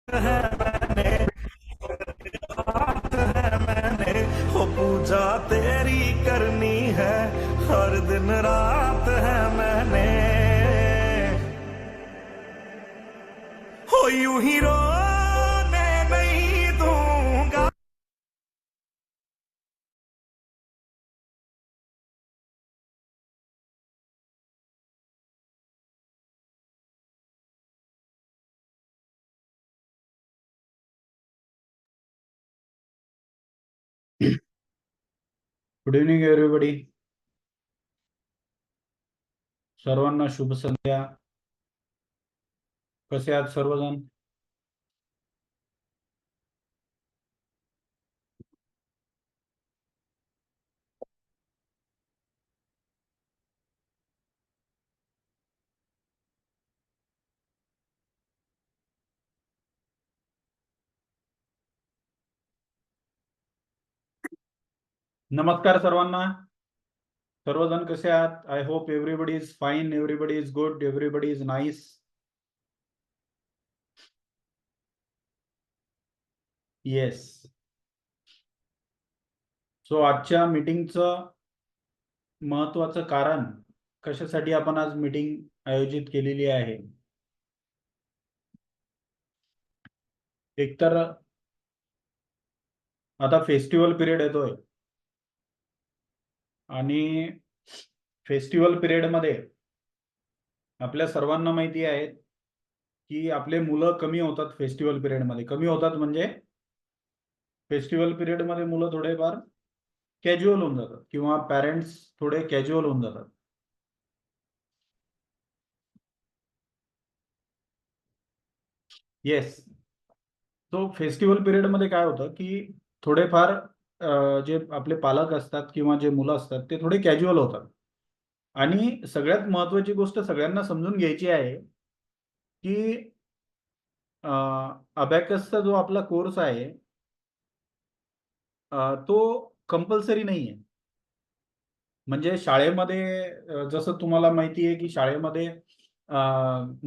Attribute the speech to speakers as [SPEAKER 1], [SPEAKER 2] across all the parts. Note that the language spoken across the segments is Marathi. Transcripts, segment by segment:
[SPEAKER 1] है मैंने, बात है मैंने, हो पूजा तेरी करनी है, हर दिन रात है मैंने, हो यूं ही रोने नहीं दूंगा।
[SPEAKER 2] Good evening everybody. सर्वांना शुभ संध्या. कसे आहात सर्वजण? नमस्कार सर्वांना. सर्वजण कसे आहात? I hope everybody is fine, everybody is good, everybody is nice. Yes. So आजच्या मीटिंगचं महत्वाचं कारण, कशासाठी आपण आज मीटिंग आयोजित केलेली आहे, एकतर आता फेस्टिवल पिरियड येतोय आणि फेस्टिवल पिरियडमध्ये आपल्या सर्वांना माहिती आहे की आपले मुलं कमी होतात. फेस्टिवल पिरियडमध्ये कमी होतात म्हणजे फेस्टिवल पिरियडमध्ये मुलं थोडेफार कॅज्युअल होऊन जातात किंवा पॅरेंट्स थोडे कॅज्युअल होऊन जातात. येस. तो फेस्टिवल पिरियडमध्ये काय होतं की थोडेफार जे आपले पालक असतात किंवा जे मुलं असतात ते थोडे कॅज्युअल होतात. आणि सगळ्यात महत्वाची गोष्ट सगळ्यांना समजून घ्यायची आहे की अबॅकसचा जो आपला कोर्स आहे तो कंपल्सरी नाही आहे. म्हणजे शाळेमध्ये जसं तुम्हाला माहिती आहे की शाळेमध्ये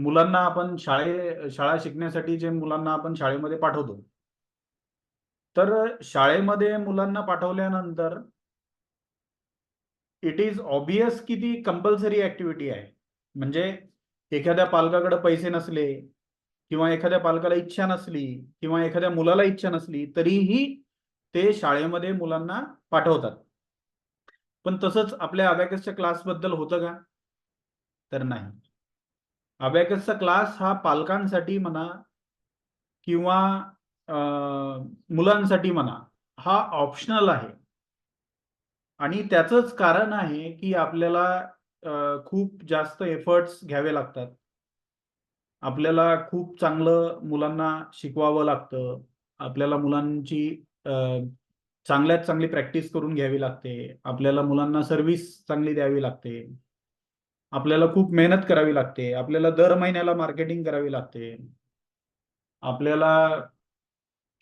[SPEAKER 2] मुलांना आपण शाळा शिकण्यासाठी जे मुलांना आपण शाळेमध्ये पाठवतो, तर शाळेमध्ये मुलांना पाठवल्यानंतर इट इज ऑब्वियस की ती कंपल्सरी ऍक्टिव्हिटी आहे. म्हणजे एखाद्या पालकाकडे पैसे नसले किंवा एखाद्या पालकाला इच्छा नसली किंवा एखाद्या मुलाला इच्छा नसली तरीही ते शाळेमध्ये मुलांना पाठवतात. पण तसंच आपल्या अबॅकसच्या क्लासबद्दल होतं का? तर नाही. अबॅकसचा क्लास हा पालकांसाठी म्हणा किंवा मुलांसाठी म्हणा, हा ऑप्शनल आहे. आणि त्याचंच कारण आहे की आपल्याला खूप जास्त एफर्ट्स घ्यावे लागतात. आपल्याला खूप चांगलं मुलांना शिकवावं लागतं. आपल्याला मुलांची अ, चांगल्यात चांगली प्रॅक्टिस करून घ्यावी लागते. आपल्याला मुलांना सर्व्हिस चांगली द्यावी लागते. आपल्याला खूप मेहनत करावी लागते. आपल्याला दर महिन्याला मार्केटिंग करावी लागते. आपल्याला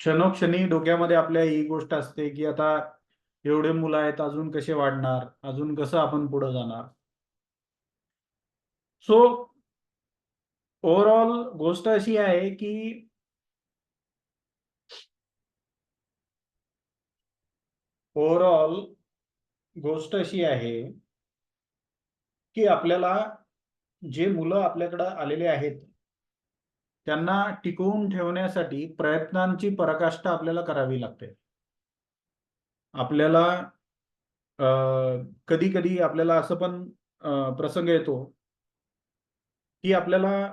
[SPEAKER 2] क्षणोक्षणी डोक्यामध्ये आपल्या ही गोष्ट असते की आता एवढे मुलं आहेत, अजून कसे वाढणार, अजून कसं आपण पुढे जाणार. सो ओव्हरऑल गोष्ट अशी आहे की ओव्हरऑल गोष्ट अशी आहे की आपल्याला जे मुलं आपल्याकडे आलेले आहेत त्यांना टिकवून ठेवण्यासाठी प्रयत्नांची पराकाष्ठा आपल्याला करावी लागते. आपल्याला कधी कधी आपल्याला असं पण प्रसंग येतो की आपल्याला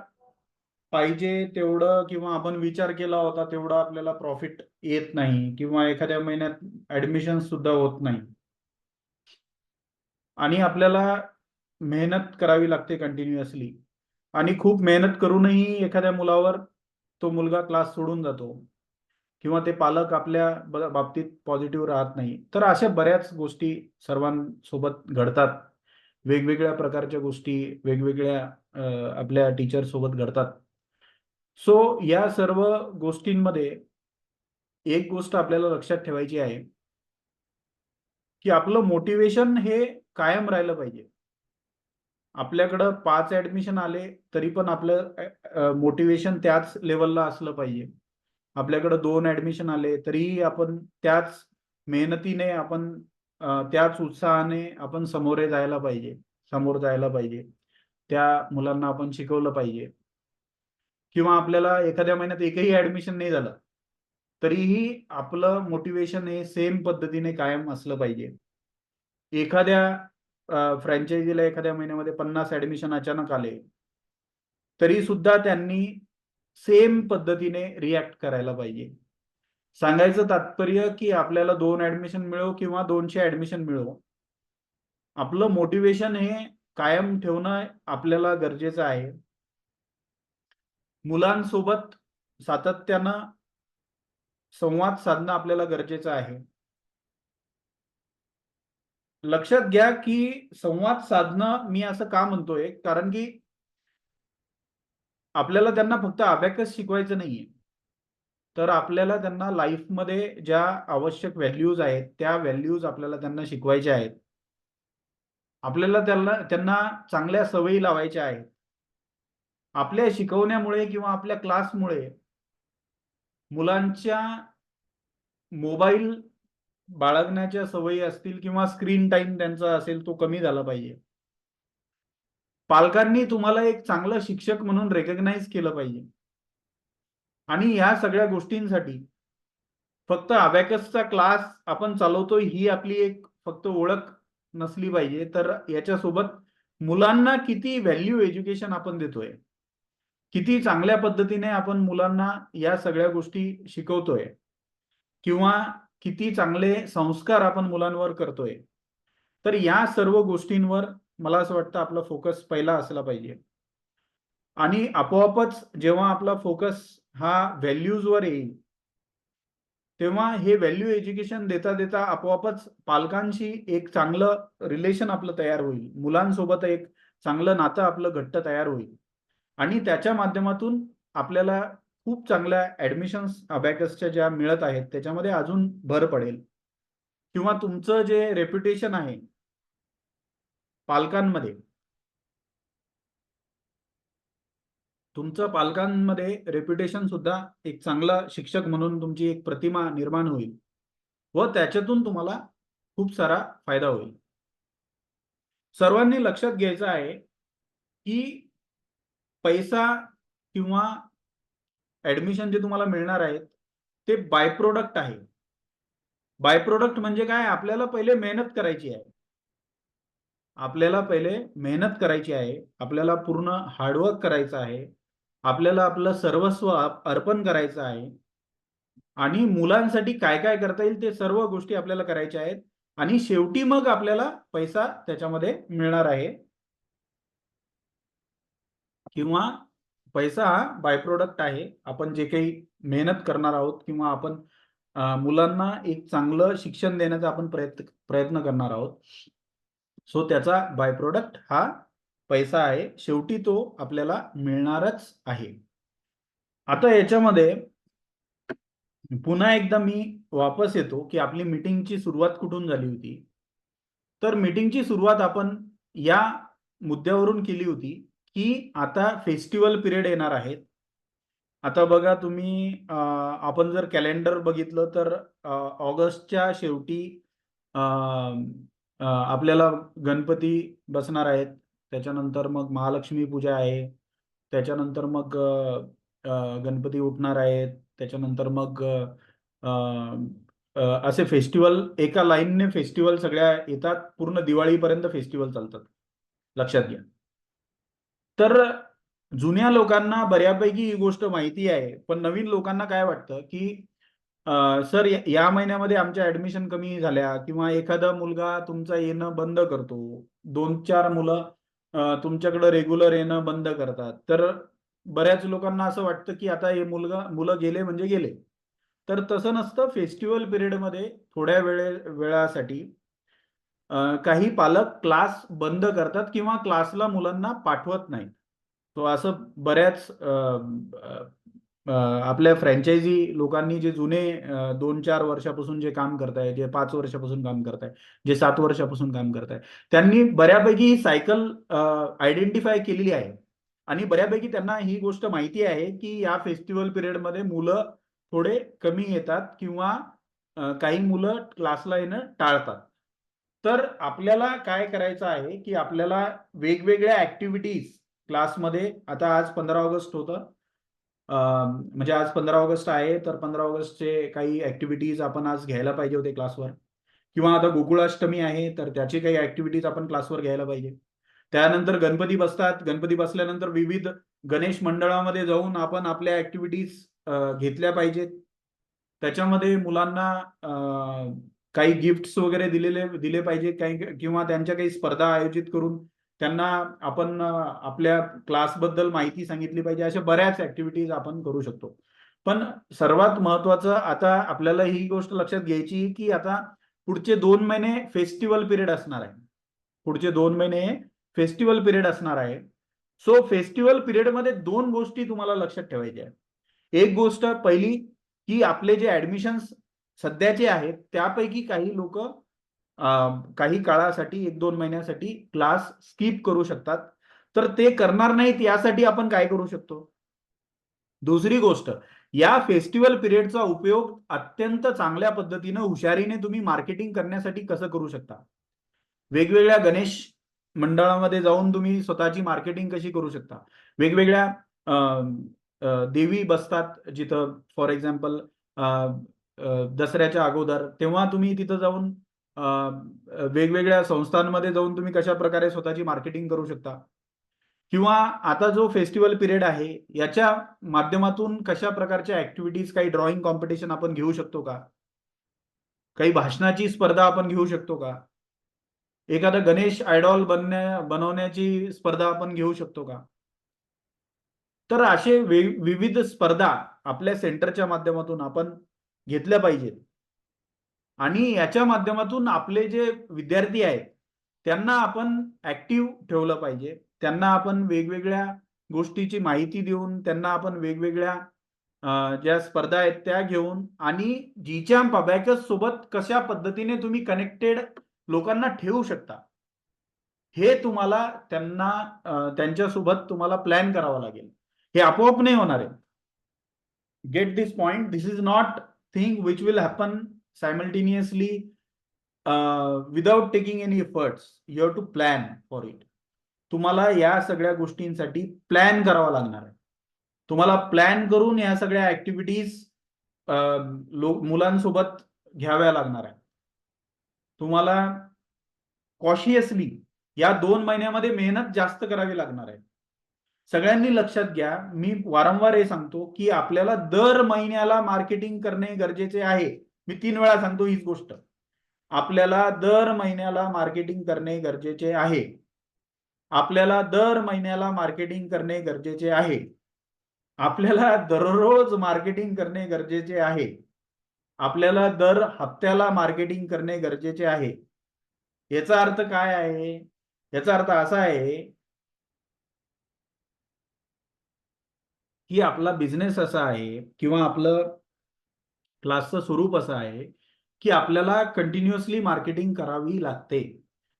[SPEAKER 2] पाहिजे तेवढं किंवा आपण विचार केला होता तेवढं आपल्याला प्रॉफिट येत नाही किंवा एखाद्या महिन्यात ऍडमिशन सुद्धा होत नाही आणि आपल्याला मेहनत करावी लागते कंटिन्युअसली. आणि खूप मेहनत करूनही एखाद्या मुलावर तो मुलगा क्लास सोडून जातो किंवा ते पालक आपल्या बाबतीत पॉझिटिव्ह राहत नाही. तर अशा बऱ्याच गोष्टी सर्वांसोबत घडतात. वेगवेगळ्या प्रकारच्या गोष्टी वेगवेगळ्या आपल्या टीचर सोबत घडतात. सो या सर्व गोष्टींमध्ये एक गोष्ट आपल्याला लक्षात ठेवायची आहे की आपलं मोटिवेशन हे कायम राहिलं पाहिजे. आपल्याकडं 5 ऍडमिशन आले तरी पण आपलं मोटिवेशन त्याच लेवलला असलं पाहिजे. आपल्याकडे 2 ऍडमिशन आले तरीही आपण त्याच मेहनतीने आपण त्याच उत्साहाने आपण समोर जायला पाहिजे. त्या मुलांना आपण शिकवलं पाहिजे. किंवा आपल्याला एखाद्या महिन्यात एकही ऍडमिशन नाही झालं तरीही आपलं मोटिवेशन हे सेम पद्धतीने कायम असलं पाहिजे. एखाद्या फ्रँचायझीला एखाद्या महिन्यामध्ये 50 ऍडमिशन अचानक आले तरी सुद्धा त्यांनी सेम पद्धतीने रिॲक्ट करायला पाहिजे. सांगायचं तात्पर्य की आपल्याला 2 ऍडमिशन मिळो किंवा 200 ऍडमिशन मिळो, आपलं मोटिवेशन हे कायम ठेवणं आपल्याला गरजेचं आहे. मुलांसोबत सातत्यानं संवाद साधणं आपल्याला गरजेचं आहे. लक्षात घ्या की संवाद साधणं मी असं का म्हणतोय, कारण की आपल्याला त्यांना फक्त अबॅकस शिकवायचं नाहीये. तर आपल्याला त्यांना लाईफमध्ये ज्या आवश्यक व्हॅल्यूज आहेत, त्या व्हॅल्यूज आपल्याला त्यांना शिकवायच्या आहेत. आपल्याला त्यांना चांगल्या सवयी लावायच्या आहेत. आपल्या शिकवण्यामुळे किंवा आपल्या क्लासमुळे मुलांच्या मोबाईल बाळगण्याच्या सवयी असतील किंवा स्क्रीन टाइम त्यांचा असेल तो कमी झाला पाहिजे. पालकांनी तुम्हाला एक चांगला शिक्षक म्हणून रेकग्नाइज केलं पाहिजे. आणि या सगळ्या गोष्टींसाठी फक्त अबॅकसचा क्लास आपण चालवतोय ही आपली एक फक्त ओळख नसली पाहिजे, तर याच्यासोबत मुलांना किती व्हॅल्यू एज्युकेशन आपण देतोय, किती चांगल्या पद्धतीने आपण मुलांना या सगळ्या गोष्टी शिकवतोय किंवा किती चांगले संस्कार आपण मुलांवर करतोय, तर या सर्व गोष्टींवर मला असं वाटतं आपला फोकस पहिला असला पाहिजे. आणि आपोआपच जेव्हा आपला फोकस हा व्हॅल्यूजवर येईल तेव्हा हे व्हॅल्यू एज्युकेशन देता देता आपोआपच पालकांशी एक चांगलं रिलेशन आपलं तयार होईल. मुलांसोबत एक चांगलं नातं आपलं घट्ट तयार होईल आणि त्याच्या माध्यमातून आपल्याला खूप चांगल्या ऍडमिशन्स अबॅकसच्या ज्या मिळत आहेत त्याच्यामध्ये अजून भर पडेल किंवा तुमचं जे रेप्युटेशन आहे पालकांमध्ये, तुमचं पालकांमध्ये रेप्युटेशन सुद्धा एक चांगला शिक्षक म्हणून तुमची एक प्रतिमा निर्माण होईल व त्याच्यातून तुम्हाला खूप सारा फायदा होईल. सर्वांनी लक्षात घ्यायचं आहे की पैसा किंवा ऍडमिशन जे तुम्हाला मिळणार आहेत ते बाय प्रोडक्ट आहे. बाय प्रोडक्ट म्हणजे काय, आपल्याला पहिले मेहनत करायची आहे. आपल्याला पहिले मेहनत करायची आहे, आपल्याला पूर्ण हार्डवर्क करायचं आहे, आपल्याला आपलं सर्वस्व अर्पण करायचं आहे आणि मुलांसाठी काय काय करता येईल ते सर्व गोष्टी आपल्याला करायच्या आहेत आणि शेवटी मग आपल्याला पैसा त्याच्यामध्ये मिळणार आहे किंवा पैसा हा बाय प्रोडक्ट आहे. आपण जे काही मेहनत करणार आहोत किंवा आपण मुलांना एक चांगलं शिक्षण देण्याचा आपण प्रयत्न करणार आहोत. सो त्याचा बाय प्रोडक्ट हा पैसा आहे. शेवटी तो आपल्याला मिळणारच आहे. आता याच्यामध्ये पुन्हा एकदा मी वापस येतो की आपली मीटिंगची सुरुवात कुठून झाली होती. तर मीटिंगची सुरुवात आपण या मुद्द्यावरून केली होती की आता फेस्टिवल पिरियड येणार आहेत. आता बघा तुम्ही आपण जर कॅलेंडर बघितलं तर ऑगस्टच्या शेवटी आपल्याला गणपती बसणार आहेत. त्याच्यानंतर मग महालक्ष्मी पूजा आहे. त्याच्यानंतर मग गणपती उठणार आहेत. त्याच्यानंतर मग असे फेस्टिवल एका लाईनने फेस्टिवल सगळ्या येतात. पूर्ण दिवाळीपर्यंत फेस्टिवल चालतात. लक्षात घ्या. तर जुन्या लोकांना बऱ्यापैकी ही गोष्ट माहिती आहे. पण नवीन लोकांना काय वाटतं की सर या महिन्यामध्ये आमच्या ऍडमिशन कमी झाल्या किंवा एखादा मुलगा तुमचा येणं बंद करतो, 2-4 मुलं तुमच्याकडे रेग्युलर येणं बंद करतात. तर बऱ्याच लोकांना असं वाटतं की आता हे मुलं गेले म्हणजे गेले. तर तसं नसतं. फेस्टिवल पिरियडमध्ये थोड्या वेळासाठी काही पालक क्लास बंद करतात किंवा क्लासला मुलांना पाठवत नाहीत. तो असं बऱ्याच आपल्या फ्रँचायझी लोकांनी जे जुने 2-4 वर्षापासून जे काम करताय, जे 5 वर्षापासून काम करताय, जे 7 वर्षापासून काम करताय, त्यांनी बऱ्यापैकी ही सायकल आयडेंटिफाय केलेली आहे आणि बऱ्यापैकी त्यांना ही गोष्ट माहिती आहे की या फेस्टिवल पिरियडमध्ये मुलं थोडे कमी येतात किंवा काही मुलं क्लासला येणं टाळतात. तर आपल्याला काय करायचं आहे, की आपल्याला वेगवेगळ्या ऍक्टिव्हिटीज क्लासमध्ये, आता आज 15 ऑगस्ट होतं, म्हणजे आज 15 ऑगस्ट आहे, तर 15 ऑगस्टचे काही ऍक्टिव्हिटीज आपण आज घ्यायला पाहिजे होते क्लासवर. किंवा आता गोकुळाष्टमी आहे, तर त्याची काही ऍक्टिव्हिटीज आपण क्लासवर घ्यायला पाहिजे. त्यानंतर गणपती बसतात. गणपती बसल्यानंतर विविध गणेश मंडळामध्ये जाऊन आपण आपल्या ऍक्टिव्हिटीज घेतल्या पाहिजेत. त्याच्यामध्ये मुलांना काही गिफ्ट्स वगैरे दिले पाहिजे, काही किंवा त्यांच्या काही स्पर्धा आयोजित करून त्यांना आपण आपल्या क्लासबद्दल माहिती सांगितली पाहिजे. अशा बऱ्याच ऍक्टिव्हिटीज आपण करू शकतो. पण सर्वात महत्वाचं आता आपल्याला ही गोष्ट लक्षात घ्यायची, की आता पुढचे 2 महिने फेस्टिवल पिरियड असणार आहे. पुढचे 2 महिने फेस्टिवल पिरियड असणार आहे. सो फेस्टिवल पिरियडमध्ये 2 गोष्टी तुम्हाला लक्षात ठेवायच्या आहेत. एक गोष्ट पहिली, की आपले जे ऍडमिशन्स सध्याचे आहेत त्यापैकी काही लोक काही काळासाठी 1-2 महिन्यासाठी क्लास स्किप करू शकतात. तर ते करणार नाहीत यासाठी आपण काय करू शकतो? दुसरी गोष्ट, या फेस्टिवल पिरियडचा उपयोग अत्यंत चांगल्या पद्धतीनं हुशारीने तुम्ही मार्केटिंग करण्यासाठी कसं करू शकता? वेगवेगळ्या गणेश मंडळामध्ये जाऊन तुम्ही स्वतःची मार्केटिंग कशी करू शकता? वेगवेगळ्या देवी बसतात जिथं, फॉर एक्झाम्पल दसऱ्याच्या अगोदर, तेव्हा तुम्ही तिथं जाऊन वेगवेगळ्या संस्थांमध्ये जाऊन तुम्ही कशा प्रकारे स्वतःची मार्केटिंग करू शकता? किंवा आता जो फेस्टिवल पिरियड आहे याच्या माध्यमातून कशा प्रकारच्या ऍक्टिव्हिटीज, काही ड्रॉइंग कॉम्पिटिशन आपण घेऊ शकतो का? काही भाषणाची स्पर्धा आपण घेऊ शकतो का? एखादा गणेश आयडॉल बनवण्याची स्पर्धा आपण घेऊ शकतो का? तर असे विविध स्पर्धा आपल्या सेंटरच्या माध्यमातून आपण घेतल्या पाहिजेत. आणि याच्या माध्यमातून आपले जे विद्यार्थी आहेत त्यांना आपण ऍक्टिव्ह ठेवलं पाहिजे. त्यांना आपण वेगवेगळ्या गोष्टीची माहिती देऊन, त्यांना आपण वेगवेगळ्या ज्या स्पर्धा आहेत त्या घेऊन, आणि जीचॅम्प अबॅकस सोबत कशा पद्धतीने तुम्ही कनेक्टेड लोकांना ठेवू शकता, हे तुम्हाला त्यांना त्यांच्यासोबत तुम्हाला प्लॅन करावा लागेल. हे आपोआप नाही होणार आहे. Get this point. This is not thing which will happen simultaneously without taking any efforts. You have to plan for it. तुम्हाला या सगळ्या गोष्टींसाठी प्लॅन करावा लागणार आहे. तुम्हाला प्लॅन करून या सगळ्या ऍक्टिव्हिटीज मुलांसोबत घ्याव्या लागणार आहे. तुम्हाला कॉशियसली या 2 महिन्यामध्ये मेहनत जास्त करावी लागणार आहे. सगळ्यांनी लक्षात घ्या, मी वारंवार हे सांगतो की आपल्याला दर महिन्याला मार्केटिंग करणे गरजेचे आहे. मी 3 वेळा सांगतो हीच गोष्ट. आपल्याला दर महिन्याला मार्केटिंग करणे गरजेचे आहे. आपल्याला दर महिन्याला मार्केटिंग करणे गरजेचे आहे. आपल्याला दररोज मार्केटिंग करणे गरजेचे आहे. आपल्याला दर हप्त्याला मार्केटिंग करणे गरजेचे आहे. याचा अर्थ काय आहे? याचा अर्थ असा आहे की आपला बिझनेस असा आहे किंवा आपलं क्लासचं स्वरूप असं आहे की आपल्याला कंटिन्युअसली मार्केटिंग करावी लागते.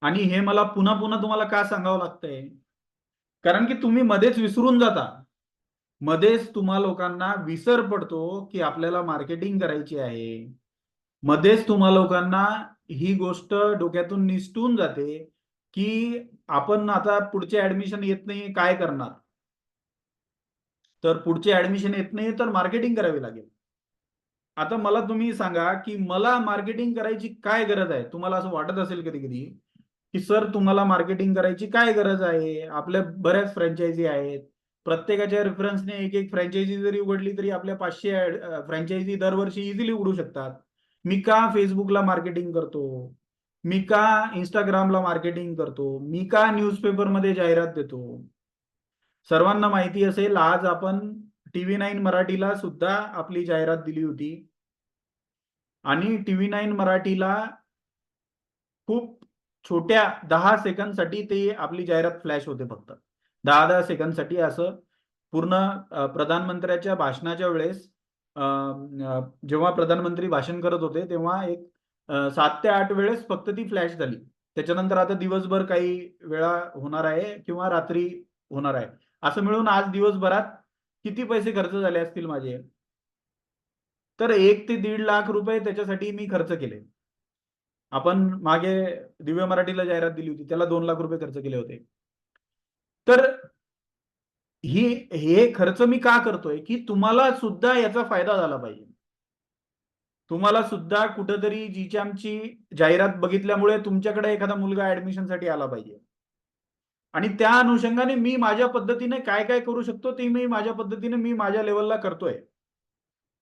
[SPEAKER 2] आणि हे मला पुन्हा पुन्हा तुम्हाला का सांगावं लागतंय? कारण की तुम्ही मध्येच विसरून जाता. मध्येच तुम्हा लोकांना विसर पडतो की आपल्याला मार्केटिंग करायची आहे. मध्येच तुम्हा लोकांना ही गोष्ट डोक्यातून निसटून जाते की आपण आता पुढचे ऍडमिशन येत नाही, काय करणार? तर पुढचे ऍडमिशन येत नाही तर मार्केटिंग करावी लागेल. आता मला तुम्ही सांगा की मला मार्केटिंग करायची काय गरज आहे? तुम्हाला असं वाटत असेल कधी कधी की सर तुम्हाला मार्केटिंग करायची काय गरज आहे? आपल्या बऱ्याच फ्रँचायझी आहेत. प्रत्येकाच्या रेफरन्सने एक एक फ्रँचायझी जरी उघडली तरी आपल्या 500 फ्रँचायझी दरवर्षी इझिली उघडू शकतात. मी का फेसबुकला मार्केटिंग करतो? मी का इंस्टाग्रामला मार्केटिंग करतो? मी का न्यूजपेपरमध्ये जाहिरात देतो? सर्वांना माहिती असेल, आज आपण TV9 मराठीला सुद्धा आपली जाहिरात दिली होती. आणि TV9 मराठीला खूप छोट्या 10 सेकंदसाठी ते आपली जाहिरात फ्लॅश होते फक्त. 10-10 सेकंदसाठी असं पूर्ण प्रधानमंत्र्याच्या भाषणाच्या वेळेस जेव्हा प्रधानमंत्री भाषण करत होते तेव्हा एक 7 ते 8 वेळेस फक्त ती फ्लॅश झाली. त्याच्यानंतर आता दिवसभर काही वेळा होणार आहे किंवा रात्री होणार आहे. असं मिळून आज दिवसभरात किती पैसे खर्च झाले असतील माझे? तर 1 ते 1.5 लाख रुपये त्याच्यासाठी मी खर्च केले. आपण मागे दिव्य मराठीला जाहिरात दिली होती, त्याला 2 लाख रुपये खर्च केले होते. तर हे खर्च मी का करतोय, की तुम्हाला सुद्धा याचा फायदा झाला पाहिजे. तुम्हाला सुद्धा कुठेतरी जीची आमची जाहिरात बघितल्यामुळे तुमच्याकडे एखादा मुलगा ऍडमिशनसाठी आला पाहिजे. आणि त्या अनुषंगाने मी माझ्या पद्धतीने काय काय करू शकतो ते मी माझ्या पद्धतीने मी माझ्या लेवलला करतोय.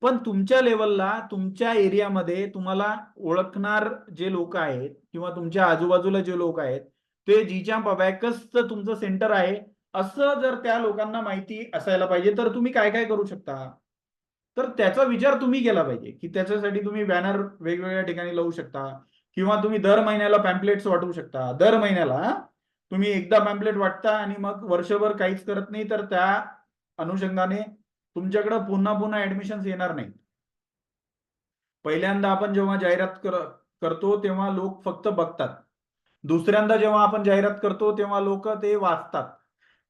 [SPEAKER 2] पण तुमच्या लेवलला तुमच्या एरियामध्ये तुम्हाला ओळखणार जे लोक आहेत किंवा तुमच्या आजूबाजूला जे लोक आहेत ते जीचाम्प अबॅकसचं तुमचं सेंटर आहे असं जर त्या लोकांना माहिती असायला पाहिजे, तर तुम्ही काय काय करू शकता. तर त्याचा विचार तुम्ही केला पाहिजे की त्याच्यासाठी तुम्ही बॅनर वेगवेगळ्या ठिकाणी लावू शकता किंवा तुम्ही दर महिन्याला पॅम्पलेट्स वाटू शकता. दर महिन्याला तुम्ही एकदा पॅम्पलेट वाटता आणि मग वर्षभर काहीच करत नाही, तर त्या अनुषंगाने तुमच्याकडे पुन्हा पुन्हा ऍडमिशन येणार नाही. पहिल्यांदा आपण जेव्हा जाहिरात करतो तेव्हा लोक फक्त बघतात. दुसऱ्यांदा जेव्हा आपण जाहिरात करतो तेव्हा लोक ते वाचतात.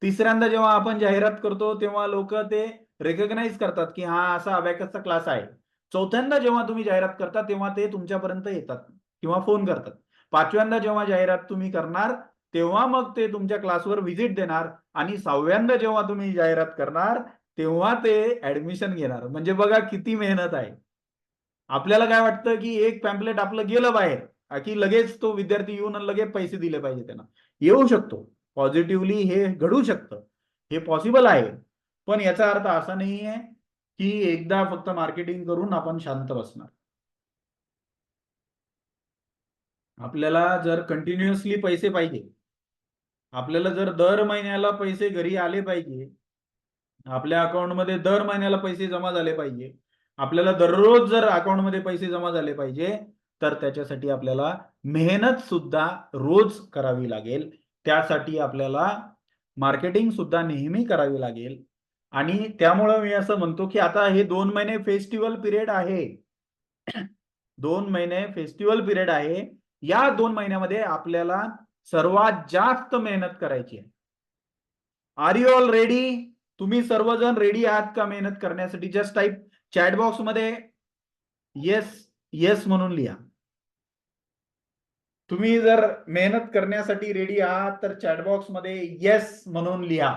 [SPEAKER 2] तिसऱ्यांदा जेव्हा आपण जाहिरात करतो तेव्हा लोक ते रेकग्नाइज करतात की हा असा अबॅकसचा क्लास आहे. चौथ्यांदा जेव्हा तुम्ही जाहिरात करता तेव्हा ते तुमच्यापर्यंत येतात किंवा फोन करतात. पाचव्यांदा जेव्हा जाहिरात तुम्ही करणार तेव्हा मग ते तुमच्या क्लासवर व्हिजिट देणार आणि सहाव्यांदा जेव्हा तुम्ही जाहिरात करणार तेव्हा ते ऍडमिशन घेणार. म्हणजे बघा किती मेहनत आहे. आपल्याला काय वाटतं की एक पॅम्पलेट आपलं गेलं बाहेर की लगेच तो विद्यार्थी येऊन लगेच पैसे दिले पाहिजे. त्यांना येऊ शकतो, पॉझिटिव्हली हे घडू शकतं, हे पॉसिबल आहे. पण याचा अर्थ असा नाहीये की एकदा फक्त मार्केटिंग करून आपण शांत बसणार. आपल्याला जर कंटिन्युअसली पैसे पाहिजे, आपल्याला जर दर महिन्याला पैसे घरी आले पाहिजे, आपल्या अकाउंटमध्ये दर महिन्याला पैसे जमा झाले पाहिजे, आपल्याला दररोज जर अकाउंटमध्ये पैसे जमा झाले पाहिजे, तर त्याच्यासाठी आपल्याला मेहनत सुद्धा रोज करावी लागेल. त्यासाठी आपल्याला मार्केटिंग सुद्धा नेहमी करावी लागेल. आणि त्यामुळं मी असं म्हणतो की आता हे 2 महिने फेस्टिवल पिरियड आहे. 2 महिने फेस्टिवल पिरियड आहे. या 2 महिन्यामध्ये आपल्याला सर्वात जास्त मेहनत करायची आहे. Are you all ready? तुम्ही सर्वजण रेडी आहात का मेहनत करण्यासाठी? जस्ट टाईप चॅट बॉक्स मध्ये येस येस म्हणून लिहा. तुम्ही जर मेहनत करण्यासाठी रेडी आहात तर चॅटबॉक्स मध्ये येस म्हणून लिहा.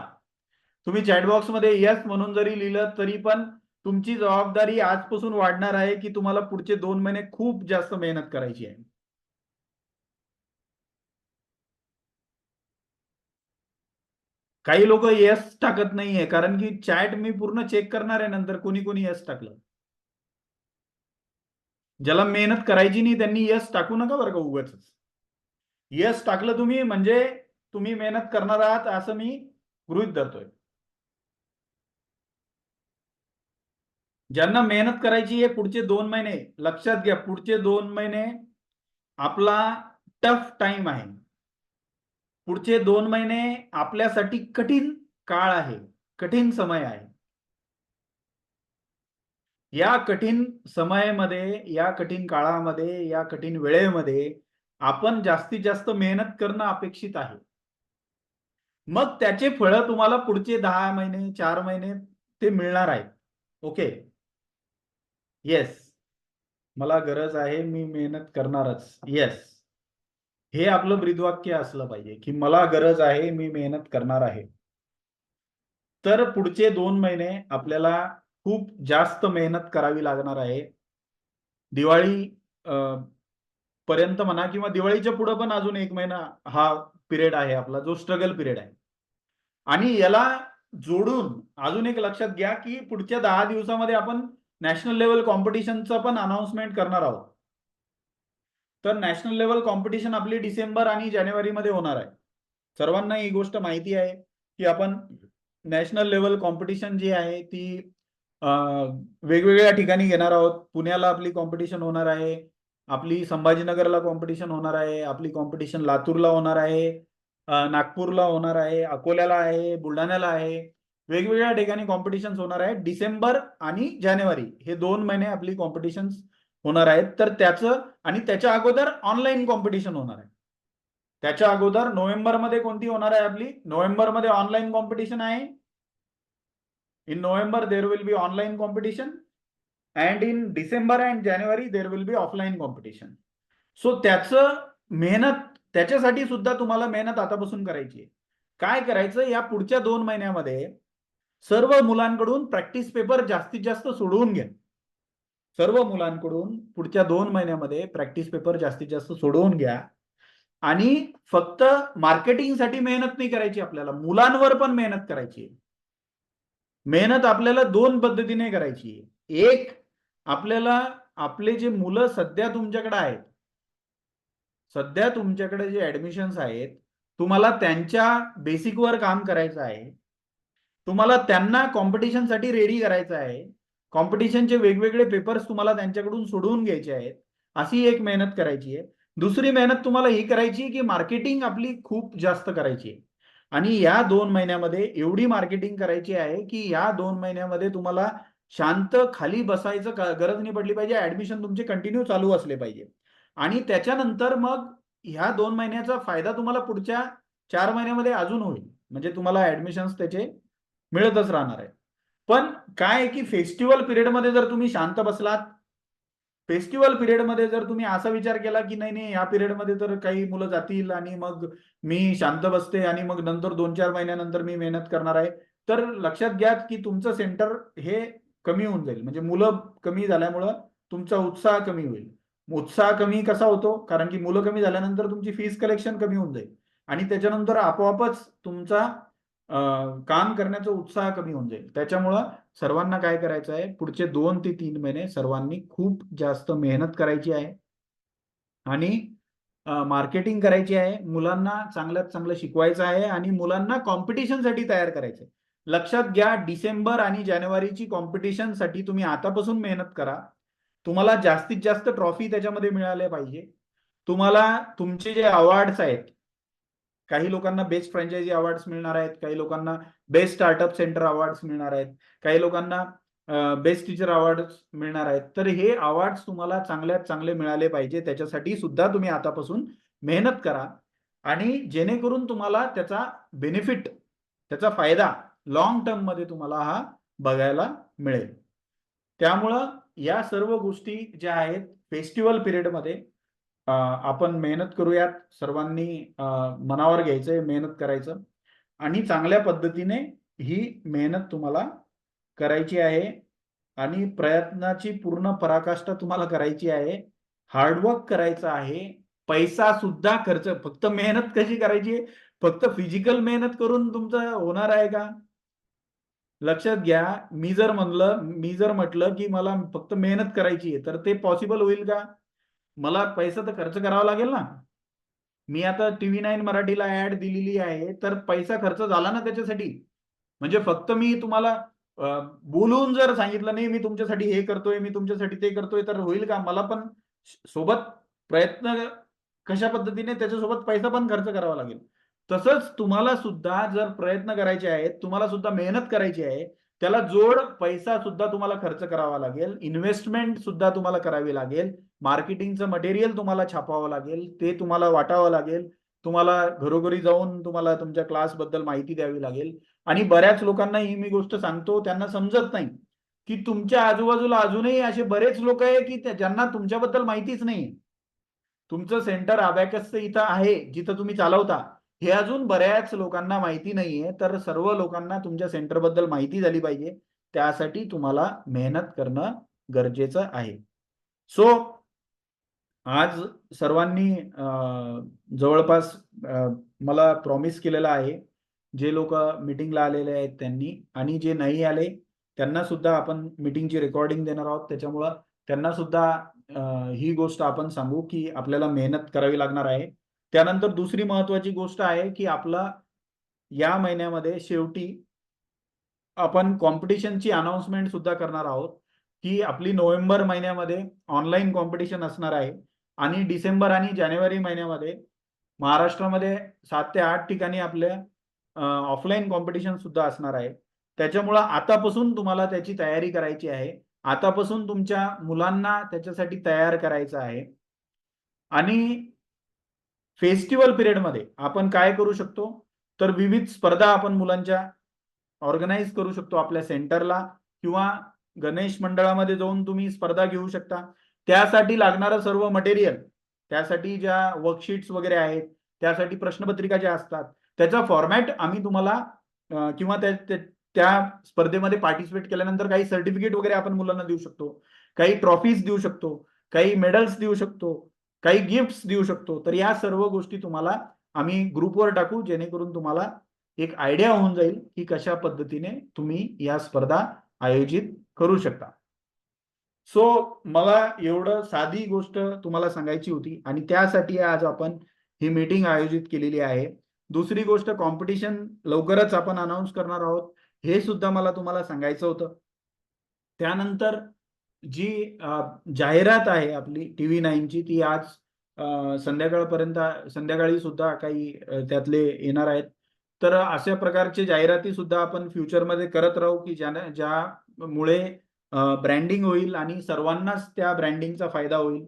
[SPEAKER 2] तुम्ही चॅटबॉक्स मध्ये येस म्हणून जरी लिहिलं तरी पण तुमची जबाबदारी आजपासून वाढणार आहे की तुम्हाला पुढचे 2 महिने खूप जास्त मेहनत करायची आहे. काही लोक येस टाकत नाहीये कारण की चॅट मी पूर्ण चेक करणार आहे नंतर कोणी कोणी येस टाकलं. ज्याला मेहनत करायची नाही त्यांनी येस टाकू नका बरं का उगाच. येस टाकलं तुम्ही म्हणजे तुम्ही मेहनत करणार आहात असं मी गृहीत धरतोय. ज्यांना मेहनत करायची आहे पुढचे 2 महिने लक्षात घ्या, पुढचे 2 महिने आपला टफ टाइम आहे. पुढचे 2 महिने आपल्यासाठी कठीण काळ आहे, कठीण समय आहे. या कठीण समयामध्ये, या कठीण काळामध्ये, या कठीण वेळेमध्ये आपण जास्तीत जास्त मेहनत करणं अपेक्षित आहे. मग त्याचे फळं तुम्हाला पुढचे 10 महिने, 4 महिने ते मिळणार आहेत. ओके. येस. मला गरज आहे, मी मेहनत करणारच. येस. हे आपलं ब्रीदवाक्य असलं पाहिजे की मला गरज आहे, मी मेहनत करणार आहे. तर पुढचे 2 महिने आपल्याला खूप जास्त मेहनत करावी लागणार आहे. दिवाळी पर्यंत म्हणा किंवा दिवाळीच्या पुढे पण अजून 1 महिना हा पिरियड आहे आपला जो स्ट्रगल पिरियड आहे. आणि याला जोडून अजून एक लक्षात घ्या की पुढच्या 10 दिवसामध्ये आपण नॅशनल लेवल कॉम्पिटिशनचं पण अनाउन्समेंट करणार आहोत. तर नॅशनल लेवल कॉम्पिटिशन आपली डिसेंबर आणि जानेवारीमध्ये होणार आहे. सर्वांना ही गोष्ट माहिती आहे की आपण नॅशनल लेवल कॉम्पिटिशन जी आहे ती वेगवेगळ्या ठिकाणी घेणार आहोत. पुण्याला आपली कॉम्पिटिशन होणार आहे, आपली संभाजीनगरला कॉम्पिटिशन होणार आहे, आपली कॉम्पिटिशन लातूरला होणार आहे, नागपूरला होणार आहे, अकोल्याला आहे, बुलढाण्याला आहे. वेगवेगळ्या ठिकाणी कॉम्पिटिशन होणार आहे. डिसेंबर आणि जानेवारी हे 2 महिने आपली कॉम्पिटिशन होणार आहेत. तर त्याचं आणि त्याच्या अगोदर ऑनलाईन कॉम्पिटिशन होणार आहे. त्याच्या अगोदर नोव्हेंबरमध्ये कोणती होणार आहे आपली? नोव्हेंबरमध्ये ऑनलाईन कॉम्पिटिशन आहे. In November there will be online competition and in December and January there will be offline competition. So त्याच्यासाठी सुद्धा तुम्हाला मेहनत आतापासून करायची आहे. काय करायचं, या पुढच्या 2 महिन्यामध्ये सर्व मुलांकडून प्रॅक्टिस पेपर जास्तीत जास्त सोडवून घ्या. सर्व मुलांकडून पुढच्या 2 महिन्यामध्ये प्रॅक्टिस पेपर जास्तीत जास्त सोडवून घ्या. आणि फक्त मार्केटिंगसाठी मेहनत नाही करायची, आपल्याला मुलांवर पण मेहनत करायची. मेहनत आपल्याला 2 पद्धतीने करायची. एक, आपल्याला आपले जे मुलं सध्या तुमच्याकडे जे ऍडमिशन्स आहेत, तुम्हाला त्यांच्या बेसिकवर काम करायचं आहे. तुम्हाला त्यांना कॉम्पिटिशनसाठी रेडी करायचं आहे. कॉम्पिटिशनचे वेगवेगळे पेपर्स तुम्हाला त्यांच्याकडून सोडवून घ्यायचे आहेत. अशी एक मेहनत करायची आहे. दुसरी मेहनत तुम्हाला ही करायची की मार्केटिंग आपली खूप जास्त करायची आहे. आणि या 2 महिन्यामध्ये एवढी मार्केटिंग करायची आहे की या 2 महिन्यामध्ये तुम्हाला शांत खाली बसायचं गरज नाही पडली पाहिजे. ऍडमिशन तुमचे कंटिन्यू चालू असले पाहिजे. आणि त्याच्यानंतर मग ह्या 2 महिन्याचा फायदा तुम्हाला पुढच्या 4 महिन्यामध्ये अजून होईल. म्हणजे तुम्हाला ऍडमिशन्स त्याचे मिळतच राहणार आहे. पण काय आहे की फेस्टिवल पिरियडमध्ये जर तुम्ही शांत बसलात, फेस्टिवल पिरियडमध्ये जर तुम्ही असा विचार केला की नाही नाही, या पिरियडमध्ये तर काही मुलं जातील आणि मग मी शांत बसते आणि मग नंतर 2-4 महिन्यानंतर मी मेहनत करणार आहे, तर लक्षात घ्या की तुमचं सेंटर हे कमी होऊन जाईल. म्हणजे मुलं कमी झाल्यामुळं तुमचा उत्साह कमी होईल. उत्साह कमी कसा होतो, कारण की मुलं कमी झाल्यानंतर तुमची फीस कलेक्शन कमी होऊन जाईल आणि त्याच्यानंतर आपोआपच तुमचा काम करण्याचा उत्साह कमी होऊन जाईल. त्याच्यामुळं सर्वांना काय करायचं आहे, पुढचे 2 ते 3 महिने सर्वांनी खूप जास्त मेहनत करायची आहे आणि मार्केटिंग करायची आहे. मुलांना चांगल्यात चांगलं शिकवायचं आहे आणि मुलांना कॉम्पिटिशनसाठी तयार करायचं आहे. लक्षात घ्या, डिसेंबर आणि जानेवारीची कॉम्पिटिशनसाठी तुम्ही आतापासून मेहनत करा. तुम्हाला जास्तीत जास्त ट्रॉफी त्याच्यामध्ये मिळाल्या पाहिजे. तुम्हाला तुमचे जे अवॉर्ड्स आहेत, काही लोकांना बेस्ट फ्रँचायझी अवॉर्ड्स मिळणार आहेत, काही लोकांना बेस्ट स्टार्टअप सेंटर अवॉर्ड्स मिळणार आहेत, काही लोकांना बेस्ट टीचर अवॉर्ड्स मिळणार आहेत. तर हे अवॉर्ड्स तुम्हाला चांगल्यात चांगले मिळाले पाहिजे, त्याच्यासाठी सुद्धा तुम्ही आतापासून मेहनत करा आणि जेणेकरून तुम्हाला त्याचा बेनिफिट, त्याचा फायदा लॉंग टर्म मध्ये तुम्हाला हा बघायला मिळेल. त्यामुळं या सर्व गोष्टी ज्या आहेत फेस्टिवल पिरियडमध्ये आपण मेहनत करूयात. सर्वांनी मनावर घ्यायचंय, मेहनत करायचं आणि चांगल्या पद्धतीने ही मेहनत तुम्हाला करायची आहे आणि प्रयत्नाची पूर्ण पराकाष्ठा तुम्हाला करायची आहे. हार्डवर्क करायचं आहे. पैसा सुद्धा खर्च, फक्त मेहनत कशी करायची, फक्त फिजिकल मेहनत करून तुमचं होणार आहे का? लक्षात घ्या, मी जर म्हटलं की मला फक्त मेहनत करायची आहे, तर ते पॉसिबल होईल का? मला पैसा तर खर्च करावा लागेल ना. मी आता TV9 मराठीला ऍड दिलेली आहे, तर पैसा खर्च झाला ना त्याच्यासाठी. म्हणजे फक्त मी तुम्हाला बोलून जर सांगितलं नाही मी तुमच्यासाठी हे करतोय, मी तुमच्यासाठी ते करतोय, तर होईल का? मला पण सोबत प्रयत्न कशा पद्धतीने त्याच्यासोबत पैसा पण खर्च करावा लागेल. तसंच तुम्हाला सुद्धा जर प्रयत्न करायचे आहेत, तुम्हाला सुद्धा मेहनत करायची आहे, त्याला जोड पैसा सुद्धा तुम्हाला खर्च करावा लागेल, इन्व्हेस्टमेंट सुद्धा तुम्हाला करावी लागेल, मार्केटिंगचं मटेरियल तुम्हाला छापावं लागेल, ते तुम्हाला वाटावं लागेल, तुम्हाला घरोघरी जाऊन तुम्हाला तुमच्या क्लासबद्दल माहिती द्यावी लागेल. आणि बऱ्याच लोकांना ही मी गोष्ट सांगतो, त्यांना समजत नाही की तुमच्या आजूबाजूला अजूनही असे बरेच लोक आहे की ज्यांना तुमच्याबद्दल माहितीच नाही. तुमचं सेंटर अबॅकसचं इथं आहे जिथं तुम्ही चालवता, हे अजून बऱ्याच लोकांना माहिती नाहीये. तर सर्व लोकांना तुमच्या सेंटरबद्दल माहिती झाली पाहिजे, त्यासाठी तुम्हाला मेहनत करणं गरजेचं आहे. सो आज सर्वांनी जवळपास मला प्रॉमिस केलेला आहे, जे लोक मीटिंगला आलेले आहेत त्यांनी, आणि जे नाही आले त्यांना सुद्धा आपण मीटिंगची रेकॉर्डिंग देणार आहोत. त्याच्यामुळं त्यांना सुद्धा ही गोष्ट आपण सांगू की आपल्याला मेहनत करावी लागणार आहे. त्यानंतर दुसरी महत्वाची गोष्ट आहे की आपला या महिन्यामध्ये शेवटी आपण कॉम्पिटिशनची अनाउन्समेंट सुद्धा करणार आहोत की आपली नोव्हेंबर महिन्यामध्ये ऑनलाईन कॉम्पिटिशन असणार आहे आणि डिसेंबर आणि जानेवारी महिन्यामध्ये महाराष्ट्रामध्ये 7 ते 8 ठिकाणी आपल्या ऑफलाईन कॉम्पिटिशन सुद्धा असणार आहे. त्याच्यामुळं आतापासून तुम्हाला त्याची तयारी करायची आहे. आतापासून तुमच्या मुलांना त्याच्यासाठी तयार करायचं आहे. आणि फेस्टिवल पिरियडमध्ये आपण काय करू शकतो, तर विविध स्पर्धा आपण मुलांच्या ऑर्गनाईज करू शकतो आपल्या सेंटरला, किंवा गणेश मंडळामध्ये जाऊन तुम्ही स्पर्धा घेऊ शकता. त्यासाठी लागणारं सर्व मटेरियल, त्यासाठी ज्या वर्कशीट्स वगैरे आहेत, त्यासाठी प्रश्नपत्रिका ज्या असतात, त्याचा फॉर्मॅट आम्ही तुम्हाला किंवा त्या स्पर्धेमध्ये पार्टिसिपेट केल्यानंतर काही सर्टिफिकेट वगैरे आपण मुलांना देऊ शकतो, काही ट्रॉफीज देऊ शकतो, काही मेडल्स देऊ शकतो, काही गिफ्ट्स देऊ शकतो. तर या सर्व गोष्टी तुम्हाला आम्ही ग्रुपवर टाकू, जेणेकरून तुम्हाला एक आयडिया होऊन जाईल की कशा पद्धतीने तुम्ही या स्पर्धा आयोजित करू शकता. सो मला एवढं साधी गोष्ट तुम्हाला सांगायची होती आणि त्यासाठी आज आपण ही मीटिंग आयोजित केलेली आहे. दुसरी गोष्ट, कॉम्पिटिशन लवकरच आपण अनाउन्स करणार आहोत, हे सुद्धा मला तुम्हाला सांगायचं होतं. त्यानंतर जी जाहिरात आहे आपली टीव्ही 9 ची, ती आज संध्याकाळपर्यंत, संध्याकाळी सुद्धा काही त्यातले येणार आहेत. तर अशा प्रकारचे जाहिराती सुद्धा आपण फ्युचरमध्ये करत राहू की ज्यामुळे ब्रँडिंग होईल आणि सर्वांनाच त्या ब्रँडिंगचा फायदा होईल.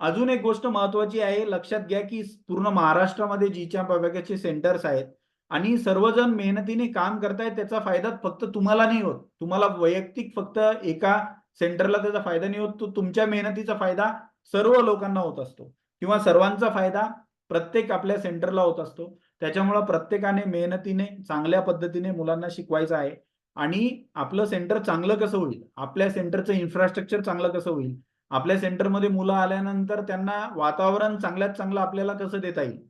[SPEAKER 2] अजून एक गोष्ट महत्त्वाची आहे, लक्षात घ्या की पूर्ण महाराष्ट्रामध्ये जी-च्या प्रकारचे सेंटर्स आहेत आणि सर्वजण मेहनतीने काम करतायत, त्याचा फायदा फक्त तुम्हाला नाही होत. तुम्हाला वैयक्तिक फक्त एका सेंटरला त्याचा फायदा नाही होत. तो तुमच्या मेहनतीचा फायदा सर्व लोकांना होत असतो किंवा सर्वांचा फायदा प्रत्येक आपल्या सेंटरला होत असतो. त्याच्यामुळं प्रत्येकाने मेहनतीने चांगल्या पद्धतीने मुलांना शिकवायचं आहे आणि आपलं सेंटर चांगलं कसं होईल, आपल्या सेंटरचं इन्फ्रास्ट्रक्चर चांगलं कसं होईल, आपल्या सेंटरमध्ये मुलं आल्यानंतर त्यांना वातावरण चांगल्यात चांगलं आपल्याला कसं देता येईल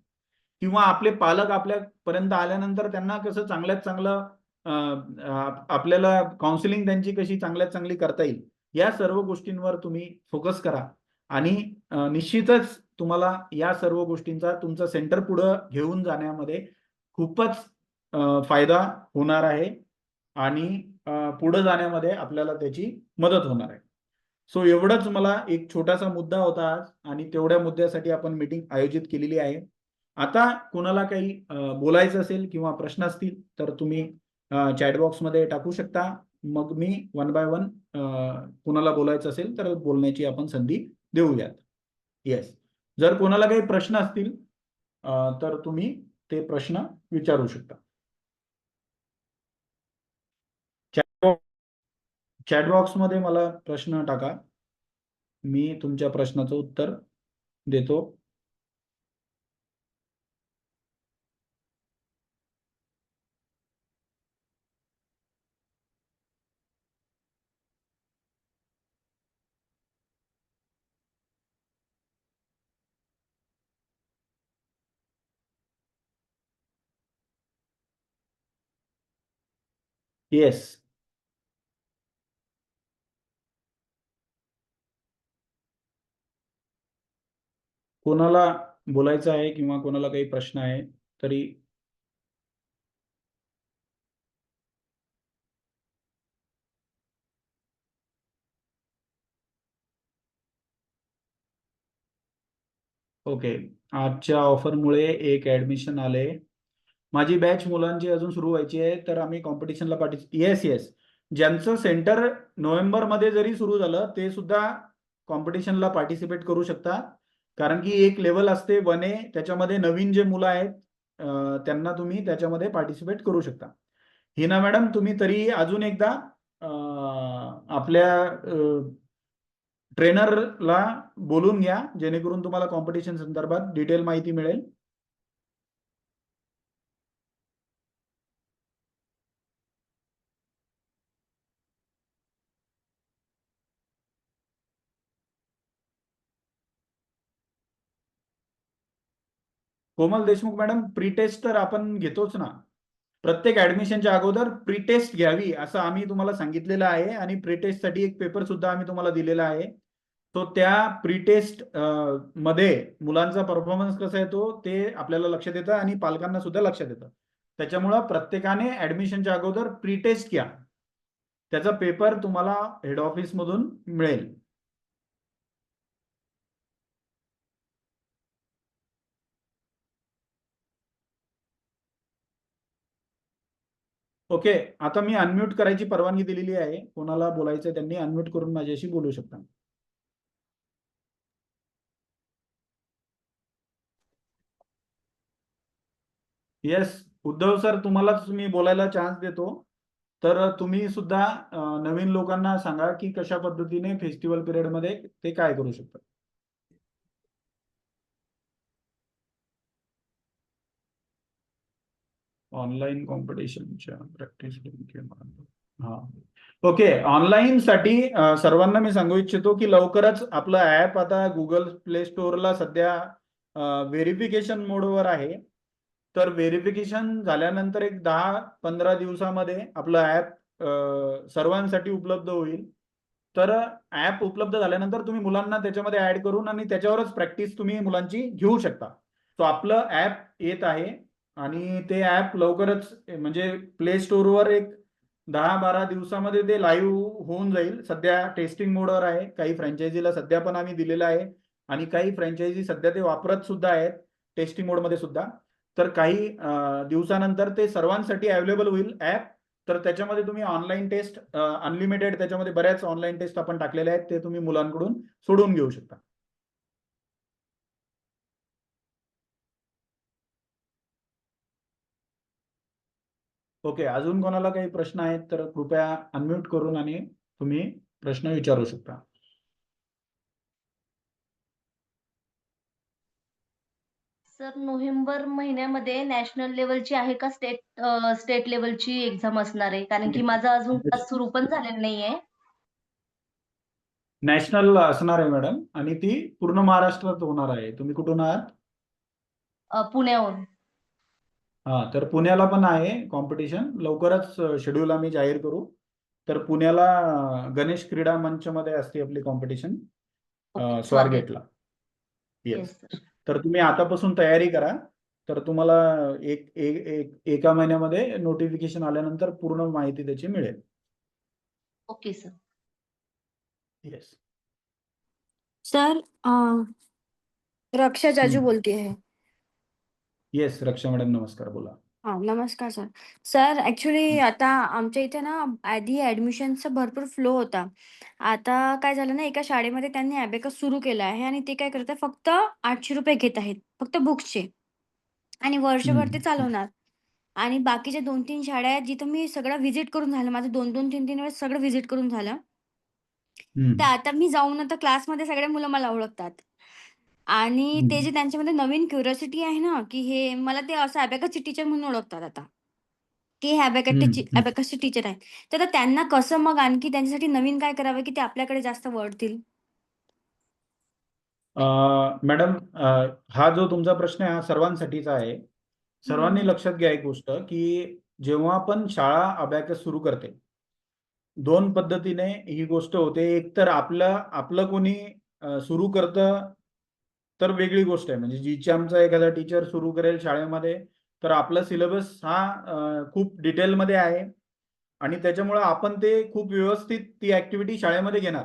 [SPEAKER 2] किंवा आपले पालक आपल्यापर्यंत आल्यानंतर त्यांना कसं चांगल्यात चांगलं आपल्याला काउन्सिलिंग त्यांची कशी चांगल्यात चांगली करता येईल, या सर्व गोष्टींवर तुम्ही फोकस करा आणि निश्चितच तुम्हाला या सर्व गोष्टींचा तुमचं सेंटर पुढं घेऊन जाण्यामध्ये खूपच फायदा होणार आहे आणि पुढे जाण्यामध्ये आपल्याला त्याची मदत होणार आहे. सो एवढंच मला एक छोटासा मुद्दा होता आज आणि तेवढ्या मुद्द्यासाठी आपण मीटिंग आयोजित केलेली आहे. आता कोणाला काही बोलायचं असेल किंवा प्रश्न असतील तर तुम्ही चॅट बॉक्समध्ये टाकू शकता. मग मी वन बाय वन कोणाला बोलायचं असेल तर बोलण्याची आपण संधी देऊयात. येस. जर कोणाला काही प्रश्न असतील तर तुम्ही ते प्रश्न विचारू शकता. चॅट बॉक्समध्ये मला प्रश्न टाका. मी तुमच्या प्रश्नाचं उत्तर देतो. येस. कोणाला बोलायचं आहे किंवा कोणाला काही प्रश्न आहे तरी ओके. आजच्या ऑफरमुळे एक ऍडमिशन आले. माझी बॅच मुलांची अजून सुरू व्हायची आहे, तर आम्ही कॉम्पिटिशनला येस येस. ज्यांचं सेंटर नोव्हेंबरमध्ये जरी सुरू झालं ते सुद्धा कॉम्पिटिशनला पार्टिसिपेट करू शकता. कारण की एक लेवल असते 1A, त्याच्यामध्ये नवीन जे मुलं आहेत त्यांना तुम्ही त्याच्यामध्ये पार्टिसिपेट करू शकता. हिना मॅडम, तुम्ही तरी अजून एकदा आपल्या ट्रेनरला बोलून घ्या, जेणेकरून तुम्हाला कॉम्पिटिशन संदर्भात डिटेल माहिती मिळेल. कोमल देशमुख मॅडम, प्री टेस्ट तर आपण घेतोच ना. प्रत्येक ऍडमिशनच्या अगोदर प्री टेस्ट घ्यावी असं आम्ही तुम्हाला सांगितलेलं आहे आणि प्री टेस्ट साठी एक पेपर सुद्धा आम्ही तुम्हाला दिलेला आहे. तो त्या प्री टेस्ट मध्ये मुलांचा परफॉर्मन्स कसा येतो ते आपल्याला लक्षात येतं आणि पालकांना सुद्धा लक्षात येतं. त्याच्यामुळं प्रत्येकाने ऍडमिशनच्या अगोदर प्री टेस्ट घ्या. त्याचा पेपर तुम्हाला हेड ऑफिस मधून मिळेल. ओके. आता मी अनम्यूट करायची परवानगी दिलेली आहे. कोणाला बोलायचं त्यांनी अनम्यूट करून माझ्याशी बोलू शकता. येस उद्धव सर, तुम्हालाच मी बोलायला चान्स देतो. तर तुम्ही सुद्धा नवीन लोकांना सांगा की कशा पद्धतीने फेस्टिवल पिरियडमध्ये ते काय करू शकतात. ऑनलाईन कॉम्पिटिशनच्या प्रॅक्टिस हा. ओके, ऑनलाईन साठी सर्वांना मी सांगू इच्छितो की लवकरच आपलं ऍप आता गुगल प्ले स्टोअरला सध्या व्हेरिफिकेशन मोडवर आहे. तर व्हेरिफिकेशन झाल्यानंतर एक 10-15 दिवसामध्ये आपलं ऍप सर्वांसाठी उपलब्ध होईल. तर ऍप उपलब्ध झाल्यानंतर तुम्ही मुलांना त्याच्यामध्ये ऍड करून आणि त्याच्यावरच प्रॅक्टिस तुम्ही मुलांची घेऊ शकता. तो आपलं ऍप येत आहे आणि ते ऍप लवकरच म्हणजे प्ले स्टोअरवर एक 10-12 दिवसामध्ये ते लाईव्ह होऊन जाईल. सध्या टेस्टिंग मोडवर आहे. काही फ्रँचायझीला सध्या पण आम्ही दिलेलं आहे आणि काही फ्रँचायझी सध्या ते वापरत सुद्धा आहेत टेस्टिंग मोडमध्ये सुद्धा. तर काही दिवसानंतर ते सर्वांसाठी अवेलेबल होईल ऍप. तर त्याच्यामध्ये तुम्ही ऑनलाईन टेस्ट अनलिमिटेड त्याच्यामध्ये बऱ्याच ऑनलाईन टेस्ट आपण टाकलेल्या आहेत, ते तुम्ही मुलांकडून सोडवून घेऊ शकता. ओके, अजून कोणाला काही प्रश्न आहेत तर कृपया अनम्यूट करून आणि तुम्ही प्रश्न विचारू शकता.
[SPEAKER 3] सर, नोव्हेंबर महिन्यामध्ये नॅशनल लेवलची आहे का स्टेट लेवलची एक्झाम असणार आहे? कारण की माझा अजून क्लास सुरू पण झालेला नाहीये.
[SPEAKER 2] नॅशनल असणार आहे मॅडम आणि ती पूर्ण महाराष्ट्रात होणार आहे. तुम्ही कुठून आहात?
[SPEAKER 3] पुण्याहून.
[SPEAKER 2] हा, तर पुण्याला पण आहे कॉम्पिटिशन. लवकरच शेड्यूल आम्ही जाहीर करू. तर पुण्याला गणेश क्रीडा मंचमध्ये असते आपली कॉम्पिटिशन
[SPEAKER 3] ओके, स्वारगेट.
[SPEAKER 2] स्वारगेटला. येस.
[SPEAKER 3] Yes sir.
[SPEAKER 2] तर तुम्ही आतापासून तयारी करा. तर तुम्हाला एका महिन्यामध्ये नोटिफिकेशन आल्यानंतर पूर्ण माहिती त्याची मिळेल.
[SPEAKER 3] Okay sir.
[SPEAKER 2] येस.
[SPEAKER 4] सर, रक्षा जाजू बोलती आहे.
[SPEAKER 2] येस रक्षा मॅडम, नमस्कार, बोला.
[SPEAKER 4] हा, नमस्कार सर. सर, ऍक्च्युली आता आमच्या इथे ना आधी ऍडमिशनचा भरपूर फ्लो होता. आता काय झालं ना, एका शाळेमध्ये त्यांनी अबॅकस सुरू केलं आहे आणि ते काय करतात, फक्त 800 रुपये घेत आहेत, फक्त बुक्सचे. आणि वर्षभर ते चालवणार. आणि बाकीच्या 2-3 शाळा आहेत जिथं मी सगळं व्हिजिट करून झालं. माझं 2-2, 3-3 वेळेस सगळं व्हिजिट करून झालं. तर आता मी जाऊन आता क्लासमध्ये सगळे मुलं मला ओळखतात. आणि ते जे त्यांच्यामध्ये नवीन क्युरिओसिटी आहे ना, की हे मला ते असं अबॅकसची टीचर म्हणून ओळखतात आता, की हे अबॅकसचे टीचर आहेत. तर आता त्यांना कसं मग आणखी त्यांच्यासाठी नवीन काय करावं, की ते आपल्याकडे जास्त वळतील?
[SPEAKER 2] मॅडम, हा जो तुमचा प्रश्न आहे हा सर्वांसाठीचा आहे. सर्वांनी लक्षात घ्या एक गोष्ट, की जेव्हा पण शाळा अबॅकस सुरू करते, 2 पद्धतीने ही गोष्ट होते. एक तर आपलं कोणी सुरू करतं तर वेगळी गोष्ट आहे. म्हणजे जीचॅमचा एखादा टीचर सुरू करेल शाळेमध्ये, तर आपला सिलेबस हा खूप डिटेलमध्ये आहे आणि त्याच्यामुळे आपण ते खूप व्यवस्थित ती ऍक्टिव्हिटी शाळेमध्ये घेणार.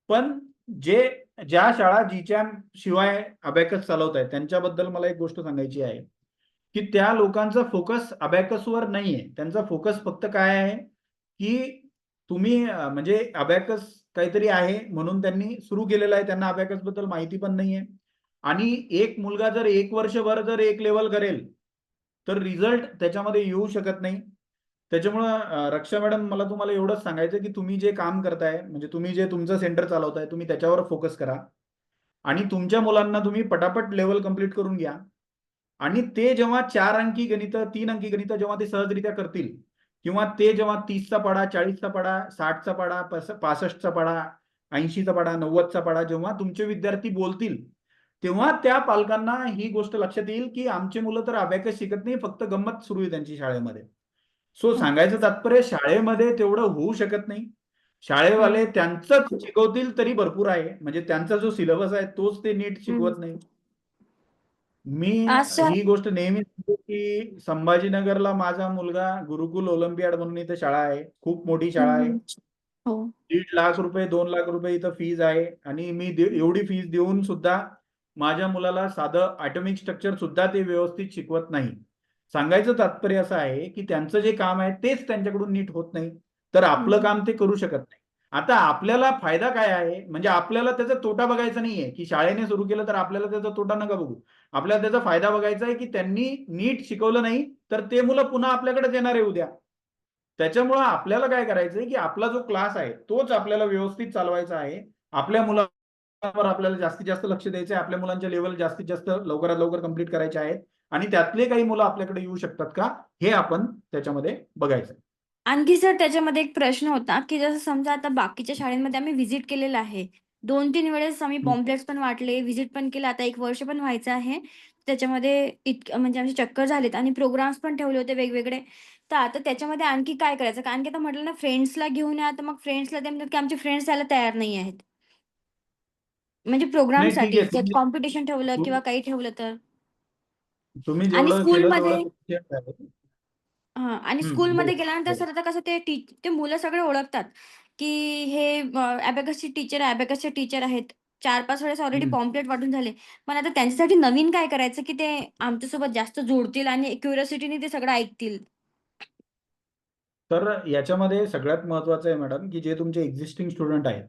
[SPEAKER 2] पण ज्या शाळा जीचॅम शिवाय अबॅकस चालवत आहेत त्यांच्याबद्दल मला एक गोष्ट सांगायची आहे, की त्या लोकांचा फोकस अबॅकसवर नाहीये. त्यांचा फोकस फक्त काय आहे, की तुम्ही म्हणजे अबॅकस काहीतरी आहे म्हणून त्यांनी सुरू केलेलं आहे. त्यांना अबॅकस बद्दल माहिती पण नाहीये. आणि एक मुलगा जर 1 वर्षभर जर एक लेवल करेल, तर रिझल्ट त्याच्यामध्ये येऊ शकत नाही. त्याच्यामुळं रक्षा मॅडम, मला तुम्हाला एवढंच सांगायचं, की तुम्ही जे काम करताय, म्हणजे तुम्ही जे तुमचं सेंटर चालवताय, तुम्ही त्याच्यावर फोकस करा आणि तुमच्या मुलांना तुम्ही पटापट लेवल कंप्लीट करून घ्या. आणि ते जेव्हा 4 अंकी गणितं, 3 अंकी गणितं जेव्हा ते सहजरित्या करतील किंवा ते जेव्हा 30चा पाढा, 40चा पाढा, 60चा पाढा, 65चा पाढा, 80चा पाढा, 90चा पाढा जेव्हा तुमचे विद्यार्थी बोलतील, तेव्हा त्या पालकांना ही गोष्ट लक्षात येईल, की आमची मुलं तर अबॅकस शिकत नाही, फक्त गंमत सुरू आहे त्यांची शाळेमध्ये. सो सांगायचं तात्पर्य, शाळेमध्ये तेवढं होऊ शकत नाही. शाळेवाले त्यांचंच शिकवतील तरी भरपूर आहे. म्हणजे त्यांचा जो सिलेबस आहे तोच ते नीट शिकवत नाही. मी
[SPEAKER 4] सर,
[SPEAKER 2] ही गोष्ट नेहमी सांगतो, की संभाजीनगरला माझा मुलगा गुरुकुल ओलिम्पियाड म्हणून इथे शाळा आहे. खूप मोठी शाळा आहे.
[SPEAKER 4] हो.
[SPEAKER 2] 1.5 लाख रुपये, 2 लाख रुपये इथं फीज आहे आणि मी एवढी फीज देऊन सुद्धा माझ्या मुलाला साधं ॲटॉमिक स्ट्रक्चर सुद्धा ते व्यवस्थित शिकवत नाही. सांगायचं तात्पर्य असं आहे, की त्यांचं जे काम आहे तेच त्यांच्याकडून नीट होत नाही. तर आपलं काम ते करू शकत नाही. आता आपल्याला फायदा काय आहे, म्हणजे आपल्याला त्याचा तोटा बघायचा नाहीये, की शाळेने सुरू केलं तर आपल्याला त्याचा तोटा नका बघू. आपल्याला त्याचा फायदा बघायचा आहे, की त्यांनी नीट शिकवलं नाही तर ते मुलं पुन्हा आपल्याकडेच येणार आहे उद्या. त्याच्यामुळं आपल्याला काय करायचंय की आपला जो क्लास आहे तोच आपल्याला व्यवस्थित चालवायचा आहे. आपल्या मुलांवर आपल्याला जास्तीत जास्त लक्ष द्यायचं आहे. आपल्या मुलांच्या लेवल जास्तीत जास्त लवकरात लवकर कंप्लीट करायचे आहेत आणि त्यातले काही मुलं आपल्याकडे येऊ शकतात का हे आपण त्याच्यामध्ये बघायचं.
[SPEAKER 4] आणखी सर त्याच्यामध्ये एक प्रश्न होता, की जसं समजा आता बाकीच्या शाळेंमध्ये आम्ही व्हिजिट केलेलं आहे. 2-3 वेळेस आम्ही पॉम्पलेट्स पण वाटले, व्हिजिट पण केलं. आता 1 वर्ष पण व्हायचं आहे. त्याच्यामध्ये म्हणजे आमचे चक्कर झालेत आणि प्रोग्राम्स पण ठेवले होते वेगवेगळे. तर आता त्याच्यामध्ये आणखी काय करायचं? कारण की आता म्हटलं ना फ्रेंड्सला घेऊन या, तर मग फ्रेंड्सला ते म्हणतात, की आमचे फ्रेंड्स यायला तयार नाही आहेत. म्हणजे
[SPEAKER 2] नाही ठीक
[SPEAKER 4] प्रोग्रामसाठी
[SPEAKER 2] आहे.
[SPEAKER 4] त्यात कॉम्पिटिशन ठेवलं किंवा
[SPEAKER 2] तुम्ही
[SPEAKER 4] काही ठेवलं तर.
[SPEAKER 2] तुम्ही
[SPEAKER 4] आणि
[SPEAKER 2] जेवढं केलं
[SPEAKER 4] स्कूलमध्ये
[SPEAKER 2] तेवढं sufficient आहे.
[SPEAKER 4] हां. आणि
[SPEAKER 2] बोला
[SPEAKER 4] स्कूलमध्ये गेल्यानंतर
[SPEAKER 2] बोला.
[SPEAKER 4] सर आता कसं ते मुलं सगळे ओळखतात, की हे अबॅकसची टीचर आहे, अबॅकसचे टीचर आहेत. 4-5 वेळेस ऑलरेडी
[SPEAKER 2] हम्म.
[SPEAKER 4] पॉम्पलेट वाटून झाले. पण आता त्यांच्यासाठी नवीन काय करायचं, की ते आमच्यासोबत जास्त जोडतील आणि क्युरिओसिटीने ते सगळं ऐकतील?
[SPEAKER 2] तर याच्यामध्ये सगळ्यात महत्वाचं आहे मॅडम की जे तुमचे एक्झिस्टिंग स्टुडंट आहेत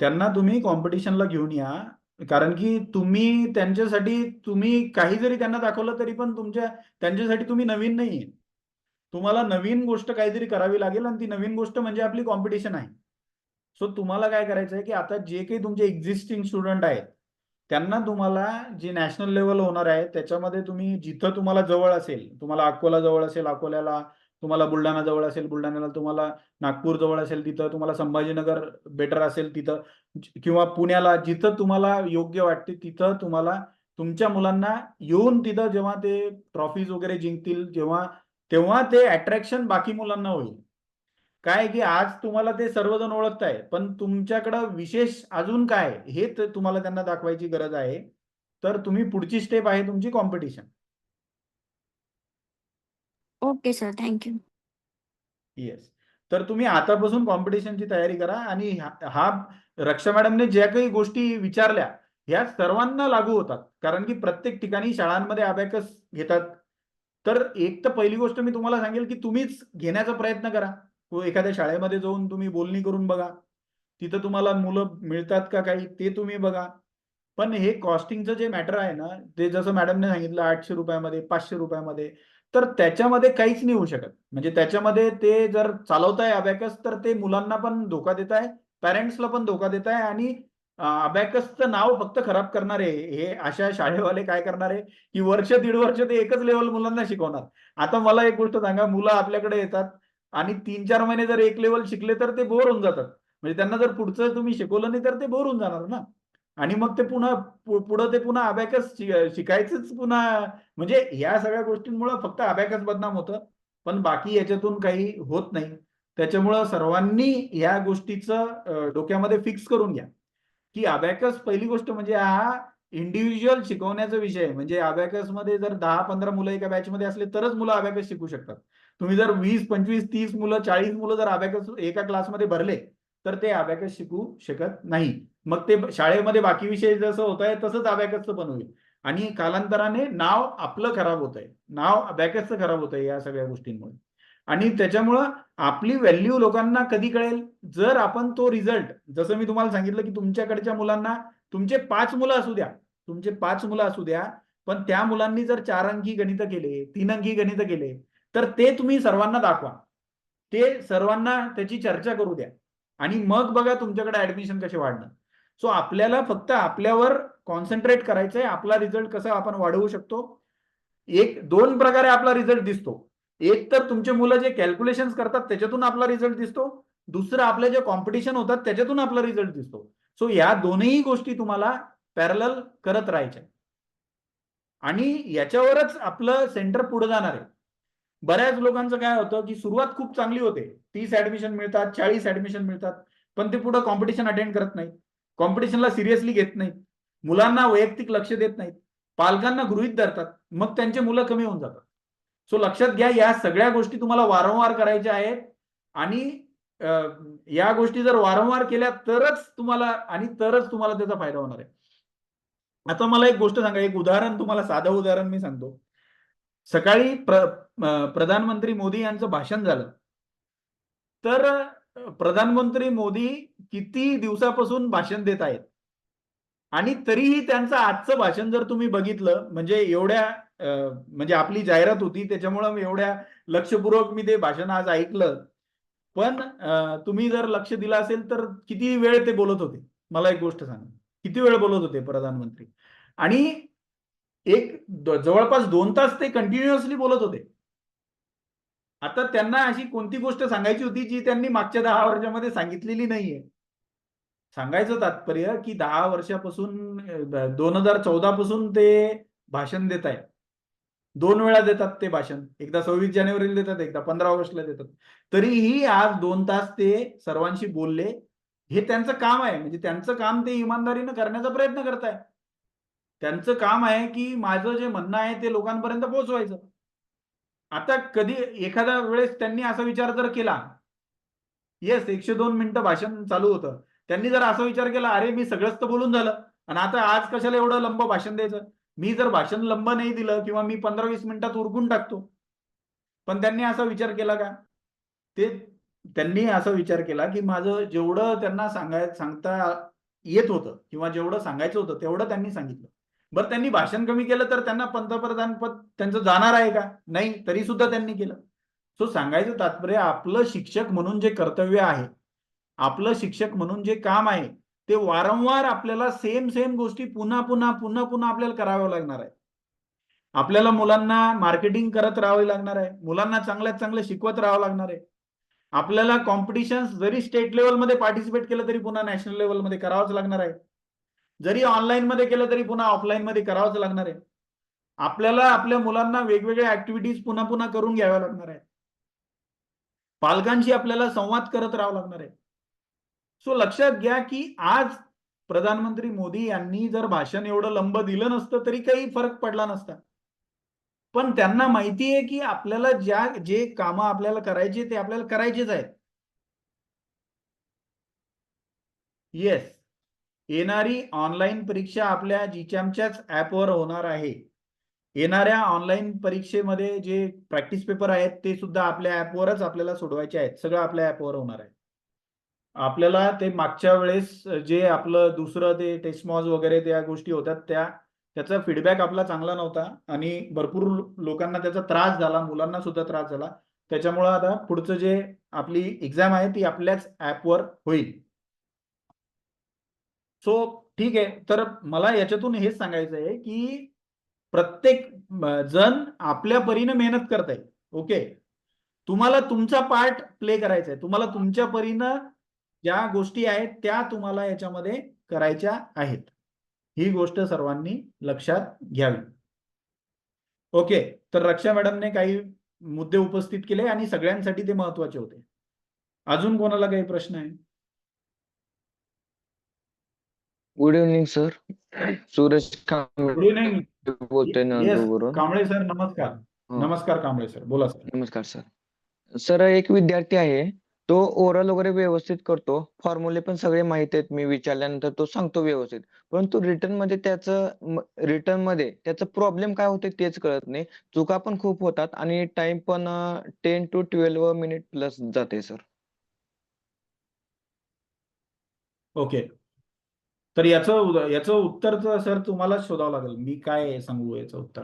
[SPEAKER 2] त्यांना तुम्ही कॉम्पिटिशनला घेऊन या. कारण की तुम्ही काही जरी त्यांना दाखवलं तरी पण त्यांच्यासाठी तुम्ही नवीन नाहीये. तुम्हाला नवीन गोष्ट काहीतरी करावी लागेल आणि ती नवीन गोष्ट म्हणजे आपली कॉम्पिटिशन आहे. सो तुम्हाला काय करायचं आहे की आता जे काही तुमचे एक्झिस्टिंग स्टुडंट आहेत त्यांना तुम्हाला जे नॅशनल लेवल होणार आहे त्याच्यामध्ये तुम्ही जिथं तुम्हाला जवळ असेल, तुम्हाला अकोला जवळ असेल अकोल्याला, तुम्हाला बुलढाणा जवळ असेल बुलढाण्याला, तुम्हाला नागपूर जवळ असेल तिथं, तुम्हाला संभाजीनगर बेटर असेल तिथं किंवा पुण्याला जिथं तुम्हाला योग्य वाटते तिथं तुम्हाला तुमच्या मुलांना येऊन तिथं जेव्हा ते ट्रॉफीज वगैरे जिंकतील तेव्हा ते अट्रॅक्शन बाकी मुलांना होईल. काय की आज तुम्हाला ते सर्वजण ओळखताय पण तुमच्याकडं विशेष अजून काय हे तुम्हाला त्यांना दाखवायची गरज आहे. तर तुम्ही पुढची स्टेप आहे तुमची competition.
[SPEAKER 4] Okay sir. Thank you.
[SPEAKER 2] Yes. तर तुम्ही आतापासून कॉम्पिटिशनची तयारी करा आणि हा रक्षा मॅडमने ज्या काही गोष्टी विचारल्या ह्या सर्वांना लागू होतात. कारण की प्रत्येक ठिकाणी शाळांमध्ये अबॅकस घेतात. तर एक तर पहिली गोष्ट मी तुम्हाला सांगेल की तुम्हीच घेण्याचा प्रयत्न करा. एखाद्या शाळेमध्ये जाऊन तुम्ही बोलणी करून बघा. तिथं तुम्हाला मुलं मिळतात का काही ते तुम्ही बघा. पण हे कॉस्टिंगचं जे मॅटर आहे ना ते जसं मॅडमने सांगितलं ₹800 ₹500 तर त्याच्यामध्ये काहीच नाही होऊ शकत. म्हणजे त्याच्यामध्ये ते जर चालवताय अबॅकस तर ते मुलांना पण धोका देत आहे, पॅरेंट्सला पण धोका देत आहे आणि अबॅकसचं नाव फक्त खराब करणार आहे. हे अशा शाळेवाले काय करणार आहे की वर्ष दीड वर्ष ते एकच लेवल मुलांना शिकवणार. आता मला एक गोष्ट सांगा, मुलं आपल्याकडे येतात आणि 3-4 महिने जर एक लेवल शिकले तर ते बोर होऊन जातात. म्हणजे त्यांना जर पुढचं तुम्ही शिकवलं नाही तर ते बोर होऊन जाणार ना. आणि मग ते पुन्हा पुढं ते पुन्हा अबॅकस शिकायचंच पुन्हा. म्हणजे या सगळ्या गोष्टींमुळे फक्त अबॅकस बदनाम होतं पण बाकी याच्यातून काही होत नाही. त्याच्यामुळं सर्वांनी या गोष्टीचं डोक्यामध्ये फिक्स करून घ्या की अबॅकस पहिली गोष्ट म्हणजे हा इंडिव्हिज्युअल शिकवण्याचा विषय आहे. म्हणजे अबॅकस मध्ये जर 10-15 मुलं एका बॅचमध्ये असले तरच मुलं अबॅकस शिकू शकतात. तुम्ही जर 20, 25, 30 मुलं 40 मुलं जर अबॅकस एका क्लासमध्ये भरले तर ते अबॅकस शिकू शकत नाही. मग ते शाळेमध्ये बाकी विषय जसं होत आहे तसंच अबॅकसचं पण होईल आणि कालांतराने नाव आपलं खराब होत आहे. नाव अबॅकसचं खराब होत आहे या सगळ्या गोष्टींमुळे. आणि त्याच्यामुळं आपली व्हॅल्यू लोकांना कधी कळेल जर आपण तो रिझल्ट, जसं मी तुम्हाला सांगितलं की तुमच्याकडच्या मुलांना तुमचे 5 मुलं असू द्या, तुमचे 5 मुलं असू द्या, पण त्या मुलांनी जर 4 अंकी गणित केले, 3 अंकी गणित केले तर ते तुम्ही सर्वांना दाखवा. ते सर्वांना त्याची चर्चा करू द्या आणि मग बघा तुमच्याकडे ऍडमिशन कसे वाढणार. सो आपल्याला फक्त आपल्यावर कॉन्सन्ट्रेट करायचंय. आपला रिझल्ट कसा आपण वाढवू शकतो. दोन प्रकारे आपला रिझल्ट दिसतो. एक तर तुमचे मुलं जे कॅल्क्युलेशन करतात त्याच्यातून आपला रिझल्ट दिसतो. दुसरं आपले जे कॉम्पिटिशन होतात त्याच्यातून आपला रिझल्ट दिसतो. सो या दोन्ही गोष्टी तुम्हाला पॅरलल करत राहायच्या आणि याच्यावरच आपलं सेंटर पुढे जाणार आहे. बऱ्याच लोकांचं काय होतं की सुरुवात खूप चांगली होते, 30 ऍडमिशन मिळतात, 40 ऍडमिशन मिळतात, पण ते पुढे कॉम्पिटिशन अटेंड करत नाहीत, कॉम्पिटिशनला सिरियसली घेत नाहीत, मुलांना वैयक्तिक लक्ष देत नाहीत, पालकांना गृहीत धरतात, मग त्यांचे मुलं कमी होऊन जातात. सो लक्षात घ्या या सगळ्या गोष्टी तुम्हाला वारंवार करायच्या आहेत आणि या गोष्टी जर वारंवार केल्या तरच तुम्हाला त्याचा फायदा होणार आहे. आता मला एक गोष्ट सांगा, एक उदाहरण तुम्हाला साधं उदाहरण मी सांगतो. सकाळी प्रधानमंत्री मोदी यांचं भाषण झालं तर प्रधानमंत्री मोदी किती दिवसापासून भाषण देत आहेत आणि तरीही त्यांचं आजचं भाषण जर तुम्ही बघितलं म्हणजे एवढ्या म्हणजे आपली जाहिरात होती त्याच्यामुळं मी एवढ्या लक्षपूर्वक मी ते भाषण आज ऐकलं. पण तुम्ही जर लक्ष दिलं असेल तर किती वेळ ते बोलत होते? मला एक गोष्ट सांगा. किती वेळ बोलत होते प्रधानमंत्री? आणि जवळपास 2 तास ते कंटिन्युअसली बोलत होते. आता त्यांना अशी कोणती गोष्ट सांगायची होती जी त्यांनी मागच्या 10 वर्षामध्ये सांगितलेली नाहीये. सांगायचं तात्पर्य की 10 वर्षापासून 2014 पासून ते भाषण देत आहेत. 2 वेळा देतात ते भाषण. एकदा 26 जानेवारीला देतात, एकदा 15 ऑगस्टला देतात. तरीही आज 2 तास ते सर्वांशी बोलले. हे त्यांचं काम आहे. म्हणजे त्यांचं काम ते इमानदारीनं करण्याचा प्रयत्न करताय. त्यांचं काम आहे की माझं जे म्हणणं आहे ते लोकांपर्यंत पोहोचवायचं. आता कधी एखाद्या वेळेस त्यांनी असा विचार जर केला, येस 102 मिनिटं भाषण चालू होतं. त्यांनी जर असा विचार केला, अरे मी सगळंच तर बोलून झालं आणि आता आज कशाला एवढं लंब भाषण द्यायचं? मी जर भाषण लंब नाही दिलं किंवा मी 15-20 मिनिटात उरकून टाकतो. पण त्यांनी असा विचार केला का? त्यांनी असा विचार केला की माझं जेवढं त्यांना सांगता येत होतं किंवा जेवढं सांगायचं होतं तेवढं त्यांनी सांगितलं. बरं त्यांनी भाषण कमी केलं तर त्यांना पंतप्रधान पद त्यांचं जाणार आहे का? नाही, तरी सुद्धा त्यांनी केलं. सो सांगायचं तात्पर्य आपलं शिक्षक म्हणून जे कर्तव्य आहे, आपलं शिक्षक म्हणून जे काम आहे, ते वारंवार आपल्याला सेम गोष्टी पुन्हा आपल्याला कराव्या लागणार आहे. आपल्याला मुलांना मार्केटिंग करत राहावी लागणार आहे. मुलांना चांगल्यात चांगलं शिकवत राहावं लागणार आहे. आपल्याला कॉम्पिटिशन जरी स्टेट लेवलमध्ये पार्टिसिपेट केलं तरी पुन्हा नॅशनल लेवलमध्ये करावंच लागणार आहे. जरी ऑनलाईन मध्ये केलं तरी पुन्हा ऑफलाईन मध्ये करावंच लागणार आहे. आपल्याला आपल्या मुलांना वेगवेगळ्या ऍक्टिव्हिटीज पुन्हा करून घ्याव्या लागणार आहे. पालकांशी आपल्याला संवाद करत राहावं लागणार आहे. सो लक्षात घ्या की आज प्रधानमंत्री मोदी यांनी जर भाषण एवढं लंब दिलं नसतं तरी काही फरक पडला नसता. पण त्यांना माहिती आहे की आपल्याला जे कामं आपल्याला करायची ते आपल्याला करायचेच आहेत. येस, येणारी ऑनलाईन परीक्षा आपल्या जीचॅमच्याच ऍपवर होणार आहे. येणाऱ्या ऑनलाईन परीक्षेमध्ये जे प्रॅक्टिस पेपर आहेत ते सुद्धा आपल्या ऍपवरच आपल्याला सोडवायचे आहेत. सगळं आपल्या ऍपवर होणार आहे. आपल्याला ते मागच्या वेळेस जे आपलं दुसरं ते टेस्ट मॉज वगैरे त्या गोष्टी होत्या त्याचा फीडबॅक आपला चांगला नव्हता आणि भरपूर लोकांना त्याचा त्रास झाला, मुलांना सुद्धा त्रास झाला. त्याच्यामुळे आता पुढचं जे आपली एक्झाम आहे ती आपल्याच ऍपवर होईल. सो ठीक आहे. तर मला याच्यातून हेच सांगायचं आहे की प्रत्येक जण आपल्या परीने मेहनत करताय. ओके, तुम्हाला तुमचा पार्ट प्ले करायचा आहे. तुम्हाला तुमच्या परीनं ज्या गोष्टी आहेत त्या तुम्हाला याच्यामध्ये करायच्या आहेत. ही गोष्ट सर्वांनी लक्षात घ्यावी. ओके, तर रक्षा मॅडमने काही मुद्दे उपस्थित केले आणि सगळ्यांसाठी ते महत्वाचे होते. अजून कोणाला काही प्रश्न आहे?
[SPEAKER 5] Good evening sir. Suraj
[SPEAKER 2] good evening.
[SPEAKER 5] बोलतोय
[SPEAKER 2] येस
[SPEAKER 5] नंदुरवरून.
[SPEAKER 2] कांबळे सर, नमस्कार.
[SPEAKER 5] हो,
[SPEAKER 2] नमस्कार कांबळे सर, बोला सर.
[SPEAKER 5] नमस्कार सर. सर एक विद्यार्थी आहे, तो ओरल वगैरे व्यवस्थित करतो, फॉर्म्युले पण सगळे माहित आहेत, मी विचारल्यानंतर तो सांगतो व्यवस्थित. परंतु रिटर्न मध्ये त्याचं प्रॉब्लेम काय होते तेच कळत नाही. चुका पण खूप होतात आणि टाइम पण 10 to 12 मिनिट प्लस जाते सर.
[SPEAKER 2] ओके, तर याचं उत्तर तर सर तुम्हालाच शोधावं लागेल. मी काय सांगू याचं उत्तर?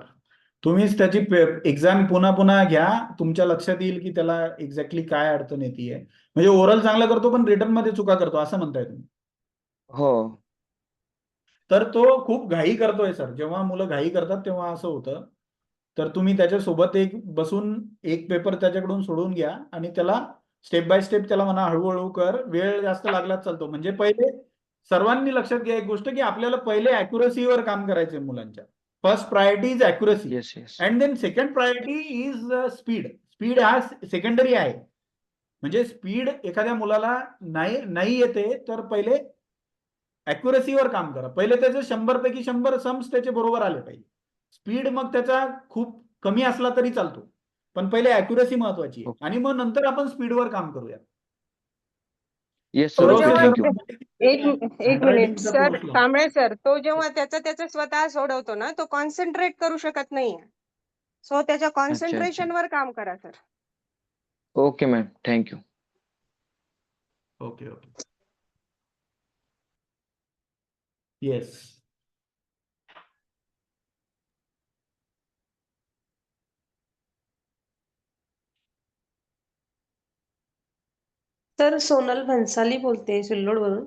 [SPEAKER 2] तुम्हीच त्याची एक्झाम पुन्हा घ्या. तुमच्या लक्षात येईल की त्याला एक्झॅक्टली काय अडचण येते. म्हणजे ओरल चांगला करतो पण रिटर्न मध्ये चुका करतो असं म्हणताय तुम्ही?
[SPEAKER 5] हो,
[SPEAKER 2] तर तो खूप घाई करतोय सर. जेव्हा मुलं घाई करतात तेव्हा असं होतं. तर तुम्ही त्याच्यासोबत बसून एक पेपर त्याच्याकडून सोडून घ्या आणि त्याला स्टेप बाय स्टेप त्याला म्हणा हळूहळू कर. वेळ जास्त लागलाच चालतो. म्हणजे पहिले सर्वांनी लक्षात घ्या एक गोष्ट की आपल्याला पहिले अॅक्युरसीवर काम करायचंय मुलांच्या. First priority is accuracy
[SPEAKER 5] yes yes.
[SPEAKER 2] And then second priority is speed. Speed हा सेकंडरी आहे. म्हणजे स्पीड एखाद्या मुलाला नाही येते तर पहिले अॅक्युरसीवर काम करा. पहिले त्याचे 100 पैकी 100 सम्स त्याचे बरोबर आले पाहिजे. स्पीड मग त्याचा खूप कमी असला तरी चालतो. पण पहिले अॅक्युरसी महत्वाची आहे आणि मग नंतर आपण स्पीडवर काम करूया.
[SPEAKER 5] येस
[SPEAKER 6] तो
[SPEAKER 5] सर,
[SPEAKER 2] सरोज
[SPEAKER 5] ओके,
[SPEAKER 6] जेव्हा
[SPEAKER 5] थँक्यू.
[SPEAKER 6] एक मिनिट
[SPEAKER 2] हँडरायटिंगचा
[SPEAKER 6] सर,
[SPEAKER 2] कोर्स लावा.
[SPEAKER 6] कांबळे सर, तो जेव्हा त्याचं स्वतः सोडवतो ना, तो कॉन्सन्ट्रेट करू शकत नाहीये. सो त्याच्या
[SPEAKER 5] अच्छा अच्छा.
[SPEAKER 6] कॉन्सन्ट्रेशन वर काम करा sir.
[SPEAKER 5] Okay ma'am, thank you.
[SPEAKER 2] Okay. Yes.
[SPEAKER 6] तर सोनल भन्साली बोलते सिल्लोडवरून.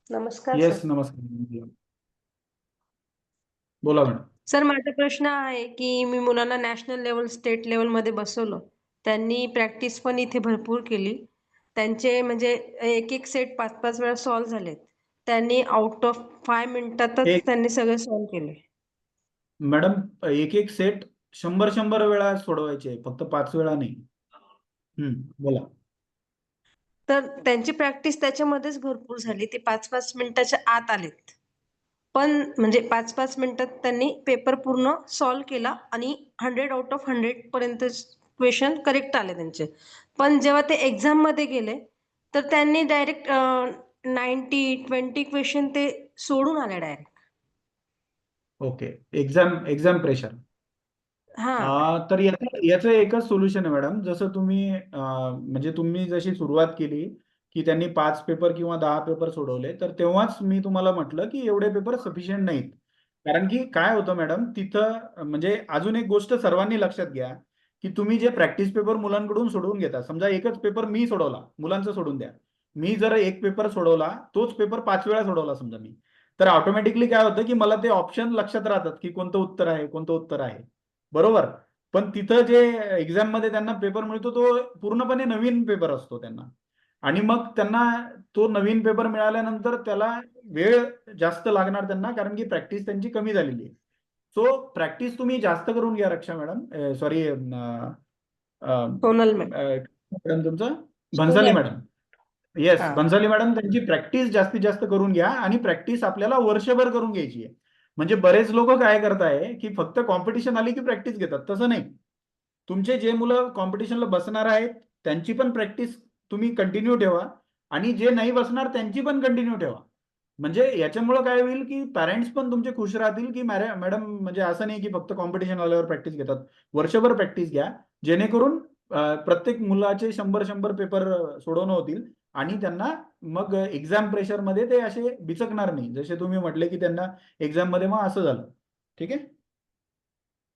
[SPEAKER 6] नमस्कार
[SPEAKER 2] येस,
[SPEAKER 6] सर.
[SPEAKER 2] नमस्कार. बोला मॅडम.
[SPEAKER 6] सर माझा प्रश्न आहे की मी मुलांना नॅशनल लेवल स्टेट लेवल मध्ये बसवलं. त्यांनी प्रॅक्टिस पण इथे भरपूर केली. त्यांचे म्हणजे एक सेट 5-5 वेळा सॉल्व्ह झालेत. त्यांनी आउट ऑफ 5 मिनिटातच
[SPEAKER 2] एक
[SPEAKER 6] त्यांनी सगळे सॉल्व्ह केले.
[SPEAKER 2] मॅडम, एक सेट 100 वेळा सोडवायचे, फक्त 5 वेळा नाही. बोला.
[SPEAKER 6] तर त्यांची प्रॅक्टिस त्याच्यामध्येच भरपूर झाली. ते 5-5 मिनिटाच्या आत आलेत. पण म्हणजे 5-5 मिनिटात त्यांनी पेपर पूर्ण सॉल्व्ह केला आणि 100 आउट ऑफ 100 पर्यंत क्वेश्चन करेक्ट आले त्यांचे. पण जेव्हा ते एक्झाम मध्ये गेले तर त्यांनी डायरेक्ट 90-20 क्वेश्चन ते सोडून आले डायरेक्ट.
[SPEAKER 2] ओके. Exam pressure.
[SPEAKER 6] हा.
[SPEAKER 2] तर याचं एकच सोल्युशन आहे मॅडम. जसं तुम्ही म्हणजे तुम्ही जशी सुरुवात केली की त्यांनी 5 पेपर किंवा 10 पेपर सोडवले, तर तेव्हाच मी तुम्हाला म्हटलं की एवढे पेपर सफिशियंट नाहीत. कारण की काय होतं मॅडम, तिथं म्हणजे अजून एक गोष्ट सर्वांनी लक्षात घ्या की तुम्ही जे प्रॅक्टिस पेपर मुलांकडून सोडवून घेता, समजा एकच पेपर मी सोडवला, मुलांचं सोडून द्या. मी जर एक पेपर सोडवला, तोच पेपर 5 वेळा सोडवला समजा मी, तर ऑटोमॅटिकली काय होतं की मला ते ऑप्शन लक्षात राहतात की कोणतं उत्तर आहे, कोणतं उत्तर आहे. बरोबर. पण तिथं जे एक्झाम मध्ये त्यांना पेपर मिळतो तो पूर्णपणे नवीन पेपर असतो त्यांना. आणि मग त्यांना तो नवीन पेपर मिळाल्यानंतर त्याला वेळ जास्त लागणार त्यांना, कारण की प्रॅक्टिस त्यांची कमी झालेली आहे. सो प्रॅक्टिस तुम्ही जास्त करून घ्या Raksha madam. Sorry,
[SPEAKER 6] Sonal ma'am.
[SPEAKER 2] Madam तुमचं भन्साली
[SPEAKER 6] सोनल.
[SPEAKER 2] मॅडम. येस,
[SPEAKER 6] हा.
[SPEAKER 2] भन्साली मॅडम. त्यांची प्रॅक्टिस जास्तीत जास्त करून घ्या आणि प्रॅक्टिस आपल्याला वर्षभर करून घ्यायची आहे. म्हणजे बरेच लोक काय करताय की फक्त कॉम्पिटिशन आली की प्रॅक्टिस घेतात. तसं नाही. तुमचे जे मुलं कॉम्पिटिशनला बसणार आहेत त्यांची पण प्रॅक्टिस तुम्ही कंटिन्यू ठेवा आणि जे नाही बसणार त्यांची पण कंटिन्यू ठेवा. म्हणजे याच्यामुळे काय होईल की पॅरेंट्स पण तुमचे खुश राहतील की मॅडम म्हणजे असं नाही की फक्त कॉम्पिटिशन आल्यावर प्रॅक्टिस घेतात. वर्षभर प्रॅक्टिस घ्या, जेणेकरून प्रत्येक मुलाचे 100 पेपर सोडवणं होतील आणि त्यांना मग एक्झाम प्रेशरमध्ये ते असे बिचकणार नाही. जसे तुम्ही म्हटले की त्यांना एक्झाम मध्ये मग असं झालं. ठीक आहे.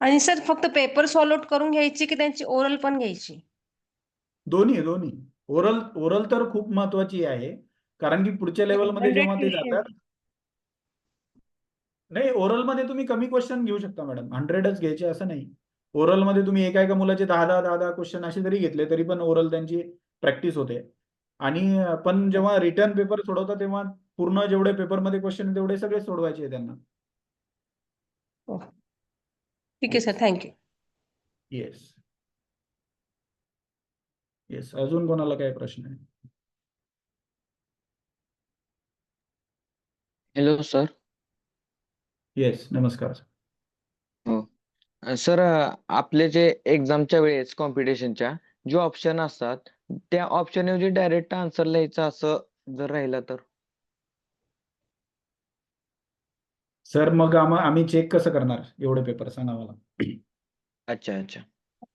[SPEAKER 6] आणि सर फक्त पेपर सॉल्व्ह करून घ्यायची की त्यांची ओरल पण घ्यायची?
[SPEAKER 2] दोन्ही. ओरल तर खूप महत्वाची आहे, कारण की पुढच्या लेवलमध्ये
[SPEAKER 6] 100
[SPEAKER 2] जेव्हा ते
[SPEAKER 6] क्वेश्चन.
[SPEAKER 2] जातात. नाही, ओरलमध्ये तुम्ही कमी क्वेश्चन घेऊ शकता मॅडम. 100च घ्यायचे असं नाही. ओरलमध्ये तुम्ही एका मुलाचे 10 क्वेश्चन असे जरी घेतले तरी पण ओरल त्यांची प्रॅक्टिस होते. आणि पण जेव्हा रिटर्न पेपर सोडवता तेव्हा पूर्ण जेवढे पेपरमध्ये क्वेश्चन तेवढे सगळे सोडवायचे आहे त्यांना.
[SPEAKER 6] ठीक आहे सर, थँक्यू.
[SPEAKER 2] येस. येस. अजून कोणाला काय प्रश्न आहे?
[SPEAKER 5] Hello sir.
[SPEAKER 2] येस, नमस्कार.
[SPEAKER 5] हो सर, आपले जे एक्झामच्या वेळेस कॉम्पिटिशनच्या जे ऑप्शन असतात त्या ऑप्शन ऐवजी डायरेक्ट आन्सर लिहायचं असं जर राहिलं तर?
[SPEAKER 2] सर मग आम्ही चेक कसं करणार एवढे पेपर, सांगा मला.
[SPEAKER 5] अच्छा.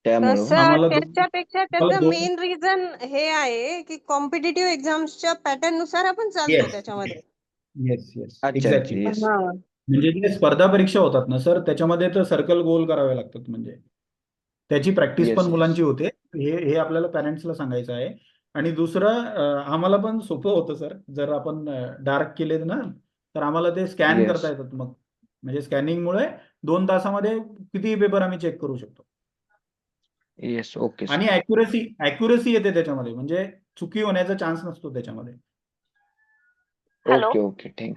[SPEAKER 5] त्यामुळं
[SPEAKER 6] सर
[SPEAKER 2] आम्हाला
[SPEAKER 6] त्याच्यापेक्षा त्याचं मेन रिझन हे आहे की कॉम्पिटिटिव्ह एक्झाम्सच्या पॅटर्न नुसार आपण चालतो
[SPEAKER 2] येस.
[SPEAKER 6] त्याच्यामध्ये.
[SPEAKER 2] येस.
[SPEAKER 5] अच्छा.
[SPEAKER 2] एक्झॅक्टली.
[SPEAKER 5] येस.
[SPEAKER 6] हा.
[SPEAKER 2] म्हणजे जे स्पर्धा परीक्षा होतात ना सर, त्याच्यामध्ये तर सर्कल गोल करावे लागतात. म्हणजे त्याची प्रॅक्टिस पण
[SPEAKER 5] येस.
[SPEAKER 2] मुलांची होते. हे आपल्याला पॅरेंट्सला सांगायचं आहे. आणि दुसरं, आम्हाला पण सोपं होतं सर, जर आपण डार्क केले ना तर आम्हाला ते स्कॅन
[SPEAKER 5] येस.
[SPEAKER 2] करता येतात. मग म्हणजे स्कॅनिंगमुळे 2 तासामध्ये कितीही पेपर आम्ही चेक करू शकतो.
[SPEAKER 5] येस. ओके
[SPEAKER 2] आणि
[SPEAKER 5] सर.
[SPEAKER 2] ॲक्युरसी येते त्याच्यामध्ये, म्हणजे चुकी होण्याचा चान्स नसतो त्याच्यामध्ये.
[SPEAKER 3] हॅलो.
[SPEAKER 5] ओके. थँक्यू.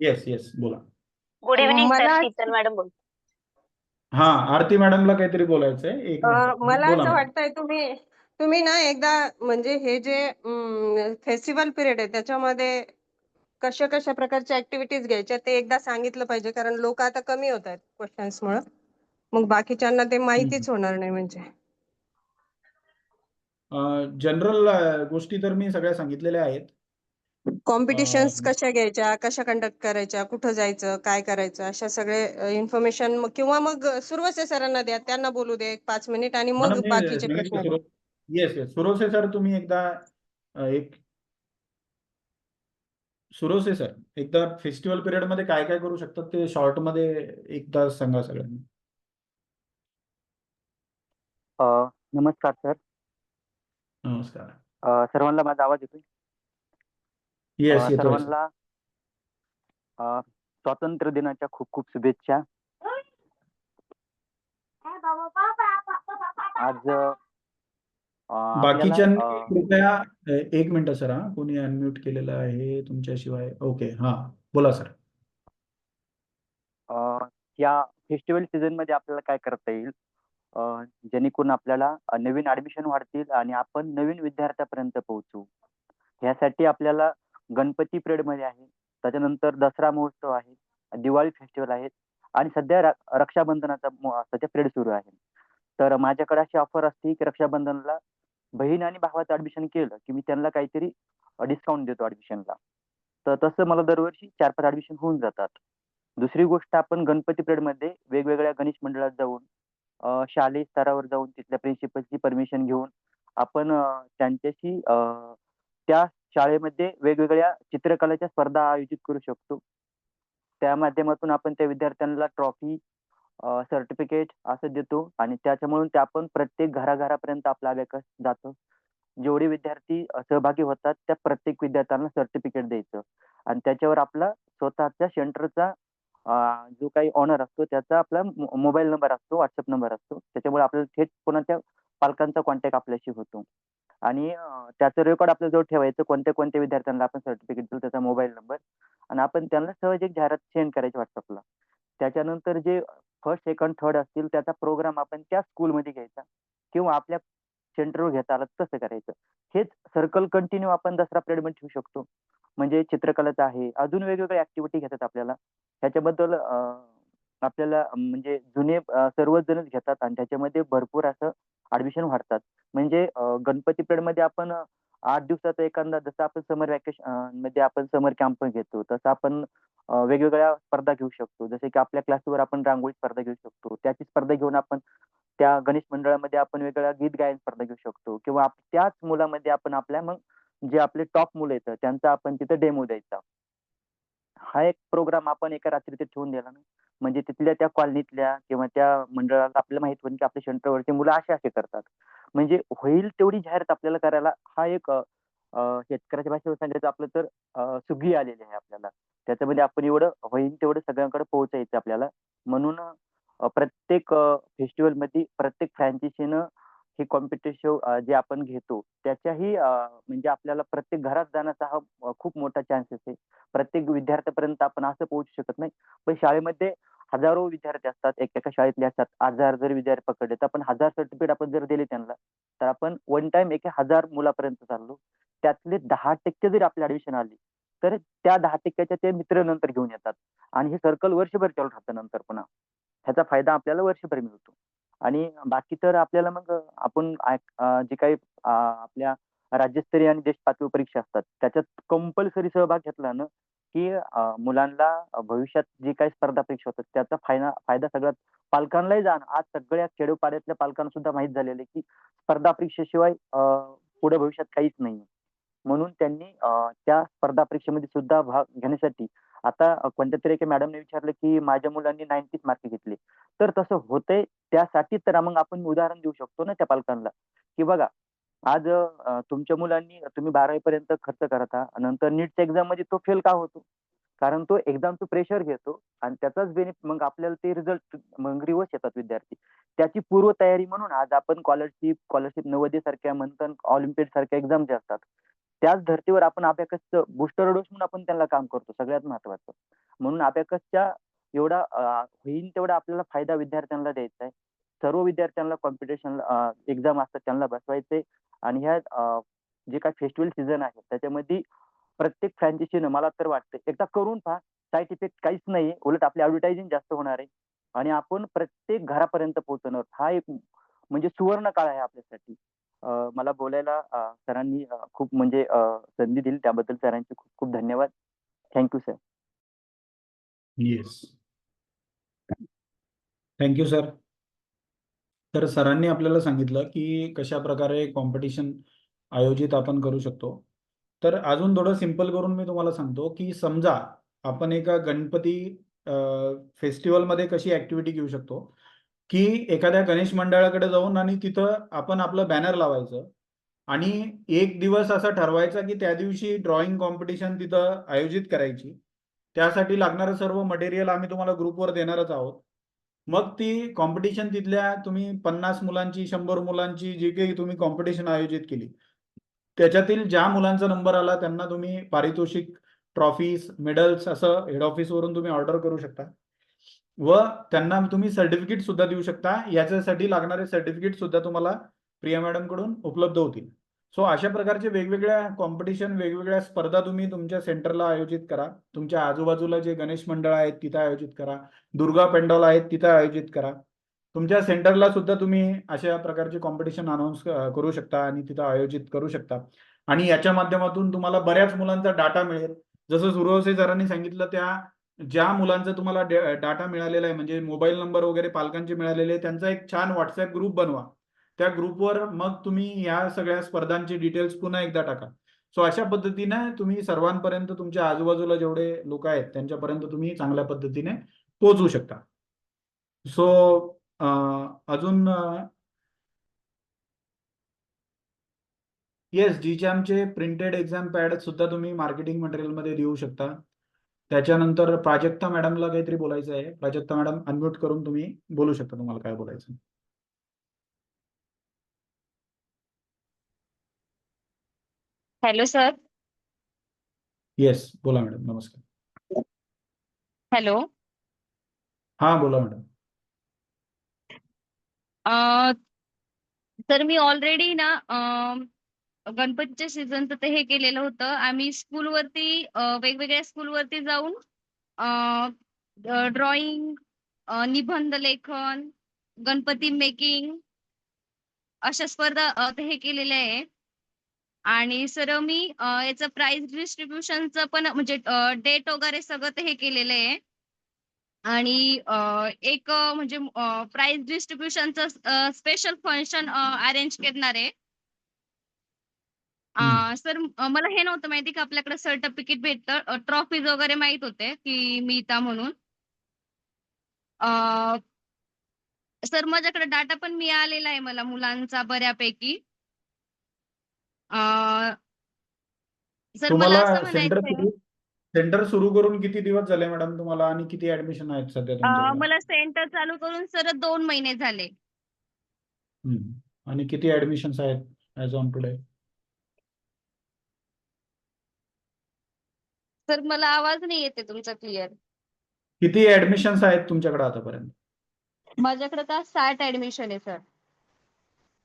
[SPEAKER 2] येस. बोला.
[SPEAKER 3] गुड इव्हनिंग सर,
[SPEAKER 6] मला
[SPEAKER 3] शीतल मॅडम बोलते.
[SPEAKER 2] हा, आरती मॅडमला काहीतरी बोलायचंय. एक मिनिट
[SPEAKER 6] मला
[SPEAKER 2] बोला
[SPEAKER 6] असं
[SPEAKER 2] मॅडम.
[SPEAKER 6] वाटतंय तुम्ही ना एकदा म्हणजे हे जे फेस्टिवल पिरियड आहे त्याच्यामध्ये कशा प्रकारच्या ऍक्टिव्हिटीज घ्यायच्या ते एकदा सांगितलं पाहिजे, कारण लोक आता कमी होत आहेत क्वेश्चन्समुळे. मग बाकीच्यांना ते माहितीच होणार नाही. म्हणजे
[SPEAKER 2] जनरल गोष्टी तर मी सगळ्या सांगितलेल्या आहेत.
[SPEAKER 6] कॉम्पिटिशन्स कशा घ्यायच्या, कशा कंडक्ट करायच्या, कुठं जायचं, काय करायचं, अशा सगळे इन्फॉर्मेशन किंवा मग सुरवसे सरांना द्या, त्यांना बोलू दे 5 मिनिट आणि मग बाकीचे प्रश्न द्या.
[SPEAKER 2] येस. सुरोसे सर, तुम्ही एकदा सुरोसे सर एकदा फेस्टिवल पिरियड मध्ये काय काय करू शकतात ते शॉर्ट मध्ये एकदा सांगा सगळ्यांना.
[SPEAKER 7] नमस्कार सर.
[SPEAKER 2] नमस्कार.
[SPEAKER 7] सर्वांना माझा आवाज येतोय?
[SPEAKER 2] येस, येतोय सर.
[SPEAKER 7] सर्वांना स्वातंत्र्य दिनाच्या खूप खूप शुभेच्छा. आज आपल्याला
[SPEAKER 2] बाकीच्यांनी कृपया 1 मिनिट सर. कोणी अनम्यूट केलेलं आहे तुमच्याशिवाय? ओके, बोला सर.
[SPEAKER 7] या फेस्टिवल सीझन मध्ये आपल्याला काय करता येईल, जेणेकरून आपल्याला नवीन ऍडमिशन वाढतील आणि आपण नवीन विद्यार्थ्यापर्यंत पोहोचू. ह्यासाठी आपल्याला गणपती पिरियड मध्ये आहे, त्याच्यानंतर दसरा महोत्सव आहे, दिवाळी फेस्टिवल आहेत आणि सध्या रक्षाबंधनाचा सध्या पिरियड सुरू आहे. तर माझ्याकडे अशी ऑफर असते की रक्षाबंधनला बहीण आणि भावाचं ऍडमिशन केलं की मी त्यांना काहीतरी डिस्काउंट देतो ऍडमिशनला. तर तसं मला दरवर्षी 4-5 ऍडमिशन होऊन जातात. दुसरी गोष्ट, आपण गणपती पिरियड मध्ये वेगवेगळ्या गणेश मंडळात जाऊन शालेय स्तरावर जाऊन तिथल्या प्रिन्सिपलची परमिशन घेऊन आपण त्यांच्याशी त्या शाळेमध्ये वेगवेगळ्या चित्रकलेच्या स्पर्धा आयोजित करू शकतो. त्या माध्यमातून आपण त्या विद्यार्थ्यांना ट्रॉफी, सर्टिफिकेट असं देतो आणि त्याच्यामुळे ते आपण प्रत्येक घराघरापर्यंत आपला अभ्यास जातो. जेवढे विद्यार्थी सहभागी होतात त्या प्रत्येक विद्यार्थ्यांना सर्टिफिकेट द्यायचं आणि त्याच्यावर आपला स्वतःच्या सेंटरचा जो काही ऑनर असतो त्याचा आपला मोबाईल नंबर असतो, व्हॉट्सअप नंबर असतो. त्याच्यामुळे आपल्याला थेट कोणाच्या पालकांचा कॉन्टॅक्ट आपल्याशी होतो आणि त्याचं रेकॉर्ड आपल्याजवळ ठेवायचं, कोणत्या कोणत्या विद्यार्थ्यांना आपण सर्टिफिकेट दिलं, त्याचा मोबाईल नंबर, आणि आपण त्यांना सहज एक जाहिरात सेंड करायची व्हॉट्सअपला. त्याच्यानंतर जे फर्स्ट, सेकंड, थर्ड असतील त्याचा प्रोग्राम आपण त्या स्कूलमध्ये घ्यायचा किंवा आपल्या सेंटरवर घेता आलं तसं करायचं. हेच सर्कल कंटिन्यू आपण दसरा पिरियड मध्ये ठेवू शकतो. म्हणजे चित्रकलेचं आहे, अजून वेगवेगळ्या ऍक्टिव्हिटी घेतात आपल्याला. ह्याच्याबद्दल आपल्याला म्हणजे जुने सर्वच जणच घेतात आणि त्याच्यामध्ये भरपूर असं ऍडमिशन वाढतात. म्हणजे गणपती पिरियड मध्ये आपण 8 दिवसाचा एखादा, जसं आपण समर वॅकेशन मध्ये आपण समर कॅम्प घेतो तसं आपण वेगवेगळ्या स्पर्धा घेऊ शकतो. जसे की आपल्या क्लासवर आपण रांगोळी स्पर्धा घेऊ शकतो. त्याची स्पर्धा घेऊन आपण त्या गणेश मंडळामध्ये आपण वेगवेगळ्या गीत गायन स्पर्धा घेऊ शकतो किंवा त्याच मुलामध्ये आपण आपल्या मग जे आपले टॉप मुलं येतं त्यांचा आपण तिथे डेमो द्यायचा. हा एक प्रोग्राम आपण एका रात्री ते ठेवून दिला ना, म्हणजे तिथल्या त्या कॉलनीतल्या किंवा त्या मंडळाला आपल्याला माहित होईल की आपल्या सेंटरवरचे मुलं असे करतात. म्हणजे होईल तेवढी जाहिरात आपल्याला करायला हा एक शेतकऱ्याच्या भाषेवर सांगायचं आपलं तर सुगी आलेली आहे आपल्याला. त्याच्यामध्ये आपण एवढं होईल तेवढं सगळ्यांकडे पोहोचायचं आपल्याला. म्हणून प्रत्येक फेस्टिवल मध्ये प्रत्येक फ्रँचायझीनं हे कॉम्पिटिशन जे आपण घेतो त्याच्याही म्हणजे आपल्याला प्रत्येक घरात जाण्याचा हा खूप मोठा चान्सेस आहे. प्रत्येक विद्यार्थ्यापर्यंत आपण असं पोहोचू शकत नाही, पण शाळेमध्ये हजारो विद्यार्थी असतात, एका शाळेतले असतात. 1000 जर विद्यार्थी पकडले तर आपण 1000 सर्टिफिकेट आपण जर दिले त्यांना, तर आपण वन टाइम 1000 मुलापर्यंत चाललो. त्यातले 10% जरी आपल्या ऍडमिशन आली तर त्या 10%च्या ते मित्र नंतर घेऊन येतात आणि हे सर्कल वर्षभर चालू राहतं नंतर पुन्हा. ह्याचा फायदा आपल्याला वर्षभर मिळतो. आणि बाकी तर आपल्याला मग आपण जे काही आपल्या राज्यस्तरीय आणि देश पातळीवर परीक्षा असतात त्याच्यात कंपल्सरी सहभाग घेतला ना, की मुलांना भविष्यात जी काही स्पर्धा परीक्षा होतात त्याचा फायदा सगळ्यात पालकांनाही जाणं. आज सगळ्या खेडोपाड्यातल्या पालकांना सुद्धा माहित झालेलं आहे की स्पर्धा परीक्षेशिवाय पुढे भविष्यात काहीच नाही. म्हणून त्यांनी त्या स्पर्धा परीक्षेमध्ये सुद्धा भाग घेण्यासाठी आता कोणत्या तरी एका मॅडमने विचारलं की माझ्या मुलांनी 90 मार्क घेतले, तर तसं होतंय त्यासाठी तर मग आपण उदाहरण देऊ शकतो ना त्या पालकांना, की बघा आज तुमच्या मुलांनी तुम्ही 12वी पर्यंत खर्च करता, नंतर नीटच्या एक्झाम मध्ये तो फेल का होतो? कारण तो एक्झामचं प्रेशर घेतो आणि त्याचाच बेनिफिट मग आपल्याला ते रिझल्ट मग रिवर्स येतात विद्यार्थी. त्याची पूर्वतयारी म्हणून आज आपण स्कॉलरशिप नवोदय सारख्या मंथन ऑलिम्पियड सारख्या एक्झाम जे असतात त्याच धर्तीवर आपण अबॅकसचं बूस्टर डोस म्हणून आपण त्यांना काम करतो सगळ्यात महत्वाचं. म्हणून अबॅकसच्या एवढा होईल तेवढा आपल्याला फायदा विद्यार्थ्यांना द्यायचा आहे. सर्व विद्यार्थ्यांना कॉम्पिटिशन एक्झाम असतात त्यांना बसवायचे आणि ह्या जे काही फेस्टिवल सीझन आहे त्याच्यामध्ये प्रत्येक फ्रँचायझीनं मला तर वाटतं एकदा करून पहा. साईड इफेक्ट काहीच नाहीये, उलट आपली ऍडव्हर्टायझिंग जास्त होणार आहे आणि आपण प्रत्येक घरापर्यंत पोहोचणार. हा एक म्हणजे सुवर्ण काळ आहे आपल्यासाठी. मला बोलायला सरांनी खूप म्हणजे संधी दिली त्याबद्दल सरांचे खूप खूप धन्यवाद. Thank you sir.
[SPEAKER 2] Yes, thank you sir. तर सरांनी आपल्याला सांगितलं की कशा प्रकारे कॉम्पिटिशन आयोजित आपण करू शकतो. तर अजून थोडं सिंपल करून मी तुम्हाला सांगतो की समजा आपण एका गणपती फेस्टिवलमध्ये कशी ऍक्टिव्हिटी घेऊ शकतो, की एखाद्या गणेश मंडळाकडे जाऊन आणि तिथं आपण आपलं बॅनर लावायचं आणि एक दिवस असा ठरवायचा की त्या दिवशी ड्रॉइंग कॉम्पिटिशन तिथं आयोजित करायची. त्यासाठी लागणारं सर्व मटेरियल आम्ही तुम्हाला ग्रुपवर देणारच आहोत. मग ती कॉम्पिटिशन तिथल्या तुम्ही 50 मुलांची 100 मुलांची जी काही तुम्ही कॉम्पिटिशन आयोजित केली त्याच्यातील ज्या मुलांचा नंबर आला त्यांना तुम्ही पारितोषिक, ट्रॉफीज, मेडल्स असं हेड ऑफिस वरून तुम्ही ऑर्डर करू शकता व त्यांना तुम्ही सर्टिफिकेट सुद्धा देऊ शकता. याच्यासाठी लागणारे सर्टिफिकेट सुद्धा तुम्हाला प्रिया मॅडम कडून उपलब्ध होतील. सो अशा प्रकारचे वेगवेगळ्या कॉम्पिटिशन, वेगवेगळ्या स्पर्धा तुम्ही तुमच्या सेंटरला आयोजित करा. तुमच्या आजूबाजूला जे गणेश मंडळ आहेत तिथं आयोजित करा. दुर्गा पेंडॉल आहेत तिथं आयोजित करा. तुमच्या सेंटरला सुद्धा तुम्ही अशा प्रकारचे कॉम्पिटिशन अनाऊन्स करू शकता आणि तिथं आयोजित करू शकता. आणि याच्या माध्यमातून तुम्हाला बऱ्याच मुलांचा डाटा मिळेल. जसं सुरवसे सरांनी सांगितलं त्या ज्या मुलांचा तुम्हाला डाटा मिळालेला आहे म्हणजे मोबाईल नंबर वगैरे पालकांचे मिळालेले आहे त्यांचा एक छान व्हॉट्सअप ग्रुप बनवा. त्या ग्रुपवर मग तुम्ही या सगळ्या स्पर्धांचे डिटेल्स पुन्हा एकदा टाका. सो अशा पद्धतीने तुम्ही सर्वांपर्यंत तुमच्या आजूबाजूला जेवढे लोक आहेत त्यांच्यापर्यंत तुम्ही चांगल्या पद्धतीने पोहोचू शकता. सो अजून येस, जीचॅमचे प्रिंटेड एक्झाम पॅड सुद्धा तुम्ही मार्केटिंग मटेरियलमध्ये देऊ शकता. त्याच्यानंतर प्राजक्ता मॅडमला काहीतरी बोलायचं आहे. प्राजक्ता मॅडम अनम्यूट करून तुम्ही बोलू शकता तुम्हाला काय बोलायचं.
[SPEAKER 8] Hello sir.
[SPEAKER 2] येस, बोला मॅडम. नमस्कार.
[SPEAKER 8] हॅलो.
[SPEAKER 2] हा, बोला मॅडम.
[SPEAKER 8] सर मी ऑलरेडी ना गणपतीच्या सीझनचं ते हे केलेलं होतं. आम्ही स्कूलवरती वेगवेगळ्या स्कूलवरती जाऊन ड्रॉइंग, निबंध लेखन, गणपती मेकिंग अशा स्पर्धा ते हे केलेल्या आहे. आणि सर मी याचं प्राइज डिस्ट्रीब्युशनचं पण म्हणजे डेट वगैरे सगळं ते हे केलेलं आहे. आणि एक म्हणजे प्राइज डिस्ट्रीब्युशनचं स्पेशल फंक्शन अरेंज करणार आहे. सर मला हे नव्हतं माहिती की आपल्याकडे सर्टिफिकेट भेटतं. ट्रॉफीज वगैरे माहित होते की मिळता म्हणून. सर माझ्याकडे डाटा पण मिळालेला आहे मला मुलांचा बऱ्यापैकी. सर मला
[SPEAKER 2] तुम्हाला
[SPEAKER 8] असं म्हणायचंय,
[SPEAKER 2] सेंटर सुरू करून किती दिवस झाले मॅडम तुम्हाला आणि किती ऍडमिशन आहेत सध्या तुमच्याकडे?
[SPEAKER 8] मला सेंटर चालू करून सर 2 महिने झाले.
[SPEAKER 2] आणि किती ऍडमिशन्स आहेत ऍज ऑन टुडे?
[SPEAKER 8] सर मला आवाज नाही येते तुमचा क्लिअर.
[SPEAKER 2] किती ऍडमिशन्स आहेत तुमच्याकडे आतापर्यंत?
[SPEAKER 8] माझ्याकडे का 60 ऍडमिशन आहे सर.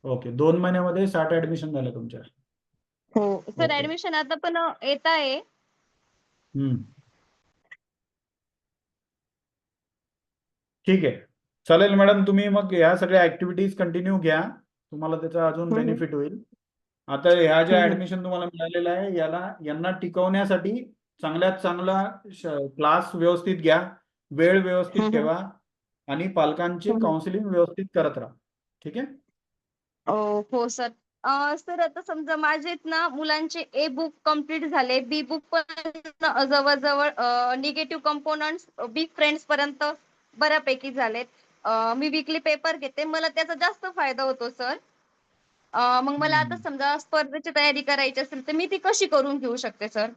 [SPEAKER 2] ओके, 2 महिन्यामध्ये 60 ऍडमिशन झाले तुमच्या?
[SPEAKER 8] हो सर.
[SPEAKER 2] ओके.
[SPEAKER 8] ऍडमिशन आता पण येत आहे.
[SPEAKER 2] ठीक आहे, चालेल मॅडम. तुम्ही मग या सगळ्या ऍक्टिव्हिटीज कंटिन्यू घ्या. तुम्हाला त्याचा अजून बेनिफिट होईल. आता ह्या ज्या ऍडमिशन तुम्हाला मिळालेलं आहे यांना टिकवण्यासाठी चांगल्यात चांगला क्लास व्यवस्थित घ्या, वेळ व्यवस्थित ठेवा आणि पालकांची काउन्सिलिंग व्यवस्थित करत राहा. ठीक आहे.
[SPEAKER 8] हो सर. सर आता समजा माझे ना मुलांचे ए बुक कम्प्लीट झाले, बी बुक पण जवळजवळ निगेटिव्ह कंपोनंट्स बिग फ्रेंड्स पर्यंत बऱ्यापैकी झालेत. मी वीकली पेपर घेते, मला त्याचा जास्त फायदा होतो सर. मग मला आता समजा स्पर्धेची तयारी करायची असेल तर मी ती कशी करून घेऊ शकते सर?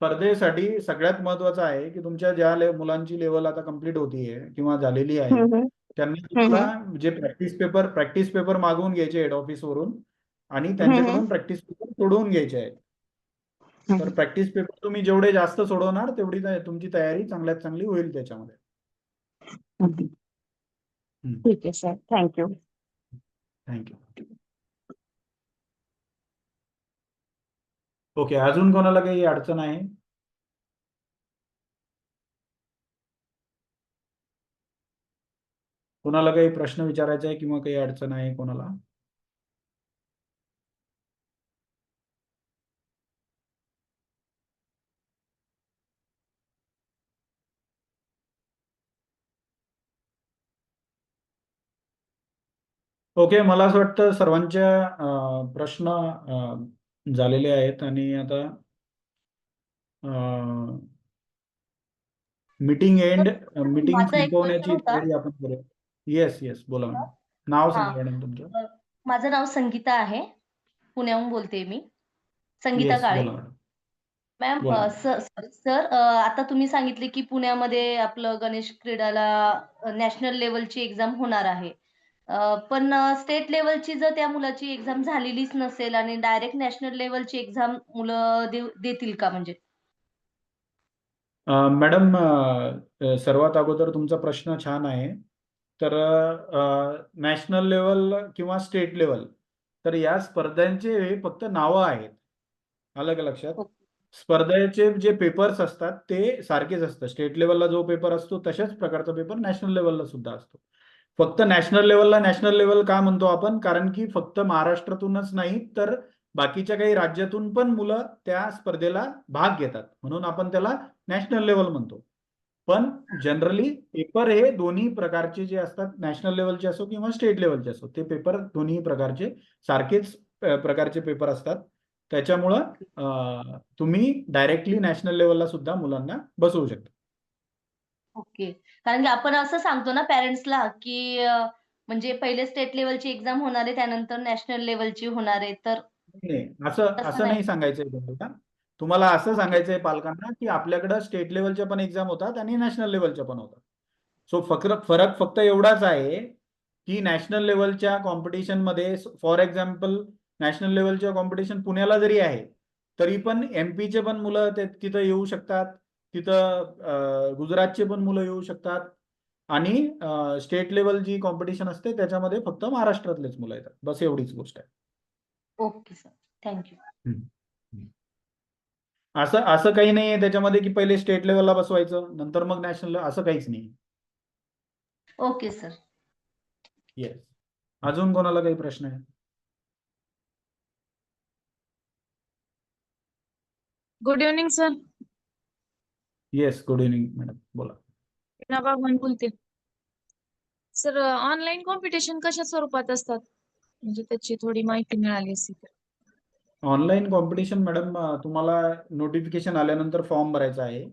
[SPEAKER 2] स्पर्धेसाठी सगळ्यात महत्वाचं आहे की तुमच्या ज्या मुलांची लेवल आता कम्प्लीट होतीये किंवा झालेली आहे त्यांनी तुम्हाला जे प्रॅक्टिस पेपर मागवून घ्यायचे हेड ऑफिस वरून आणि त्यांच्याकडून प्रॅक्टिस पेपर सोडवून घ्यायचे आहेत. तर प्रॅक्टिस पेपर तुम्ही जेवढे जास्त सोडवणार तेवढी तुमची तयारी चांगल्यात चांगली होईल त्याच्यामध्ये.
[SPEAKER 8] ठीक आहे सर. थँक्यू.
[SPEAKER 2] थँक्यू. ओके, अजून कोणाला काही अडचण आहे? कोणाला काही प्रश्न विचारायचा आहे किंवा काही अडचण आहे कोणाला? ओके, मला असं वाटतं सर्वांच्या प्रश्न झालेले आहेत आणि आता मीटिंग
[SPEAKER 3] माझा एक प्रश्न
[SPEAKER 2] संपवण्याची
[SPEAKER 3] होता.
[SPEAKER 2] तयारी आपण करूया. येस, बोला मॅडम. नाव सांगा मॅडम तुमचं.
[SPEAKER 3] माझं नाव संगीता आहे. पुण्याहून बोलते मी. संगीता
[SPEAKER 2] येस,
[SPEAKER 3] काळे.
[SPEAKER 2] बोला मॅडम.
[SPEAKER 3] मॅम
[SPEAKER 2] बोला.
[SPEAKER 3] सर आता तुम्ही सांगितले की पुण्यामध्ये आपलं गणेश क्रीडाला नॅशनल लेवलची एक्झाम होणार आहे. पण स्टेट लेवलची जर त्या मुलाची एक्झाम झालेलीच नसेल आणि डायरेक्ट नॅशनल लेवलची एक्झाम मुलं देतील का म्हणजे?
[SPEAKER 2] मॅडम, सर्वात अगोदर तुमचा प्रश्न छान आहे. तर नॅशनल लेवल किंवा स्टेट लेवल, तर या स्पर्धांचे फक्त नावं आहेत. आलं का लक्षात? स्पर्धेचे जे पेपर्स असतात ते सारखेच असतात. स्टेट लेवलला जो पेपर असतो तशाच प्रकारचा पेपर नॅशनल लेवलला सुद्धा असतो. फक्त नॅशनल लेवल का म्हणतो आपण? कारण की फक्त महाराष्ट्रातूनच नाही तर बाकीच्या काही राज्यातून पण मुलं त्या स्पर्धेला भाग घेतात, म्हणून आपण त्याला नॅशनल लेवल म्हणतो. पण जनरली पेपर हे दोन्ही प्रकारचे जे असतात, नॅशनल लेवलचे असो किंवा स्टेट लेवलचे असो, ते पेपर दोन्ही प्रकारचे सारखेच प्रकारचे पेपर असतात. त्याच्यामुळं तुम्ही डायरेक्टली नॅशनल लेवलला सुद्धा मुलांना बसवू शकता.
[SPEAKER 3] ओके. कारण की आपण असं सांगतो ना पॅरेंट्सला की म्हणजे पहिले स्टेट लेवलची एक्झाम होणार आहे, त्यानंतर नॅशनल लेवलची होणार आहे. तर
[SPEAKER 2] नाही, असं
[SPEAKER 3] तसं
[SPEAKER 2] असं
[SPEAKER 3] नाही.
[SPEAKER 2] नाही सांगायचंय तुम्हाला. तुम्हाला असं
[SPEAKER 3] ओके.
[SPEAKER 2] सांगायचंय पालकांना की आपल्याकडं स्टेट लेवलच्या पण एक्झाम होतात आणि नॅशनल लेवलच्या पण होतात. सो फरक फक्त एवढाच आहे की नॅशनल लेवलच्या कॉम्पिटिशनमध्ये, फॉर एक्झाम्पल नॅशनल लेवलच्या कॉम्पिटिशन पुण्याला जरी आहे तरी पण एमपीचे पण मुलं तिथं येऊ शकतात, तिथं गुजरातचे पण मुलं येऊ शकतात आणि स्टेट लेवल जी कॉम्पिटिशन असते त्याच्यामध्ये फक्त महाराष्ट्रातलेच मुलं येतात. बस एवढीच गोष्ट आहे.
[SPEAKER 3] Okay sir. थँक्यू.
[SPEAKER 2] असं असं काही नाहीये त्याच्यामध्ये की पहिले स्टेट लेवलला बसवायचं नंतर मग नॅशनल, असं काहीच नाही.
[SPEAKER 3] Okay sir.
[SPEAKER 2] येस. अजून कोणाला काही प्रश्न आहे?
[SPEAKER 9] Good evening sir.
[SPEAKER 2] Yes, good evening madam, बोला.
[SPEAKER 9] बागवान बोलते. सर, ऑनलाईन कॉम्पिटिशन कशा स्वरूपात असतात? म्हणजे त्याची थोडी माहिती मिळाली असती तर.
[SPEAKER 2] ऑनलाईन कॉम्पिटिशन मॅडम, तुम्हाला नोटिफिकेशन आल्यानंतर फॉर्म भरायचा आहे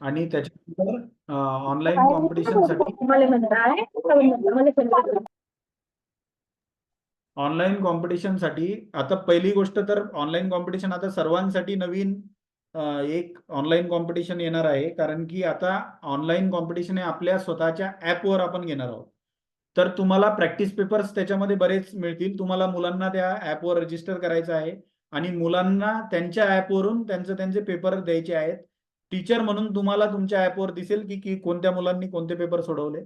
[SPEAKER 2] आणि त्याच्यानंतर ऑनलाईन कॉम्पिटिशनसाठी आता पहिली गोष्ट तर ऑनलाईन कॉम्पिटिशन आता सर्वांसाठी नवीन एक ऑनलाईन कॉम्पिटिशन येणार आहे, कारण की आता ऑनलाईन कॉम्पिटिशन हे आपल्या स्वतःच्या ऍपवर आपण घेणार आहोत. तर तुम्हाला प्रॅक्टिस पेपर्स त्याच्यामध्ये बरेच मिळतील. तुम्हाला मुलांना त्या ऍपवर रजिस्टर करायचं आहे आणि मुलांना त्यांच्या ऍपवरून त्यांचे पेपर द्यायचे आहेत. टीचर म्हणून तुम्हाला तुमच्या ऍपवर दिसेल की कोणत्या मुलांनी कोणते पेपर सोडवले.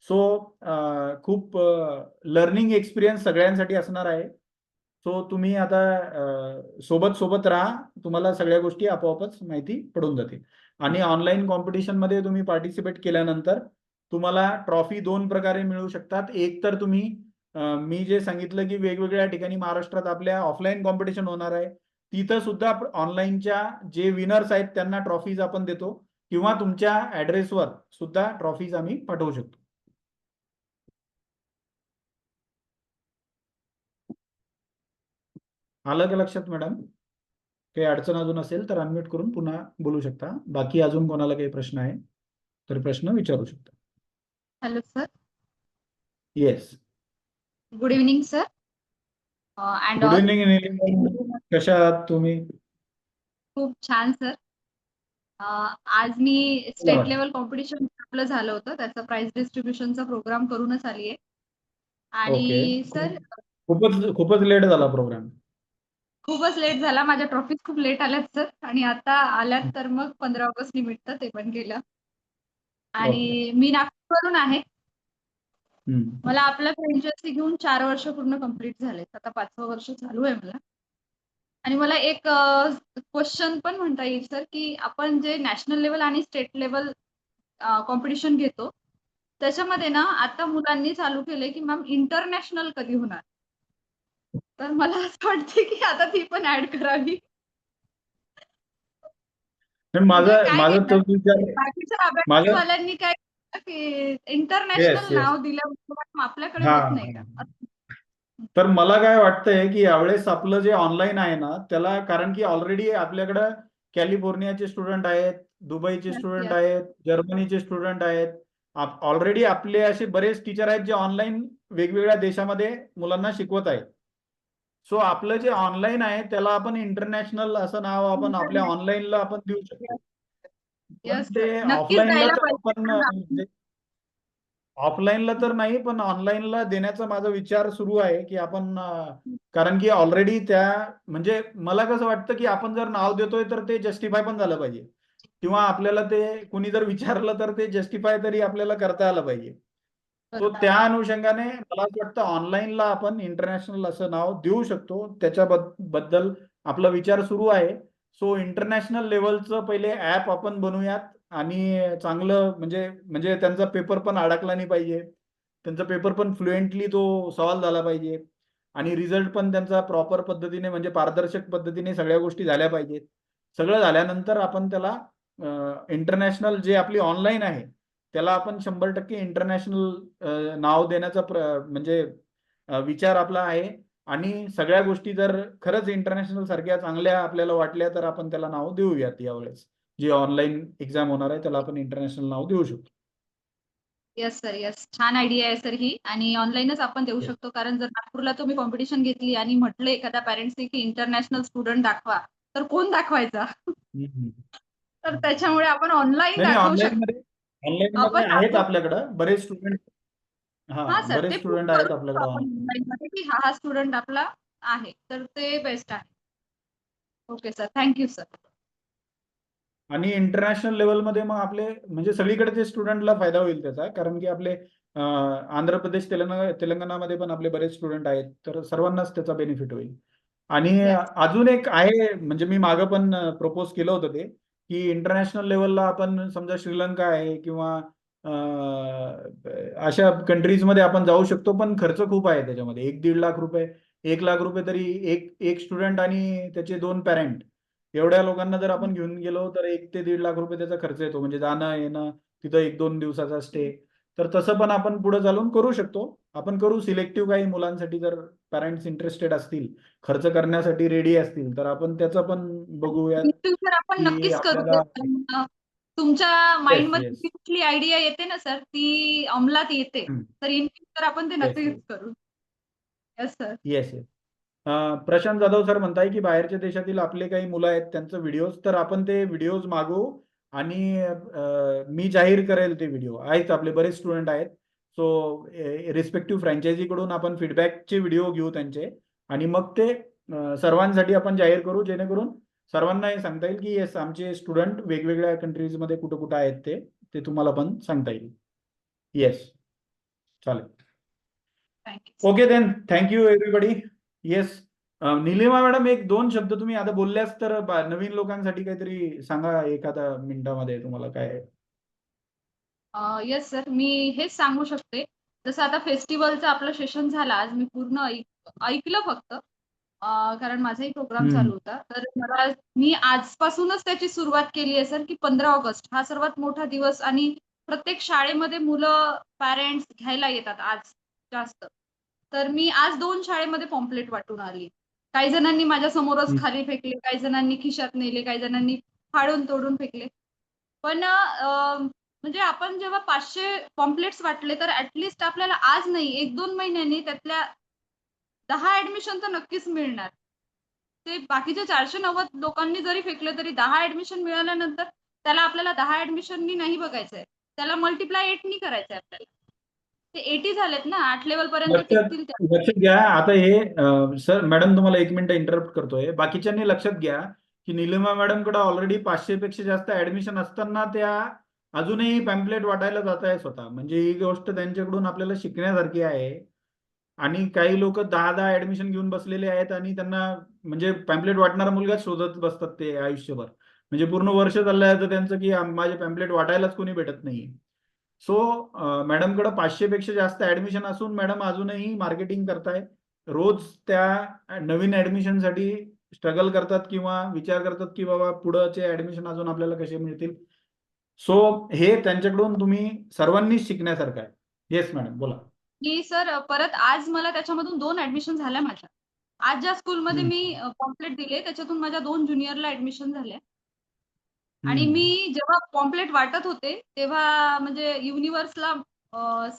[SPEAKER 2] सो खूप लर्निंग एक्सपिरियन्स सगळ्यांसाठी असणार आहे. सो तुम्ही आता सोबत राहा, तुम्हाला सगळ्या गोष्टी आपोआपच माहिती पडून जातील. आणि ऑनलाईन कॉम्पिटिशनमध्ये तुम्ही पार्टिसिपेट केल्यानंतर तुम्हाला ट्रॉफी 2 प्रकारे मिळू शकतात. एक तर तुम्ही मी जे सांगितलं की वेगवेगळ्या ठिकाणी महाराष्ट्रात आपल्या ऑफलाईन कॉम्पिटिशन होणार आहे, तिथं सुद्धा ऑनलाईनच्या जे विनर्स आहेत त्यांना ट्रॉफीज आपण देतो किंवा तुमच्या ऍड्रेसवर सुद्धा ट्रॉफीज आम्ही पाठवू शकतो. आलं का लक्षात मॅडम? काही अडचण अजून असेल तर अनम्यूट करून पुन्हा बोलू शकता. बाकी अजून कोणाला काही प्रश्न आहे तर प्रश्न विचारू शकता.
[SPEAKER 8] Hello sir.
[SPEAKER 2] Yes,
[SPEAKER 8] good evening sir. And
[SPEAKER 2] good
[SPEAKER 8] all.
[SPEAKER 2] Evening. कशा आहात तुम्ही?
[SPEAKER 8] खूप छान सर. आज मी स्टेट लेवल कॉम्पिटिशन आपलं झालं होतं, त्याचा प्राइज डिस्ट्रीब्युशनचा प्रोग्राम करूनच आली आहे.
[SPEAKER 2] ओके.
[SPEAKER 8] आणि सर
[SPEAKER 2] खूपच लेट झाला प्रोग्राम.
[SPEAKER 8] खूपच लेट झाला. माझ्या ट्रॉफीज खूप लेट आल्यात सर आणि आता आल्यात तर मग 15 ऑगस्ट निमित्त ते पण केलं. आणि मी नागपूरवरून आहे. मला आपलं फ्रँचायझी घेऊन 4 वर्ष पूर्ण कंप्लीट झाले. आता 5वं वर्ष चालू आहे मला. आणि मला एक क्वेश्चन पण म्हणता येईल सर, की आपण जे नॅशनल लेवल आणि स्टेट लेवल कॉम्पिटिशन घेतो, त्याच्यामध्ये ना आता मुलांनी चालू केलंय, की मॅम इंटरनॅशनल कधी होणार? तर मला असं वाटतं, की आता ती पण ऍड करावी. म्हणजे काय
[SPEAKER 2] माझा तो
[SPEAKER 8] घेणार?
[SPEAKER 2] विचार
[SPEAKER 8] बाकीच्या अभ्यासवाल्यांनी काय केलं, की इंटरनॅशनल नाव दिल्यावर आपल्याकडे होत नाही का?
[SPEAKER 2] तर मला काय वाटतंय की यावेळेस आपलं जे ऑनलाईन आहे ना त्याला, कारण की ऑलरेडी आपल्याकडं कॅलिफोर्नियाचे स्टुडंट आहेत, दुबईचे स्टुडंट
[SPEAKER 8] Yes.
[SPEAKER 2] आहेत, जर्मनीचे स्टुडंट आहेत. ऑलरेडी आपले असे बरेच टीचर आहेत जे ऑनलाईन वेगवेगळ्या देशामध्ये मुलांना शिकवत आहेत. सो आपलं जे ऑनलाईन आहे त्याला आपण इंटरनॅशनल असं नाव आपण आपल्या ऑनलाईनला आपण देऊ शकतो. पण
[SPEAKER 8] येस
[SPEAKER 2] ते
[SPEAKER 8] सर, नक्कीच
[SPEAKER 2] ऑफलाईनला
[SPEAKER 8] द्यायला
[SPEAKER 2] तर
[SPEAKER 8] पाहिजे.
[SPEAKER 2] आपण
[SPEAKER 8] कारण
[SPEAKER 2] ऑफलाईनला तर नाही, पण ऑनलाईनला देण्याचा माझा विचार सुरू आहे की आपण कारण की ऑलरेडी त्या म्हणजे मला कसं वाटतं की आपण जर नाव देतोय तर ते जस्टिफाय पण झालं पाहिजे, किंवा आपल्याला ते कुणी जर विचारलं तर ते जस्टिफाय तरी आपल्याला करता आलं पाहिजे. तो त्या अनुषंगाने मला असं वाटतं ऑनलाईनला आपण इंटरनॅशनल असं नाव देऊ शकतो. त्याच्याबद्दल आपला विचार सुरू आहे. सो इंटरनॅशनल लेवलचं पहिले ऍप आपण बनवूयात आणि चांगलं म्हणजे म्हणजे त्यांचा पेपर पण अडकला नाही पाहिजे, त्यांचा पेपर पण फ्लुएंटली तो सॉल्व्ह झाला पाहिजे आणि रिझल्ट पण त्यांचा प्रॉपर पद्धतीने म्हणजे पारदर्शक पद्धतीने सगळ्या गोष्टी झाल्या पाहिजेत. सगळं झाल्यानंतर आपण त्याला इंटरनॅशनल जे आपली ऑनलाईन आहे त्याला आपण 100% इंटरनॅशनल नाव देण्याचा म्हणजे विचार आपला आहे. आणि सगळ्या गोष्टी जर खरंच इंटरनॅशनल सारख्या चांगल्या आपल्याला वाटल्या तर आपण त्याला नाव देऊयात. यावेळेस जी ऑनलाईन एक्झाम होणार आहे त्याला आपण इंटरनॅशनल नाव देऊ शकतो.
[SPEAKER 8] Yes sir, yes. छान आयडिया आहे सर ही, आणि ऑनलाईनच आपण देऊ शकतो. कारण जर नागपूरला तुम्ही कॉम्पिटिशन घेतली आणि म्हटलं एखाद्या पॅरेंट्सने की इंटरनॅशनल स्टुडंट दाखवा, तर कोण दाखवायचा?
[SPEAKER 2] हम्म.
[SPEAKER 8] तर त्याच्यामुळे आपण ऑनलाईन
[SPEAKER 2] नाही नाही,
[SPEAKER 8] दाखवू
[SPEAKER 2] ऑनलाईन
[SPEAKER 8] शकतो.
[SPEAKER 2] मध्ये ऑनलाईन मध्ये
[SPEAKER 8] पण
[SPEAKER 2] आहेत
[SPEAKER 8] आपण
[SPEAKER 2] आपल्याकडं बरेच स्टुडंट.
[SPEAKER 8] हां सर, ते
[SPEAKER 2] बरेच
[SPEAKER 8] प्रूव्ह
[SPEAKER 2] स्टुडंट
[SPEAKER 8] करू
[SPEAKER 2] आहेत
[SPEAKER 8] शकतो
[SPEAKER 2] आपल्याकडे
[SPEAKER 8] आपण
[SPEAKER 2] ऑनलाईन.
[SPEAKER 8] ऑनलाईनमध्ये की हा स्टुडंट आपला आहे. तर ते बेस्ट आहे. Okay sir, thank you sir.
[SPEAKER 2] आणि इंटरनॅशनल लेवलमध्ये मग आपले म्हणजे सगळीकडे ते स्टुडंटला फायदा होईल त्याचा, कारण की आपले आंध्र प्रदेश तेलंगणामध्ये पण आपले बरेच स्टुडंट आहेत, तर सर्वांनाच त्याचा बेनिफिट होईल. आणि
[SPEAKER 8] Yes.
[SPEAKER 2] अजून एक आहे म्हणजे मी मागं पण प्रपोज केलं होतं ते, की इंटरनॅशनल लेवलला आपण समजा श्रीलंका आहे किंवा अशा कंट्रीजमध्ये आपण जाऊ शकतो, पण खर्च खूप आहे त्याच्यामध्ये. 1-1.5 लाख रुपये, 1 लाख रुपये तरी एक स्टुडंट आणि त्याचे 2 पॅरेंट एवढ्या लोकांना जर आपण घेऊन गेलो तर 1 ते 1.5 लाख रुपये त्याचा खर्च येतो. म्हणजे जाणं येणं, तिथं 1-2 दिवसाचा स्टे. तर तसं पण आपण पुढे चालून करू शकतो. आपण करू सिलेक्टिव्ह काही मुलांसाठी, जर पॅरेंट्स इंटरेस्टेड असतील, खर्च करण्यासाठी रेडी असतील, तर आपण त्याचं पण बघूयात
[SPEAKER 8] बिलकुल सर, आपण
[SPEAKER 2] की
[SPEAKER 8] नक्कीच करू.
[SPEAKER 2] आपल्याला.
[SPEAKER 8] तुमच्या
[SPEAKER 2] येस
[SPEAKER 8] माइंडमध्ये
[SPEAKER 2] येस.
[SPEAKER 8] जी कुठली आयडिया येते ना सर, ती अंमलात येते. तर इन फ्युचर आपण ते
[SPEAKER 2] येस
[SPEAKER 8] नक्कीच
[SPEAKER 2] येस.
[SPEAKER 8] करू. Yes sir.
[SPEAKER 2] Yes yes. Prashant Jadhav sir म्हणताय की बाहेरच्या देशातील आपले काही मुलं आहेत त्यांचं व्हिडिओज, तर आपण ते व्हिडिओज मागवू आणि मी जाहीर करेल ते व्हिडिओ. आहेत आपले बरेच स्टुडंट आहेत. सो रिस्पेक्टिव्ह फ्रँचायझीकडून आपण फीडबॅकचे व्हिडिओ घेऊ त्यांचे आणि मग ते सर्वांसाठी आपण जाहीर करू, जेणेकरून सर्वांना हे सांगता येईल की येस आमचे स्टुडंट वेगवेगळ्या कंट्रीजमध्ये कुठं कुठं आहेत ते तुम्हाला पण सांगता येईल. येस, चालेल.
[SPEAKER 8] Thank you.
[SPEAKER 2] Okay then, thank you everybody. Yes, Nilima madam, 1-2 शब्द तुम्ही आता बोलल्यास तर नवीन लोकांसाठी काहीतरी सांगा एखाद्या मिनिटामध्ये तुम्हाला काय.
[SPEAKER 8] येस सर, मी हेच सांगू शकते. जसं आता फेस्टिवलचं आपलं सेशन झालं आज, मी पूर्ण ऐकलं फक्त. कारण माझाही प्रोग्राम चालू होता. तर मी आजपासूनच त्याची सुरुवात केली आहे सर, की 15 ऑगस्ट हा सर्वात मोठा दिवस आणि प्रत्येक शाळेमध्ये मुलं, पॅरेंट्स घ्यायला येतात आज जास्त. तर मी आज 2 शाळेमध्ये पॉम्पलेट वाटून आली. काही जणांनी माझ्या समोरच खाली फेकले, काही जणांनी खिशात नेले, काही जणांनी फाडून तोडून फेकले. पण म्हणजे आपण जेव्हा 500 पॉम्पलेट्स वाटले, तर ॲटलीस्ट आपल्याला आज नाही, 1-2 महिन्यांनी त्यातल्या 10 ॲडमिशन तर नक्कीच मिळणार. ते बाकीच्या 490 लोकांनी जरी फेकले तरी 10 ॲडमिशन मिळाल्यानंतर त्याला आपल्याला 10 ॲडमिशननी नाही बघायचंय. त्याला मल्टिप्लाय 8 नी करायचंय आपल्याला. ते 80 झालेत ना, 8 लेव्हलपर्यंत
[SPEAKER 2] लक्षात
[SPEAKER 8] टिकतील त्या.
[SPEAKER 2] लक्षात घ्या आता हे सर मॅडम तुम्हाला 1 मिनिट इंटरप्ट करतोय. बाकीच्यांनी लक्षात घ्या की निलिमा मॅडमकडे ऑलरेडी 500 पेक्षा जास्त ऍडमिशन असताना त्या अजूनही पॅम्पलेट वाटायला जात आहे स्वतः. म्हणजे ही गोष्ट त्यांच्याकडून आपल्याला शिकण्यासारखी आहे. आणि काही लोक 10-10 ऍडमिशन घेऊन बसलेले आहेत आणि त्यांना म्हणजे पॅम्पलेट वाटणारा मुलगा शोधत बसतात ते आयुष्यभर. म्हणजे पूर्ण वर्ष चाललं तर त्यांचं की माझे पॅम्पलेट वाटायलाच कोणी भेटत नाही. सो मॅडमकडे 500 पेक्षा जास्त ऍडमिशन असून मॅडम अजूनही मार्केटिंग करताय. रोज त्या नवीन ऍडमिशनसाठी स्ट्रगल करतात किंवा विचार करतात की बाबा पुढचे ऍडमिशन अजून आपल्याला कसे मिळतील. सो हे त्यांच्याकडून तुम्ही सर्वांनीच शिकण्यासारखं आहे. येस मॅडम बोला.
[SPEAKER 8] की सर परत आज मला त्याच्यामधून 2 ॲडमिशन झाल्या माझ्या. आज ज्या स्कूलमध्ये मी पॉम्पलेट दिले त्याच्यातून माझ्या 2 ज्युनियरला ॲडमिशन झाल्या. आणि मी जेव्हा पॉम्पलेट वाटत होते, तेव्हा म्हणजे युनिव्हर्सला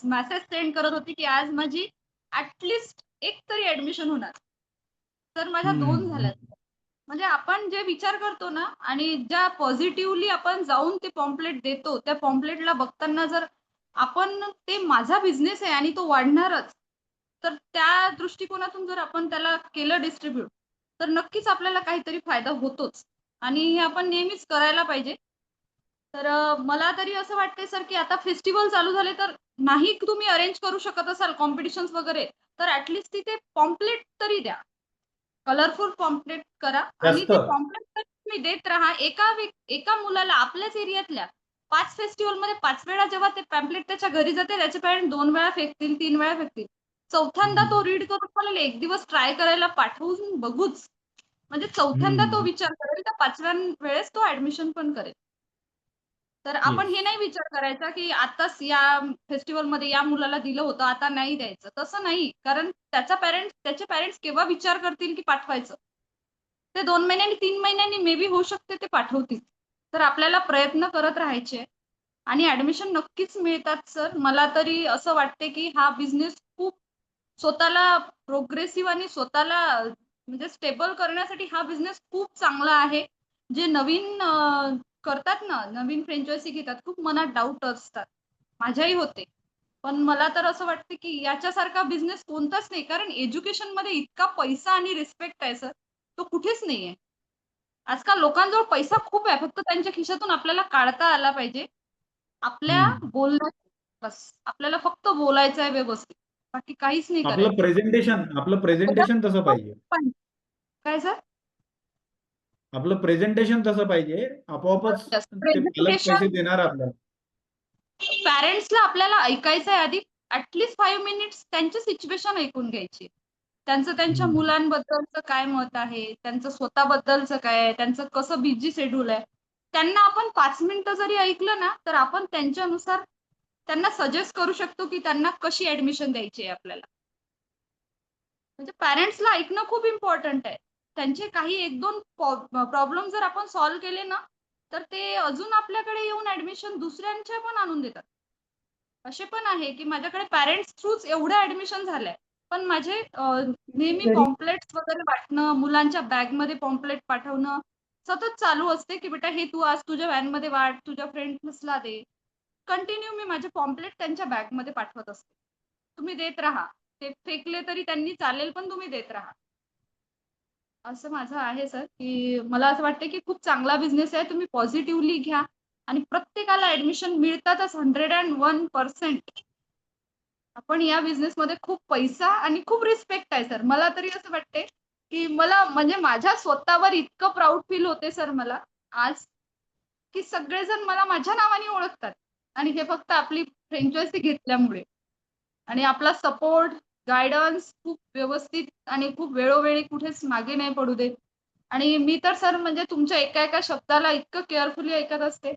[SPEAKER 8] मेसेज सेंड करत होते, की आज माझी
[SPEAKER 10] ऍटलिस्ट एक तरी ऍडमिशन होणार. तर माझ्या 2
[SPEAKER 2] हम्म.
[SPEAKER 10] झाल्यात. म्हणजे आपण जे विचार करतो ना आणि ज्या पॉझिटिव्हली आपण जाऊन ते पॉम्पलेट देतो, त्या पॉम्पलेटला बघताना जर आपण ते माझा बिझनेस आहे आणि तो वाढणारच, तर त्या दृष्टिकोनातून जर आपण त्याला केलं डिस्ट्रिब्यूट, तर नक्कीच आपल्याला काहीतरी फायदा होतोच आणि हे आपण नेहमीच करायला पाहिजे. तर मला तरी असं वाटतंय सर, की आता फेस्टिव्हल चालू झाले, तर नाही तुम्ही अरेंज करू शकत असाल कॉम्पिटिशन्स वगैरे, तर ॲटलीस्ट तिथे पॉम्पलेट तरी द्या. कलरफुल पॉम्पलेट करा आणि
[SPEAKER 2] जास्त
[SPEAKER 10] ते पॉम्पलेट तर तुम्ही देत राहा. एका मुलाला आपल्याच एरियातल्या 5 फेस्टिव्हलमध्ये 5 वेळा जेव्हा ते पॅम्पलेट त्याच्या घरी जाते, त्याचे पॅरेंट 2 वेळा फेकतील, 3 वेळा फेकतील. चौथ्यांदा तो रीड करून मला एक दिवस ट्राय करायला पाठवून बघूच. म्हणजे चौथ्यांदा तो विचार करेल, तर 5व्या वेळेस तो ॲडमिशन पण करेल. तर आपण
[SPEAKER 2] येस.
[SPEAKER 10] हे नाही विचार करायचा, की आत्ताच या फेस्टिव्हलमध्ये या मुलाला दिलं होतं, आता नाही द्यायचं. तसं नाही. कारण त्याचे पॅरेंट्स केव्हा विचार करतील, की पाठवायचं. ते 2 महिन्यांनी, 3 महिन्यांनी मे बी होऊ शकते ते पाठवतील. तर आपल्याला प्रयत्न करत राहायचे आणि ॲडमिशन नक्कीच मिळतात सर. मला तरी असं वाटते, की हा बिझनेस खूप स्वतःला प्रोग्रेसिव्ह आणि स्वतःला म्हणजे स्टेबल करण्यासाठी हा बिझनेस खूप चांगला आहे. जे नवीन करतात ना, नवीन फ्रँचायझी घेतात, खूप मनात डाऊट असतात. माझ्याही होते. पण मला तर असं वाटतं, की याच्यासारखा बिझनेस कोणताच नाही. कारण एज्युकेशनमध्ये इतका पैसा आणि रिस्पेक्ट आहे सर, तो कुठेच नाहीये. आजकाल लोकांजवळ पैसा खूप आहे, फक्त त्यांच्या खिशातून आपल्याला काढता आला पाहिजे. आपल्या बोलण्यात बस. आपल्याला फक्त बोलायचं आहे व्यवस्थित. बाकी काहीच नाही करायचं.
[SPEAKER 2] आपलं प्रेझेंटेशन तसं पाहिजे.
[SPEAKER 10] काय सर?
[SPEAKER 2] आपलं प्रेझेंटेशन तसं पाहिजे. आपोआपच ते पालक पैसे
[SPEAKER 10] प्रेझेंटेशन
[SPEAKER 2] देणार आपल्याला.
[SPEAKER 10] पॅरेंट्सला आपल्याला ऐकायचं आहे आधी ॲटलीस्ट 5 मिनिट्स त्यांची सिच्युएशन ऐकून घ्यायची. त्यांचं त्यांच्या मुलांबद्दलचं काय मत आहे, त्यांचं स्वतःबद्दलचं काय आहे, त्यांचं कसं बिझी शेड्यूल आहे. त्यांना आपण 5 मिनिटं जरी ऐकलं ना, तर आपण त्यांच्यानुसार त्यांना सजेस्ट करू शकतो, की त्यांना कशी ॲडमिशन द्यायची आहे आपल्याला. म्हणजे पॅरेंट्सला ऐकणं खूप इम्पॉर्टंट आहे. त्यांचे काही 1-2 प्रॉब्लेम जर आपण सॉल्व्ह केले ना, तर ते अजून आपल्याकडे येऊन ॲडमिशन दुसऱ्यांच्या पण आणून देतात. असे पण आहे, की माझ्याकडे पॅरेंट्स थ्रूच एवढ्या ॲडमिशन झाल्या. पण माझे नेहमी पॉम्पलेट्स वगैरे वाटणं, मुलांच्या बॅगमध्ये पॉम्पलेट पाठवणं सतत चालू असते, की बेटा हे तू आज तुझ्या व्हॅनमध्ये वाट, तुझ्या फ्रेंड्सला दे. कंटिन्यू मी माझे पॉम्पलेट त्यांच्या बॅगमध्ये पाठवत असते. तुम्ही देत राहा. ते फेकले तरी त्यांनी चालेल, पण तुम्ही देत राहा. असं माझं आहे सर, की मला असं वाटतं, की खूप चांगला बिझनेस आहे. तुम्ही पॉझिटिव्हली घ्या आणि प्रत्येकाला ॲडमिशन मिळतातच 101%. आपण या बिझनेसमध्ये खूप पैसा आणि खूप रिस्पेक्ट आहे सर. मला तरी असं वाटते, की मला म्हणजे माझ्या स्वतःवर इतकं प्राउड फील होते सर मला आज, की सगळेजण मला माझ्या नावाने ओळखतात आणि हे फक्त आपली फ्रँचायझी घेतल्यामुळे. आणि आपला सपोर्ट, गाईडन्स खूप व्यवस्थित आणि खूप वेळोवेळी कुठेच मागे नाही पडू देत. आणि मी तर सर म्हणजे तुमच्या एका-एका शब्दाला इतकं केअरफुली ऐकत असते,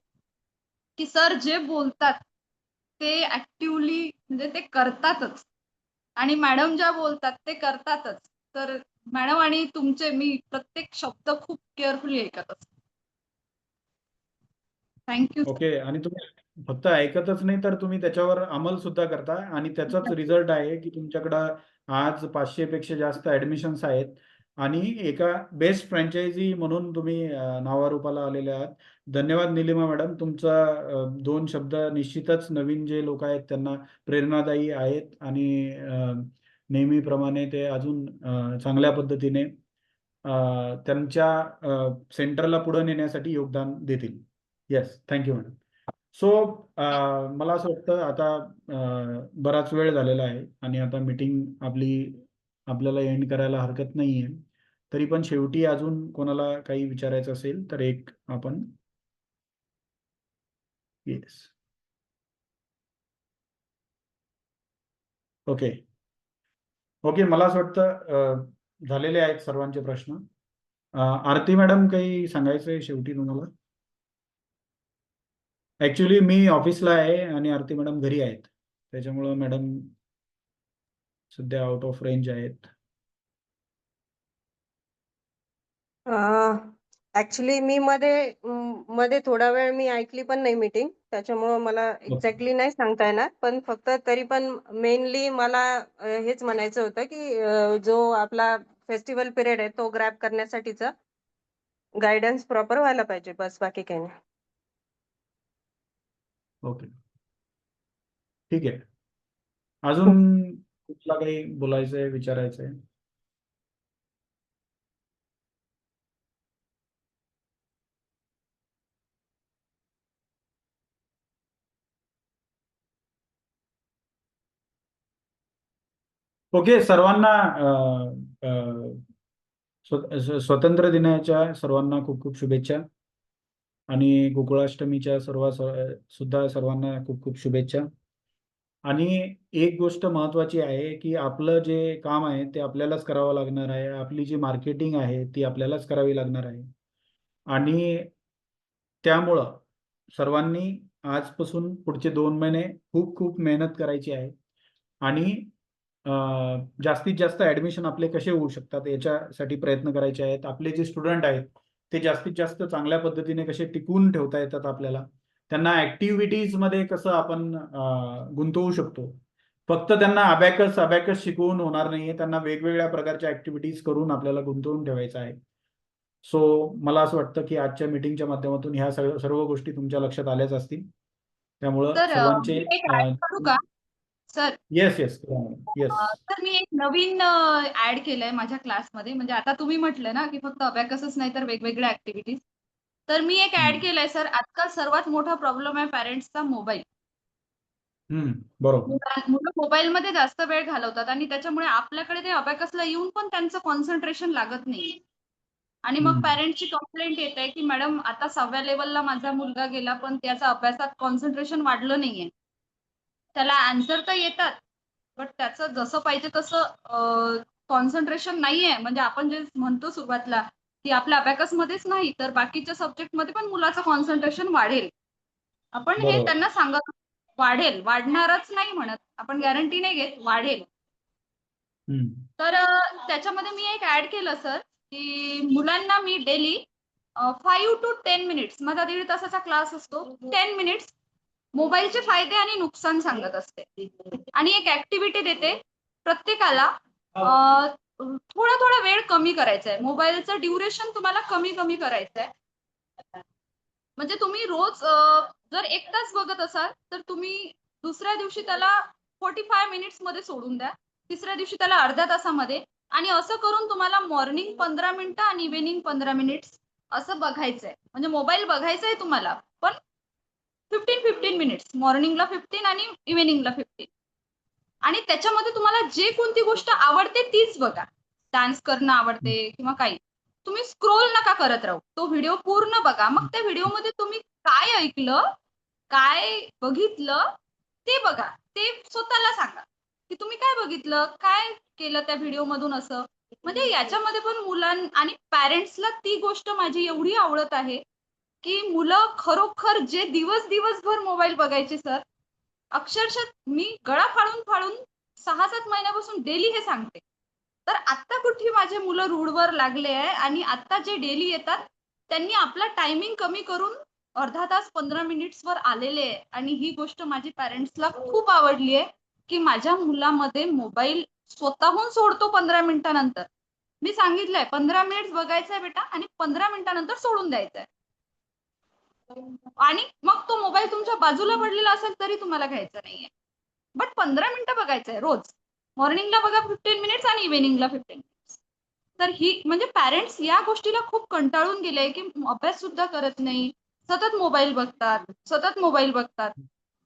[SPEAKER 10] की सर जे बोलतात, ते ॲक्टिव्हली म्हणजे ते करतातच. आणि मॅडम ज्या बोलतात ते करतातच. तर मॅडम आणि तुमचे मी प्रत्येक शब्द खूप केअरफुली ऐकत असते. Thank you.
[SPEAKER 2] ओके. आणि तुम्ही फक्त ऐकतच नाही, तर तुम्ही त्याच्यावर अंमल सुद्धा करता आणि त्याचाच रिझल्ट आहे, की तुमच्याकडं आज 500 पेक्षा जास्त ॲडमिशन्स आहेत आणि एका बेस्ट फ्रँचायझी म्हणून तुम्ही नावारूपाला आलेले आहात. धन्यवाद निलिमा मॅडम. तुमचा 2 शब्द निश्चितच नवीन जे लोक आहेत त्यांना प्रेरणादायी आहेत आणि नेहमीप्रमाणे ते अजून चांगल्या पद्धतीने त्यांच्या सेंटरला पुढे नेण्यासाठी योगदान देतील. Yes, thank you madam. सो मला असं वाटतं आता बराच वेळ झालेला आहे आणि आता मीटिंग आपल्याला एंड करायला हरकत नाही आहे. तरी पण शेवटी अजून कोणाला काही विचारायचं असेल तर एक आपण येस. ओके. ओके, मला असं वाटतं झालेले आहेत सर्वांचे प्रश्न. आरती मॅडम, काही सांगायचं आहे शेवटी तुम्हाला? ऍक्च्युली मी ऑफिसला आहे आणि आरती मॅडम घरी आहेत, त्याच्यामुळं मॅडम सध्या आउट ऑफ रेंज आहेत.
[SPEAKER 6] ऍक्च्युली मी मध्ये थोडा वेळ मी ऐकली पण नाही मीटिंग, त्याच्यामुळं मला एक्झॅक्टली नाही सांगता येणार. पण फक्त तरी पण मेनली मला हेच म्हणायचं होतं की जो आपला फेस्टिवल पिरियड आहे तो ग्रॅब करण्यासाठीचा गायडन्स प्रॉपर व्हायला पाहिजे, बस बाकी काही नाही.
[SPEAKER 2] ओके, ठीक आहे. अजून कुठला काही बोलायचंय, विचारायचंय? ओके, सर्वांना स्वतंत्र दिनाच्या सर्वांना खूप खूप शुभेच्छा आणि गोकुळाष्टमीच्या सुद्धा सर्वांना खूप खूप शुभेच्छा. आणि एक गोष्ट महत्वाची आहे की आपलं जे काम आहे ते आपल्यालाच करावं लागणार आहे. आपली जी मार्केटिंग आहे ती आपल्यालाच करावी लागणार आहे. आणि त्यामुळं सर्वांनी आजपासून पुढचे 2 महिने खूप खूप मेहनत करायची आहे. आणि जास्तीत जास्त ऍडमिशन आपले कसे होऊ शकतात याच्यासाठी प्रयत्न करायचे आहेत. आपले जे स्टुडंट आहेत ते जास्तीत जास्त चांगल्या पद्धतीने कसे टिकवून ठेवता येतात आपल्याला, त्यांना ऍक्टिव्हिटीज मध्ये कसं आपण गुंतवू शकतो. फक्त त्यांना अबॅकस शिकवून होणार नाहीये, त्यांना वेगवेगळ्या प्रकारच्या ऍक्टिव्हिटीज करून आपल्याला गुंतवून ठेवायचं आहे. सो मला असं वाटतं की आजच्या मीटिंगच्या माध्यमातून ह्या सर्व गोष्टी तुमच्या लक्षात आल्याच असतील. त्यामुळं
[SPEAKER 10] तर
[SPEAKER 2] सर्वांचे
[SPEAKER 10] मी एक ऍड करू का सर?
[SPEAKER 2] Yes yes yes.
[SPEAKER 10] तर मी एक नवीन ऍड केलंय माझ्या क्लासमध्ये. म्हणजे आता तुम्ही म्हटलं ना की फक्त अबॅकसच नाही तर वेगवेगळ्या ऍक्टिव्हिटीज. तर मी एक ऍड केलंय सर. आजकाल सर्वात मोठा प्रॉब्लेम आहे पॅरेंट्सचा मोबाईल.
[SPEAKER 2] बरोबर.
[SPEAKER 10] मुलं मोबाईलमध्ये जास्त वेळ घालवतात आणि त्याच्यामुळे आपल्याकडे ते अबॅकसला येऊन पण त्यांचं कॉन्सन्ट्रेशन लागत नाही. आणि मग पॅरेंट्सची कंप्लेंट येत आहे की मॅडम आता 6व्या लेवलला माझा मुलगा गेला पण त्याचा अभ्यासात कॉन्सन्ट्रेशन वाढलं नाहीये. त्याला आन्सर तर येतात बट त्याचं जसं पाहिजे तसं कॉन्सन्ट्रेशन नाहीये. म्हणजे आपण जे म्हणतो सुरुवातीला की आपल्या अबॅकसमध्येच नाही तर बाकीच्या सब्जेक्टमध्ये पण मुलाचं कॉन्सन्ट्रेशन वाढेल. आपण हे
[SPEAKER 2] बरोबर.
[SPEAKER 10] त्यांना सांगत वाढेल, वाढणारच नाही म्हणत. आपण गॅरंटी नाही घेत, वाढेल. तर त्याच्यामध्ये मी एक ऍड केलं सर की मुलांना मी डेली 5 to 10 मिनिट्स, माझा 1.5 तासाचा क्लास असतो, 10 मिनिट्स मोबाईलचे फायदे आणि नुकसान सांगत असते. आणि एक ऍक्टिव्हिटी देते प्रत्येकाला. थोडा थोडा वेळ कमी करायचा आहे. मोबाईलचं ड्युरेशन तुम्हाला कमी कमी करायचं आहे. म्हणजे तुम्ही रोज जर 1 तास बघत असाल तर तुम्ही दुसऱ्या दिवशी त्याला 45 मिनिट्स मध्ये सोडून द्या. तिसऱ्या दिवशी त्याला अर्ध्या तासामध्ये. आणि असं करून तुम्हाला मॉर्निंग 15 मिनिटं आणि इव्हिनिंग 15 मिनिट्स असं बघायचंय. म्हणजे मोबाईल बघायचा आहे तुम्हाला पण 15-15 मिनिट्स, मॉर्निंगला 15 आणि इव्हिनिंगला 15. आणि त्याच्यामध्ये तुम्हाला जे कोणती गोष्ट आवडते तीच बघा. डान्स करणं आवडते किंवा काही. तुम्ही स्क्रोल नका करत राहू. तो व्हिडिओ पूर्ण बघा. मग त्या व्हिडिओमध्ये तुम्ही काय ऐकलं, काय बघितलं ते बघा. ते स्वतःला सांगा की तुम्ही काय बघितलं, काय केलं त्या व्हिडिओमधून असं. म्हणजे याच्यामध्ये पण आणि पॅरेंट्सला ती गोष्ट माझी एवढी आवडत आहे की मुलं खरोखर जे दिवसभर मोबाईल बघायचे सर, अक्षरशः मी गळा फाडून 6-7 महिन्यापासून डेली हे सांगते. तर आता कुठे माझे मुलं रूळवर लागले आहे आणि आता जे डेली येतात त्यांनी आपला टायमिंग कमी करून अर्धा तास 15 मिनिट्सवर आलेले आहे. आणि ही गोष्ट माझी पॅरेंट्सला खूप आवडली आहे की माझ्या मुलामध्ये मोबाईल स्वतःहून सोडतो 15 मिनिटानंतर. मी सांगितलंय 15 मिनिट्स बघायचंय बेटा आणि 15 मिनिटानंतर सोडून द्यायचंय. आणि मग तो मोबाईल तुमच्या बाजूला पडलेला असेल तरी तुम्हाला घ्यायचा नाहीये. बट 15 मिनिटं बघायचंय रोज. मॉर्निंगला बघा 15 मिनिट्स आणि इव्हिनिंगला 15 मिनिट्स. तर ही म्हणजे पॅरेंट्स या गोष्टीला खूप कंटाळून गेले की अभ्यास सुद्धा करत नाही, सतत मोबाईल बघतात.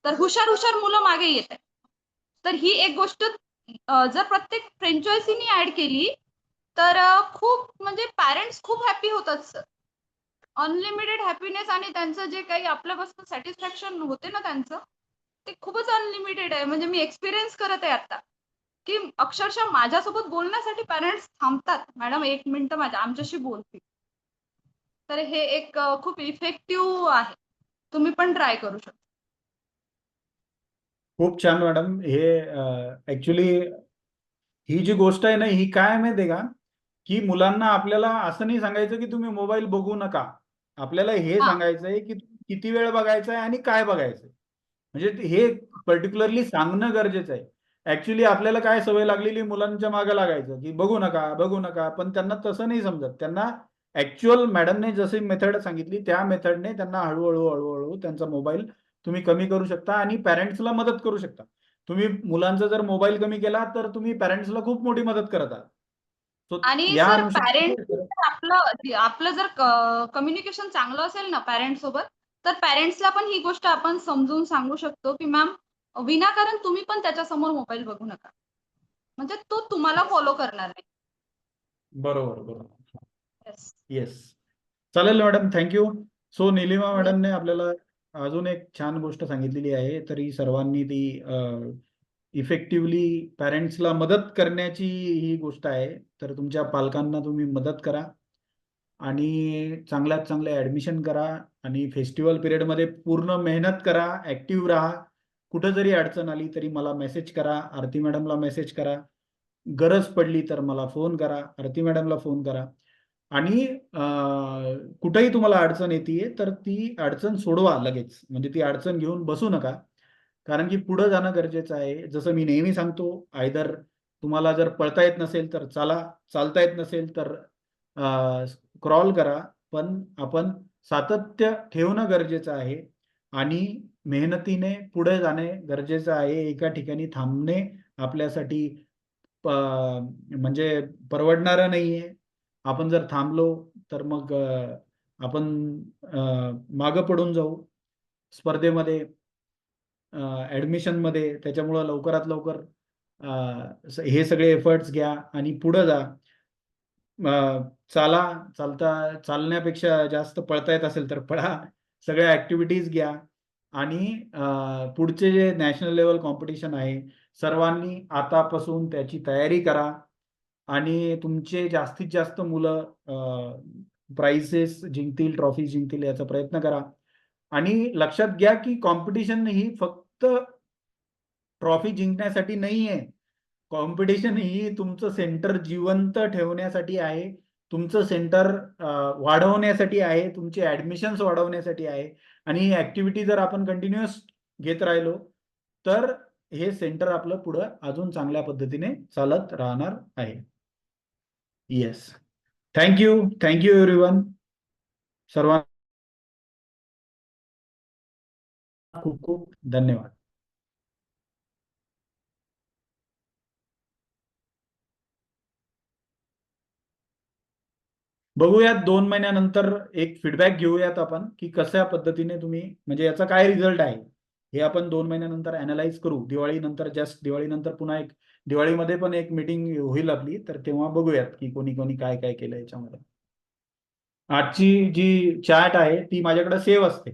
[SPEAKER 10] तर हुशार मुलं मागे येत आहेत. तर ही एक गोष्ट जर प्रत्येक फ्रँचायझीनी ऍड केली तर खूप म्हणजे पॅरेंट्स खूप हॅपी होतात सर. अनलिमिटेड हॅपीनेस आणि त्यांचं जे काही आपल्यापासून सॅटिस्फॅक्शन होते ना त्यांचं, ते खूपच अनलिमिटेड आहे. म्हणजे मी एक्सपिरियन्स करत आहे आता की अक्षरशः माझ्यासोबत बोलण्यासाठी पॅरेंट्स थांबतात. मॅडम 1 मिनिटं आमच्याशी बोलतील. तर हे एक खूप इफेक्टिव्ह आहे. तुम्ही पण ट्राय करू शकता.
[SPEAKER 2] खूप छान मॅडम. हे ऍक्च्युली ही जी गोष्ट आहे ना ही काय माहितीये का की मुलांना आपल्याला असं नाही सांगायचं की तुम्ही मोबाईल बघू नका. आपल्याला हे
[SPEAKER 10] हा.
[SPEAKER 2] सांगायचंय की किती वेळ बघायचा आहे आणि काय बघायचंय. म्हणजे हे पर्टिक्युलरली सांगणं गरजेचं आहे. ऍक्च्युली आपल्याला काय सवय लागलेली मुलांच्या मागे लागायचं की बघू नका बघू नका, पण त्यांना तसं नाही समजत. त्यांना ऍक्च्युअल मॅडमने जशी मेथड सांगितली त्या मेथडने त्यांना हळूहळू हळूहळू त्यांचा मोबाईल तुम्ही कमी करू शकता आणि पॅरेंट्सला मदत करू शकता. तुम्ही मुलांचा जर मोबाईल कमी केला तर तुम्ही पॅरेंट्सला खूप मोठी मदत करत आहात. So,
[SPEAKER 10] आणि
[SPEAKER 2] या
[SPEAKER 10] सर
[SPEAKER 2] अनुषंगाने
[SPEAKER 10] पॅरेंट्स आपलं जर कम्युनिकेशन चांगलं असेल ना पॅरेंट्स सोबत, तर पॅरेंट्सला पण ही गोष्ट आपण समजून सांगू शकतो की मॅम विनाकारण तुम्ही पण त्याच्यासमोर मोबाईल बघू नका. म्हणजे तो तुम्हाला फॉलो करणार नाही.
[SPEAKER 2] बरोबर बरोबर.
[SPEAKER 10] Yes.
[SPEAKER 2] येस, चालेल madam, thank you. So Nilima
[SPEAKER 6] Yes.
[SPEAKER 2] मॅडमने आपल्याला अजून एक छान गोष्ट सांगितलेली आहे. तरी सर्वांनी ती इफेक्टिव्हली पॅरेंट्सला मदत करण्याची ही गोष्ट आहे. तर तुमच्या पालकांना तुम्ही मदत करा आणि चांगल्यात चांगले ऍडमिशन करा आणि फेस्टिवल पिरियडमध्ये पूर्ण मेहनत करा, ऍक्टिव्ह राहा. कुठं जरी अडचण आली तरी मला मेसेज करा, आरती मॅडमला मेसेज करा. गरज पडली तर मला फोन करा, आरती मॅडमला फोन करा. आणि कुठेही तुम्हाला अडचण येते तर ती अडचण सोडवा लगेच. म्हणजे ती अडचण घेऊन बसू नका, कारण की पुढे जाणं गरजेचं आहे. जसं मी नेहमी सांगतो, आयदर तुम्हाला जर पळता येत नसेल तर चाला, चालता येत नसेल तर क्रॉल करा, पण आपण सातत्य ठेवणं गरजेचं आहे आणि मेहनतीने पुढे जाणे गरजेचं आहे. एका ठिकाणी थांबणे आपल्यासाठी म्हणजे परवडणारं नाहीये. आपण जर थांबलो तर मग आपण मागं पडून जाऊ स्पर्धेमध्ये, ऍडमिशनमध्ये. त्याच्यामुळं लवकरात लवकर हे सगळे एफर्ट्स घ्या आणि पुढे जा. चाला, चालण्यापेक्षा जास्त पळता येत असेल तर पळा. सगळ्या ऍक्टिव्हिटीज घ्या आणि पुढचे जे नॅशनल लेवल कॉम्पिटिशन आहे सर्वांनी आतापासून त्याची तयारी करा आणि तुमचे जास्तीत जास्त मुलं प्राइजेस जिंकतील, ट्रॉफी जिंकतील याचा प्रयत्न करा. आणि लक्षात घ्या की कॉम्पिटिशन ही फक्त ट्रॉफी जिंकण्यासाठी नाहीये. कॉम्पिटिशन ही तुमचं सेंटर जिवंत ठेवण्यासाठी आहे, तुमचं सेंटर वाढवण्यासाठी आहे, तुमचे ऍडमिशन्स वाढवण्यासाठी आहे. आणि ही ऍक्टिव्हिटी जर आपण कंटिन्युअस घेत राहिलो तर हे सेंटर आपलं पुढं अजून चांगल्या पद्धतीने चालत राहणार आहे. Yes, thank you everyone. सर्वांना खूप खूप धन्यवाद. बघूयात 2 महिन्यानंतर एक फीडबॅक घेऊयात आपण की कशा पद्धतीने तुम्ही, म्हणजे याचा काय रिझल्ट आहे हे आपण 2 महिन्यानंतर अनालाइज करू. दिवाळीनंतर, जस्ट दिवाळीनंतर पुन्हा एक दिवाळीमध्ये पण एक मीटिंग होईल आपली, तर तेव्हा बघूयात की कोणी कोणी काय काय केलं याच्यामध्ये. आजची जी चॅट आहे ती माझ्याकडे सेव्ह असते.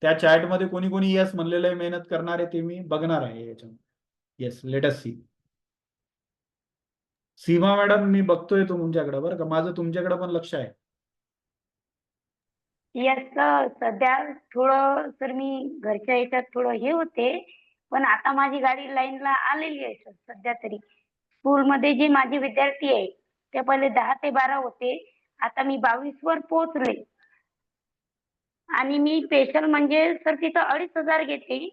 [SPEAKER 2] त्या चॅटमध्ये कोणी कोणी येस म्हणलेलं आहे, मेहनत करणार आहे, ते मी बघणार आहे याच्यामध्ये. Yes, let us see. Seema madam, मी बघतोय तुमच्याकडे बरं का, माझं तुमच्याकडे पण लक्ष आहे.
[SPEAKER 11] येस सर, सध्या थोडं सर मी घरच्या याच्यात थोडं हे होते, पण आता माझी गाडी लाईनला आलेली आहे सर. सध्या तरी स्कूलमध्ये जे माझे विद्यार्थी आहे ते पहिले 10 ते 12 होते, आता मी 22 वर पोहोचले. आणि मी स्पेशल म्हणजे सर तिथं 2,500 घेते,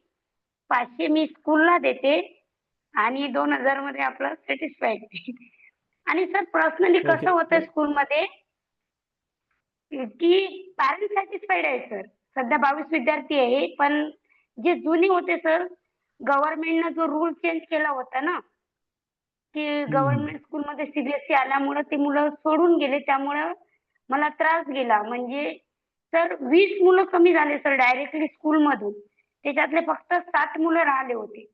[SPEAKER 11] 500 मी स्कूलला देते आणि 2,000 मध्ये आपलं सॅटिस्फाईड. आणि सर पर्सनली कसं होतं स्कूलमध्ये की पॅरेंट्स सॅटिस्फाईड आहे सर. सध्या 22 विद्यार्थी आहे, पण जे जुने होते सर, गव्हर्नमेंटनं जो रूल चेंज केला होता ना, की गव्हर्नमेंट स्कूलमध्ये सीबीएसई आल्यामुळे ते मुलं सोडून गेले, त्यामुळं मला त्रास गेला. म्हणजे सर 20 मुलं कमी झाले सर डायरेक्टली स्कूलमधून. त्याच्यातले फक्त 7 मुलं राहिले होते.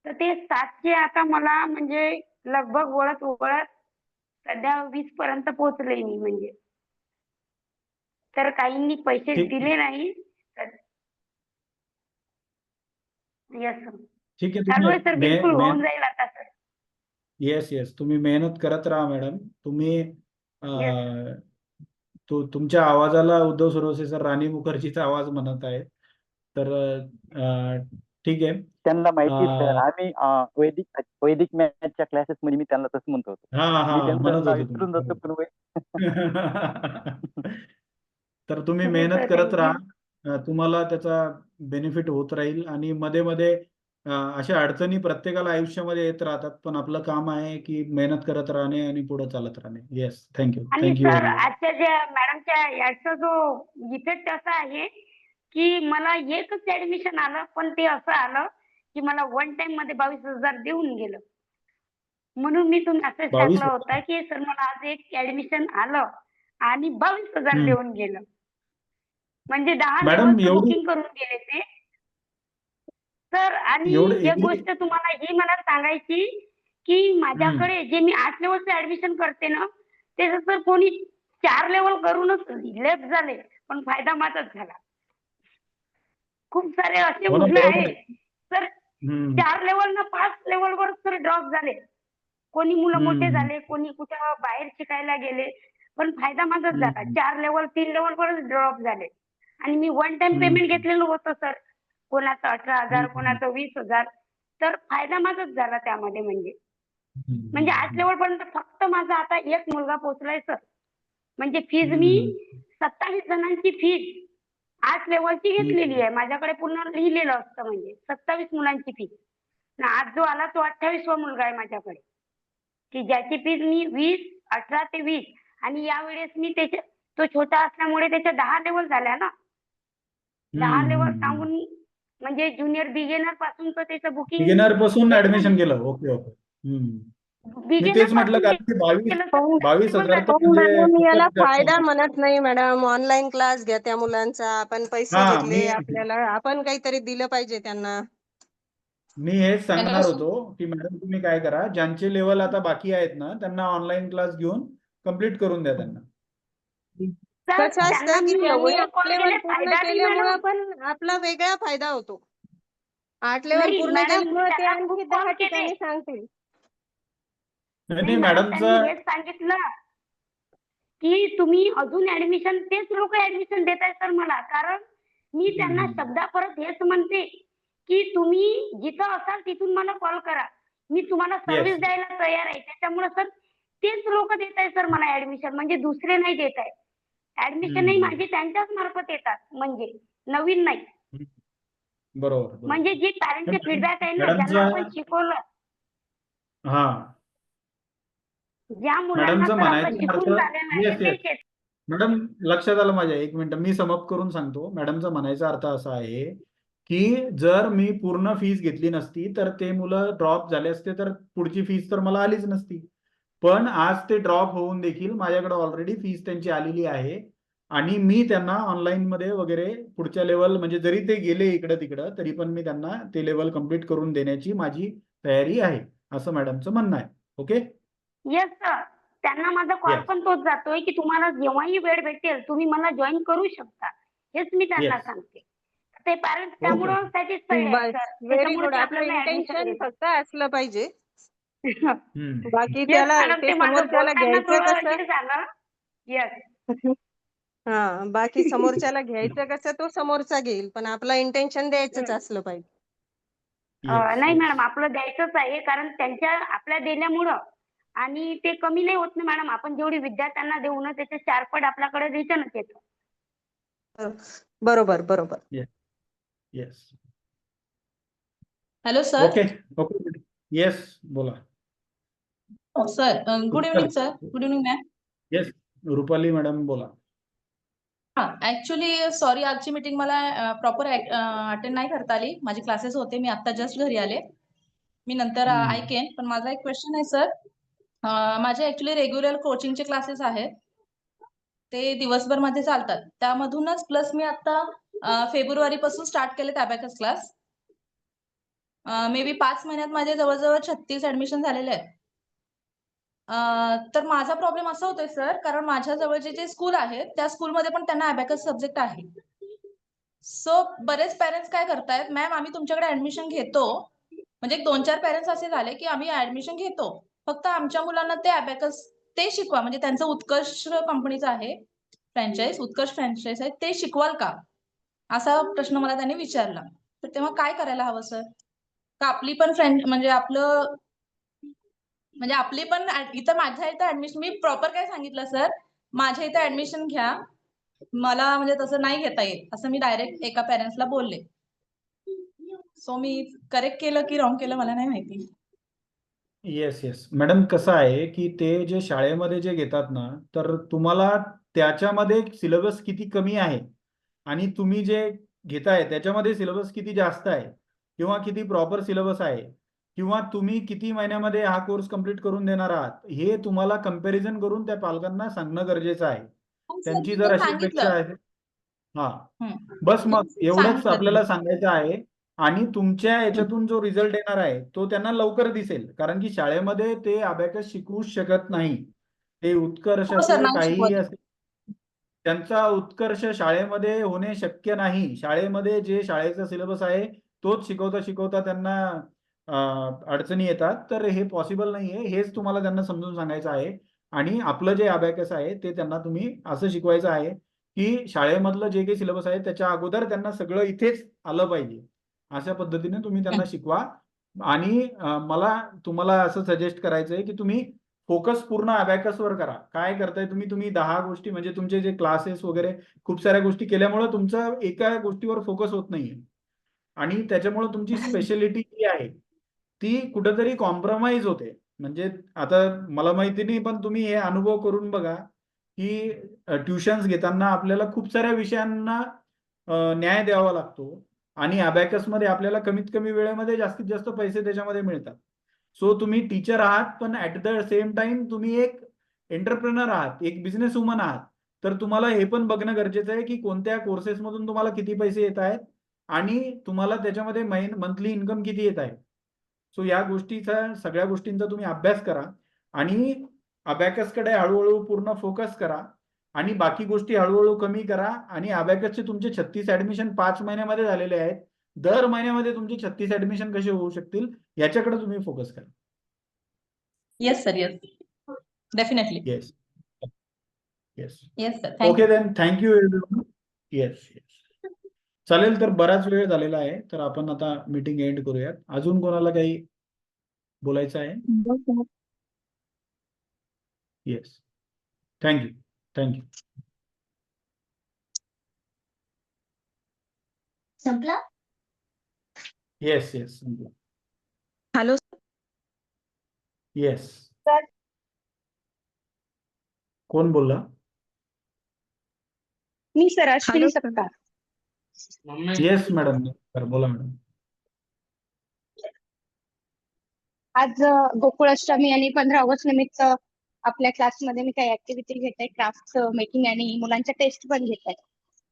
[SPEAKER 11] तर ते 7चे आता मला म्हणजे लगभग वळत सध्या 20 पर्यंत पोहोचले मी. म्हणजे तर काहींनी पैसे दिले नाही. येस सर,
[SPEAKER 2] ठीक आहे,
[SPEAKER 11] चालू आहे सर, बिलकुल
[SPEAKER 2] तुम्ही
[SPEAKER 11] होऊन जाईल आता सर.
[SPEAKER 2] येस तुम्ही मेहनत करत राहा मॅडम. तुम्ही
[SPEAKER 11] Yes.
[SPEAKER 2] तुमच्या आवाजाला उद्धव सुरवसे सर राणी मुखर्जीचा आवाज म्हणत आहे. तर ठीक आहे.
[SPEAKER 7] त्यांना माहिती सर,
[SPEAKER 2] अं,
[SPEAKER 7] आम्ही वैदिक मॅथच्या क्लासेस मध्ये मी त्यांना तसं म्हणतो होतो.
[SPEAKER 2] हा
[SPEAKER 7] मी त्यांचं
[SPEAKER 2] म्हणत
[SPEAKER 7] नाव
[SPEAKER 2] होते
[SPEAKER 7] विसरून जातो पण
[SPEAKER 2] तर तुम्ही
[SPEAKER 11] हो
[SPEAKER 2] मेहनत
[SPEAKER 11] सर,
[SPEAKER 2] करत
[SPEAKER 11] थँक्यू.
[SPEAKER 2] राहा. तुम्हाला त्याचा बेनिफिट होत राहील आणि मध्ये मध्ये अशा अडचणी प्रत्येकाला आयुष्यामध्ये येत राहतात, पण आपलं काम आहे की मेहनत करत राहणे आणि पुढे चालत राहणे. येस, थँक्यू
[SPEAKER 11] आणि
[SPEAKER 2] थँक्यू
[SPEAKER 11] सर
[SPEAKER 2] व्हेरी मच.
[SPEAKER 11] आजच्या ज्या मॅडमच्या याचा जो इफेक्ट असा आहे की मला एकच ऍडमिशन आलं, पण ते असं आलं की मला वन टाइम मध्ये 22,000 देऊन गेलं. म्हणून मी तो मेसेज
[SPEAKER 2] 22.
[SPEAKER 11] टाकला होता की सर मला आज एक ऍडमिशन आलं आणि 22,000 देऊन गेलं. म्हणजे 10
[SPEAKER 2] मॅडम
[SPEAKER 11] लेवलचं
[SPEAKER 2] एवढी
[SPEAKER 11] बुकिंग करून गेले ते. सर आणि
[SPEAKER 2] एवढं
[SPEAKER 11] एक गोष्ट तुम्हाला ही मला सांगायची की माझ्याकडे जे मी 8 लेवलचं ऍडमिशन करते ना, ते सर कोणी 4 लेवल करूनच लेफ्ट झाले, पण फायदा माझाच झाला. खूप सारे असे
[SPEAKER 2] हो ना,
[SPEAKER 11] मुलं
[SPEAKER 2] बरोबर
[SPEAKER 11] आहेत
[SPEAKER 2] आहे.
[SPEAKER 11] सर,
[SPEAKER 2] हम्म,
[SPEAKER 11] 4 लेवलनं 5 लेवलवर सर ड्रॉप झाले. कोणी मुलं मोठे
[SPEAKER 2] हम्म,
[SPEAKER 11] झाले, कोणी कुठं बाहेर शिकायला गेले, पण फायदा माझाच झाला.
[SPEAKER 2] हम्म,
[SPEAKER 11] 4 लेवल 3 लेवलवरच ड्रॉप झाले. आणि मी वन टाइम पेमेंट
[SPEAKER 2] हम्म,
[SPEAKER 11] घेतलेलं होतं सर. कोणाचं 18,000,
[SPEAKER 2] हम्म,
[SPEAKER 11] कोणाचं 20,000. तर फायदा माझाच झाला त्यामध्ये म्हणजे. म्हणजे 8
[SPEAKER 2] हम्म,
[SPEAKER 11] लेवलपर्यंत फक्त माझा आता एक मुलगा पोहोचलाय सर. म्हणजे फीज मी
[SPEAKER 2] हम्म,
[SPEAKER 11] 27 जणांची फीज 8 लेवलची घेतलेली
[SPEAKER 2] हम्म,
[SPEAKER 11] आहे. माझ्याकडे पूर्ण लिहिलेलं असतं म्हणजे 27 मुलांची फीज. आज जो आला तो 28वा मुलगा आहे माझ्याकडे, की ज्याची फीज मी 20, 18 ते 20 आणि यावेळेस मी तो छोटा असल्यामुळे त्याच्या 10 लेवल झाल्या ना. 10 लेवल
[SPEAKER 2] हम्म.
[SPEAKER 11] सांगून म्हणजे ज्युनियर बिगिनर पासून तर त्याचं बुकिंग
[SPEAKER 2] बिगिनर पासून
[SPEAKER 11] केलं
[SPEAKER 2] ऍडमिशन
[SPEAKER 11] मी.
[SPEAKER 2] केलं. Okay okay. मी
[SPEAKER 11] बिगिनर
[SPEAKER 2] तेच म्हटलं,
[SPEAKER 11] पासून
[SPEAKER 2] कारण की
[SPEAKER 11] केलं सर.
[SPEAKER 2] 22,000 तर
[SPEAKER 6] पण
[SPEAKER 2] म्हणजे
[SPEAKER 6] मॅडम याला
[SPEAKER 2] खूपच जास्त
[SPEAKER 6] फायदा
[SPEAKER 2] होतं.
[SPEAKER 6] म्हणत नाही मॅडम. ऑनलाईन क्लास घ्या त्या मुलांचा. आपण पैसे
[SPEAKER 2] हा
[SPEAKER 6] घेतले, आपल्याला आपण काहीतरी दिलं पाहिजे त्यांना.
[SPEAKER 2] मी हेच सांगणार होतो की मॅडम तुम्ही काय करा, ज्यांचे लेवल आता बाकी आहेत ना त्यांना ऑनलाईन क्लास घेऊन कंप्लीट करून द्या त्यांना.
[SPEAKER 11] सर
[SPEAKER 6] कसं
[SPEAKER 11] त्यांना
[SPEAKER 6] असतं की
[SPEAKER 11] मी
[SPEAKER 6] एवढे
[SPEAKER 11] व्हिडिओ
[SPEAKER 6] 8
[SPEAKER 11] कॉल
[SPEAKER 6] लेवल
[SPEAKER 11] केले,
[SPEAKER 6] पूर्ण
[SPEAKER 11] फायदा नाही
[SPEAKER 6] केल्यामुळं
[SPEAKER 11] मॅडम.
[SPEAKER 6] पण आपला वेगळा फायदा होतो. 8 लेवल
[SPEAKER 11] नाही
[SPEAKER 6] पूर्ण
[SPEAKER 11] मॅडम, मी
[SPEAKER 6] केल्यामुळे ते
[SPEAKER 11] त्यांना
[SPEAKER 6] आणखी
[SPEAKER 11] खूप कॉल
[SPEAKER 6] 10
[SPEAKER 11] केले.
[SPEAKER 6] ठिकाणी सांगतील.
[SPEAKER 2] नाही
[SPEAKER 11] नाही
[SPEAKER 2] नाही,
[SPEAKER 11] मॅडम, त्यांनी
[SPEAKER 2] मॅडमचं
[SPEAKER 11] हेच सांगितलं की तुम्ही अजून ऍडमिशन, तेच लोक ऍडमिशन देत आहेत सर मला. कारण मी त्यांना शब्दा परत हेच म्हणते की तुम्ही जिथं असाल तिथून मला कॉल करा, मी तुम्हाला सर्व्हिस
[SPEAKER 2] येस.
[SPEAKER 11] द्यायला तयार आहे. त्याच्यामुळे सर तेच लोक देत आहेत सर मला ऍडमिशन, म्हणजे दुसरे नाही देत आहे. ऍडमिशनही माझी त्यांच्याच मार्फत येतात, म्हणजे नवीन नाही.
[SPEAKER 2] बरोबर बरोबर.
[SPEAKER 11] म्हणजे जी पॅरेंटचे फीडबॅक आहे ना, ज्यांना आपण
[SPEAKER 2] मॅडमचं
[SPEAKER 11] शिकवलं,
[SPEAKER 2] हा
[SPEAKER 11] ज्या मुलांना
[SPEAKER 2] मॅडमचं
[SPEAKER 11] सर आपलं
[SPEAKER 2] म्हणायचं
[SPEAKER 11] शिकून
[SPEAKER 2] अर्थ,
[SPEAKER 11] झालेलं आहे
[SPEAKER 2] येस
[SPEAKER 11] ते
[SPEAKER 2] येस मॅडम, लक्षात आलं माझ्या. एक मिनिट मी समअप करून सांगतो. मॅडमचा म्हणायचा अर्थ असा आहे की जर मी पूर्ण फीस घेतली नसती तर ते मुलं ड्रॉप झाले असते, तर पुढची फीस तर मला आलीच नसती. पण आज ते ड्रॉप होऊन देखील माझ्याकडे ऑलरेडी फीस त्यांची आलेली आहे आणि मी त्यांना ऑनलाईन मध्ये वगैरे पुढच्या लेवल, म्हणजे जरी ते गेले इकडं तिकडं तरी पण मी त्यांना ते लेवल कम्प्लीट करून देण्याची माझी तयारी आहे, असं मॅडमचं म्हणणं आहे. ओके.
[SPEAKER 11] Yes sir. त्यांना माझा कॉल
[SPEAKER 2] येस
[SPEAKER 11] पण तोच जातोय की तुम्हाला जेव्हाही वेळ भेटेल तुम्ही मला जॉईन करू शकता. हेच मी त्यांना
[SPEAKER 2] येस.
[SPEAKER 11] सांगते. ते पॅरेंट्स
[SPEAKER 2] ओके
[SPEAKER 11] त्यामुळं
[SPEAKER 2] ओके.
[SPEAKER 11] सॅटिस्फाईड आहेत
[SPEAKER 6] बस,
[SPEAKER 11] सर.
[SPEAKER 6] व्हेरी
[SPEAKER 11] त्याच्यामुळे
[SPEAKER 6] गुड.
[SPEAKER 11] ते
[SPEAKER 6] आपलं
[SPEAKER 11] आपल्याला ऍडमिशन
[SPEAKER 6] इंटेन्शन
[SPEAKER 11] देतात.
[SPEAKER 6] फक्त असलं पाहिजे.
[SPEAKER 2] हम्म.
[SPEAKER 6] बाकी
[SPEAKER 11] येस
[SPEAKER 6] त्याला
[SPEAKER 11] मॅडम,
[SPEAKER 6] ते
[SPEAKER 11] ते माझं
[SPEAKER 6] समोरच्याला
[SPEAKER 11] बोलताना
[SPEAKER 6] घ्यायचं
[SPEAKER 11] थोडं
[SPEAKER 6] कसं.
[SPEAKER 11] हे झालं. येस.
[SPEAKER 6] हा, बाकी समोरच्याला घ्यायचं कसं तो समोरचा घेईल, पण आपलं इंटेन्शन द्यायचंच असलं पाहिजे.
[SPEAKER 2] येस
[SPEAKER 11] नाही
[SPEAKER 2] येस.
[SPEAKER 11] मॅडम, आपलं द्यायचंच आहे. कारण त्यांच्या आपल्या दिल्यामुळं आणि ते कमी नाही होत ना मॅडम. आपण जेवढी विद्यार्थ्यांना देऊ ना त्याच्या 4 पट आपल्याकडे रिटर्नच येतं.
[SPEAKER 6] बरोबर बरोबर.
[SPEAKER 2] Yes yes.
[SPEAKER 12] Hello sir.
[SPEAKER 2] Okay okay. Yes बोला.
[SPEAKER 12] Sir good evening sir. Good evening ma'am.
[SPEAKER 2] Yes Rupali madam बोला.
[SPEAKER 12] हा, ऍक्च्युली सॉरी, आजची मीटिंग मला प्रॉपर अटेंड नाही करता आली. माझे क्लासेस होते, मी आता जस्ट घरी आले. मी नंतर ऐकेन. पण माझा एक क्वेश्चन आहे सर. माझे ऍक्च्युली रेग्युलर कोचिंगचे क्लासेस आहेत, ते दिवसभर मध्ये चालतात. त्यामधूनच प्लस मी आता फेब्रुवारी पासून स्टार्ट केलेत अबॅकस क्लास. मे बी 5 महिन्यात माझे जवळजवळ 36 ऍडमिशन झालेले आहेत. तर माझा प्रॉब्लेम असा होतोय सर, कारण माझ्या जवळचे जे स्कूल आहेत त्या स्कूलमध्ये पण त्यांना अबॅकस सब्जेक्ट आहे. सो बरेच पॅरेंट्स काय करतायत, मॅम आम्ही तुमच्याकडे ऍडमिशन घेतो, म्हणजे 2-4 पॅरेंट्स असे झाले की आम्ही ऍडमिशन घेतो, फक्त आमच्या मुलांना ते अबॅकस ते शिकवा. म्हणजे त्यांचं उत्कर्ष कंपनीचं आहे फ्रँचाईज, उत्कर्ष फ्रँचाईज आहे, ते शिकवाल का, असा प्रश्न मला त्यांनी विचारला. तर तेव्हा काय करायला हवं सर? का आपली पण फ्रेंड म्हणजे आपली पण इथं माझ्या इथं ऍडमिशन, मी प्रॉपर काय सांगितलं सर, माझ्या इथं ऍडमिशन घ्या, मला म्हणजे तसं नाही घेता येत असं मी डायरेक्ट एका पॅरेंट्सला बोलले. सो मी करेक्ट केलं की रॉंग केलं मला नाही माहिती.
[SPEAKER 2] येस मॅडम, कसं आहे की ते जे शाळेमध्ये जे घेतात ना, तर तुम्हाला त्याच्यामध्ये सिलेबस किती कमी आहे आणि तुम्ही जे घेताय त्याच्यामध्ये सिलेबस किती जास्त आहे किंवा किती प्रॉपर सिलेबस आहे किंवा तुम्ही किती महिन्यामध्ये हा कोर्स कंप्लीट करून देणार आहात, हे तुम्हाला कंपॅरिझन करून त्या पालकांना सांगणं गरजेचं आहे.
[SPEAKER 12] हो सर,
[SPEAKER 2] त्यांची
[SPEAKER 12] मी
[SPEAKER 2] जर
[SPEAKER 12] ते
[SPEAKER 2] अशी अपेक्षा
[SPEAKER 12] सांगितलं.
[SPEAKER 2] आहे, हा, बस
[SPEAKER 12] ते
[SPEAKER 2] मग एवढंच
[SPEAKER 12] सांगितलं
[SPEAKER 2] आपल्याला
[SPEAKER 12] मी.
[SPEAKER 2] सांगायचं आहे. आणि तुमच्या याच्यातून जो रिझल्ट येणार आहे तो त्यांना लवकर दिसेल, कारण की शाळेमध्ये ते अबॅकस शिकवूच शकत नाही. ते उत्कर्ष
[SPEAKER 12] हो सर,
[SPEAKER 2] असेल,
[SPEAKER 12] नाही
[SPEAKER 2] काहीही
[SPEAKER 12] शिकवत.
[SPEAKER 2] असेल, त्यांचा उत्कर्ष शाळेमध्ये होणे शक्य नाही. शाळेमध्ये जे शाळेचा सिलेबस आहे तोच शिकवता शिकवता त्यांना अडचणी येतात. तर हे पॉसिबल नाहीये, हेच तुम्हाला त्यांना समजून सांगायचं आहे. आणि आपलं जे अबॅकस आहे ते त्यांना तुम्ही असं शिकवायचं आहे की शाळेमधलं जे काही सिलेबस आहे त्याच्या अगोदर त्यांना सगळं इथेच आलं पाहिजे. अशा पद्धतीने तुम्ही त्यांना शिकवा. आणि मला तुम्हाला असं सजेस्ट करायचं आहे की तुम्ही फोकस पूर्ण अबॅकसवर करा. काय करताय तुम्ही 10 गोष्टी म्हणजे तुमचे जे क्लासेस वगैरे खूप साऱ्या गोष्टी केल्यामुळे तुमचं एका गोष्टीवर फोकस होत नाहीये आणि त्याच्यामुळे तुमची स्पेशलिटी जी आहे ती कुठेतरी कॉम्प्रोमाइज होते. म्हणजे आता मला माहिती नाही, पण तुम्ही हे अनुभव करून बघा की ट्युशन्स घेताना आपल्याला खूप साऱ्या विषयांना न्याय द्यावा लागतो आणि अबॅकसमध्ये आपल्याला कमीत कमी वेळेमध्ये जास्तीत जास्त पैसे त्याच्यामध्ये मिळतात. सो तुम्ही टीचर आहात, पण ऍट द सेम टाइम तुम्ही एक एंटरप्रेनर आहात, एक बिझनेस वुमन आहात. तर तुम्हाला हे पण बघणं गरजेचं आहे की कोणत्या कोर्सेसमधून तुम्हाला किती पैसे येत आहेत आणि तुम्हाला त्याच्यामध्ये मंथली इन्कम किती येत आहे. सो या गोष्टीचा, सगळ्या गोष्टींचा तुम्ही अभ्यास करा आणि अबॅकसकडे हळूहळू पूर्ण फोकस करा आणि बाकी गोष्टी हळूहळू कमी करा. आणि अबॅकसचे तुमचे 36 ऍडमिशन 5 महिन्यामध्ये झालेले आहेत. दर महिन्यामध्ये तुमचे 36 ऍडमिशन कसे होऊ शकतील याच्याकडे तुम्ही फोकस करा.
[SPEAKER 12] Yes sir, yes, definitely.
[SPEAKER 2] Yes yes
[SPEAKER 12] yes sir,
[SPEAKER 2] okay
[SPEAKER 12] thank you.
[SPEAKER 2] Then, thank you everyone. Yes चालेल. तर बराच वेळ झालेला आहे, तर आपण आता मीटिंग एंड करूयात. अजून कोणाला काही बोलायचं आहे? Yes, thank you.
[SPEAKER 3] संपला?
[SPEAKER 2] Yes
[SPEAKER 6] hello
[SPEAKER 2] yes.
[SPEAKER 11] सर
[SPEAKER 2] कोण बोलला?
[SPEAKER 11] मी sir Ashwini
[SPEAKER 6] hello
[SPEAKER 11] Sapkal.
[SPEAKER 2] Yes madam, बोला मॅडम.
[SPEAKER 11] आज गोकुळाष्टमी आणि 15 ऑगस्ट निमित्त आपल्या क्लासमध्ये मी काही ऍक्टिव्हिटी घेत आहे, क्राफ्ट मेकिंग आणि मुलांच्या टेस्ट पण घेत आहे.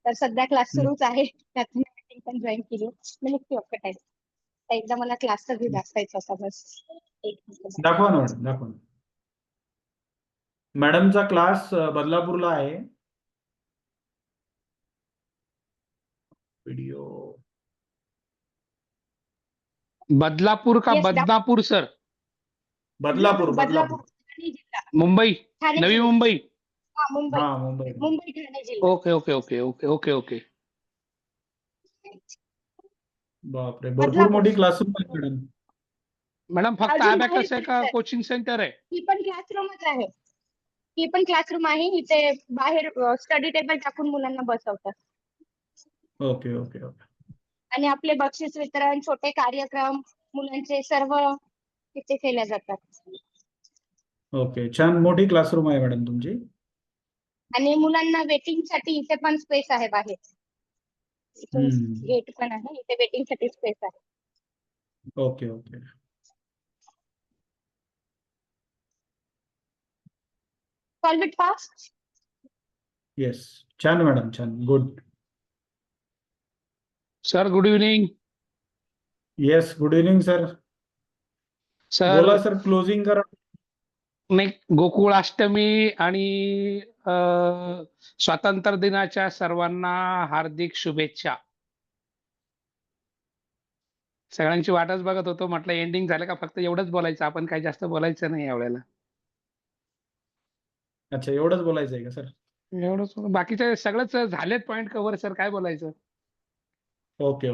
[SPEAKER 11] तर सध्या क्लास सुरूच आहे, त्यात मी मीटिंग पण जॉईन केली. मी निघते ऑफ टाइम. एकदा मला क्लासचा व्ह्यू दाखवायचा होता बस. एक मिनिट.
[SPEAKER 2] दाखवा ना मॅडम, दाखवा. मॅडमचा क्लास बदलापूरला आहे. व्हिडिओ
[SPEAKER 13] बदलापूर का
[SPEAKER 11] Yes,
[SPEAKER 13] बदनापूर सर?
[SPEAKER 2] बदलापूर.
[SPEAKER 11] ठाणे जिल्हा.
[SPEAKER 13] मुंबई,
[SPEAKER 11] ठाणे
[SPEAKER 13] नवी
[SPEAKER 11] जिल्हा.
[SPEAKER 13] मुंबई.
[SPEAKER 11] हा, मुंबई.
[SPEAKER 2] हा, मुंबई.
[SPEAKER 11] मुंबई ठाणे जिल्हा.
[SPEAKER 13] ओके.
[SPEAKER 2] बापरे, भरपूर
[SPEAKER 11] बदलापूर.
[SPEAKER 2] मोठी क्लासरूम आहे मॅडम.
[SPEAKER 13] मॅडम फक्त
[SPEAKER 11] अजून बाहेर
[SPEAKER 13] अबॅकस आहे
[SPEAKER 11] पण
[SPEAKER 13] का
[SPEAKER 11] आहे.
[SPEAKER 13] कोचिंग सेंटर आहे?
[SPEAKER 11] ही पण क्लासरूमच आहे. ही पण क्लासरूम आहे. इथे बाहेर स्टडी टेबल टाकून मुलांना बसवतात.
[SPEAKER 2] ओके.
[SPEAKER 11] आणि आपले बक्षीस वितरण, छोटे कार्यक्रम मुलांचे सर्व तिथे केले जातात.
[SPEAKER 2] ओके, छान मोठी क्लासरूम आहे मॅडम तुमची.
[SPEAKER 11] आणि मुलांना वेटिंग साठी इथे पण स्पेस आहे बाहेर. गेट पण आहे, इथे वेटिंग साठी स्पेस आहे.
[SPEAKER 2] Okay.
[SPEAKER 11] Solve it fast.
[SPEAKER 2] Yes, छान मॅडम, छान, good.
[SPEAKER 13] Sir good evening.
[SPEAKER 2] Yes, good evening sir.
[SPEAKER 13] Sir
[SPEAKER 2] बोला सर, क्लोजिंग करा.
[SPEAKER 13] नाही, गोकुळाष्टमी आणि स्वातंत्र्य दिनाच्या सर्वांना हार्दिक शुभेच्छा. सगळ्यांची वाटच बघत होतो, म्हटलं एंडिंग झालं का फक्त एवढंच बोलायचं, आपण काही जास्त बोलायचं नाही यावेळेला.
[SPEAKER 2] अच्छा, एवढंच बोलायचं आहे का सर?
[SPEAKER 13] एवढंच, बाकीचे सगळंच झालेत पॉइंट कव्हर सर, काय बोलायचं.
[SPEAKER 2] ओके.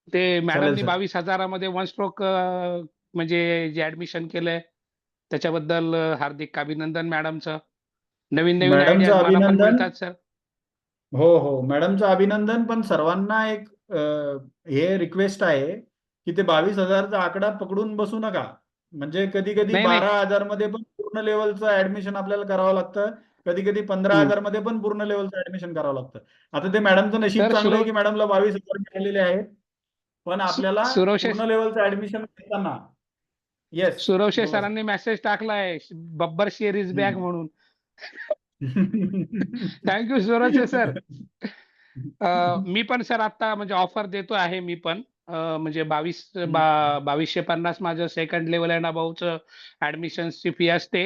[SPEAKER 13] ते
[SPEAKER 2] चालेल
[SPEAKER 13] मॅडमनी
[SPEAKER 2] सर.
[SPEAKER 13] 22,000 मध्ये वन स्ट्रोक म्हणजे जे ऍडमिशन केलंय त्याच्याबद्दल हार्दिक अभिनंदन मॅडमचं. नवीन नवीन
[SPEAKER 2] मॅडमचं
[SPEAKER 13] आयडियाज मला पण
[SPEAKER 2] अभिनंदन.
[SPEAKER 13] मिळतात सर.
[SPEAKER 2] हो, हो. मॅडमचं अभिनंदन. पण सर्वांना एक हे रिक्वेस्ट आहे, की ते 22,000चा आकडा पकडून बसू नका. म्हणजे कधी-कधी
[SPEAKER 13] नाही, नाही.
[SPEAKER 2] 12,000 मध्ये पण पूर्ण लेव्हलचं ऍडमिशन आपल्याला करावं लागतं. कधी-कधी 15,000 मध्ये पण पूर्ण लेव्हलचं ऍडमिशन करावं लागतं. आता ते मॅडमचं नशीब
[SPEAKER 13] सर
[SPEAKER 2] चांगलं आहे, की मॅडमला 22,000 मिळालेले आहेत. पण आपल्याला
[SPEAKER 13] सुरवशे
[SPEAKER 2] पूर्ण लेव्हलचं ऍडमिशन घेताना येस.
[SPEAKER 13] सुरवशे
[SPEAKER 2] बोला सर.
[SPEAKER 13] सरांनी मेसेज टाकलाय बब्बर शेअर इज बॅक म्हणून. Thank you Suravshe sir. मी पण सर आता म्हणजे ऑफर देतो आहे मी पण. म्हणजे 2250 माझं सेकंड लेवल अँड अबावचं ऍडमिशन्सची फी असते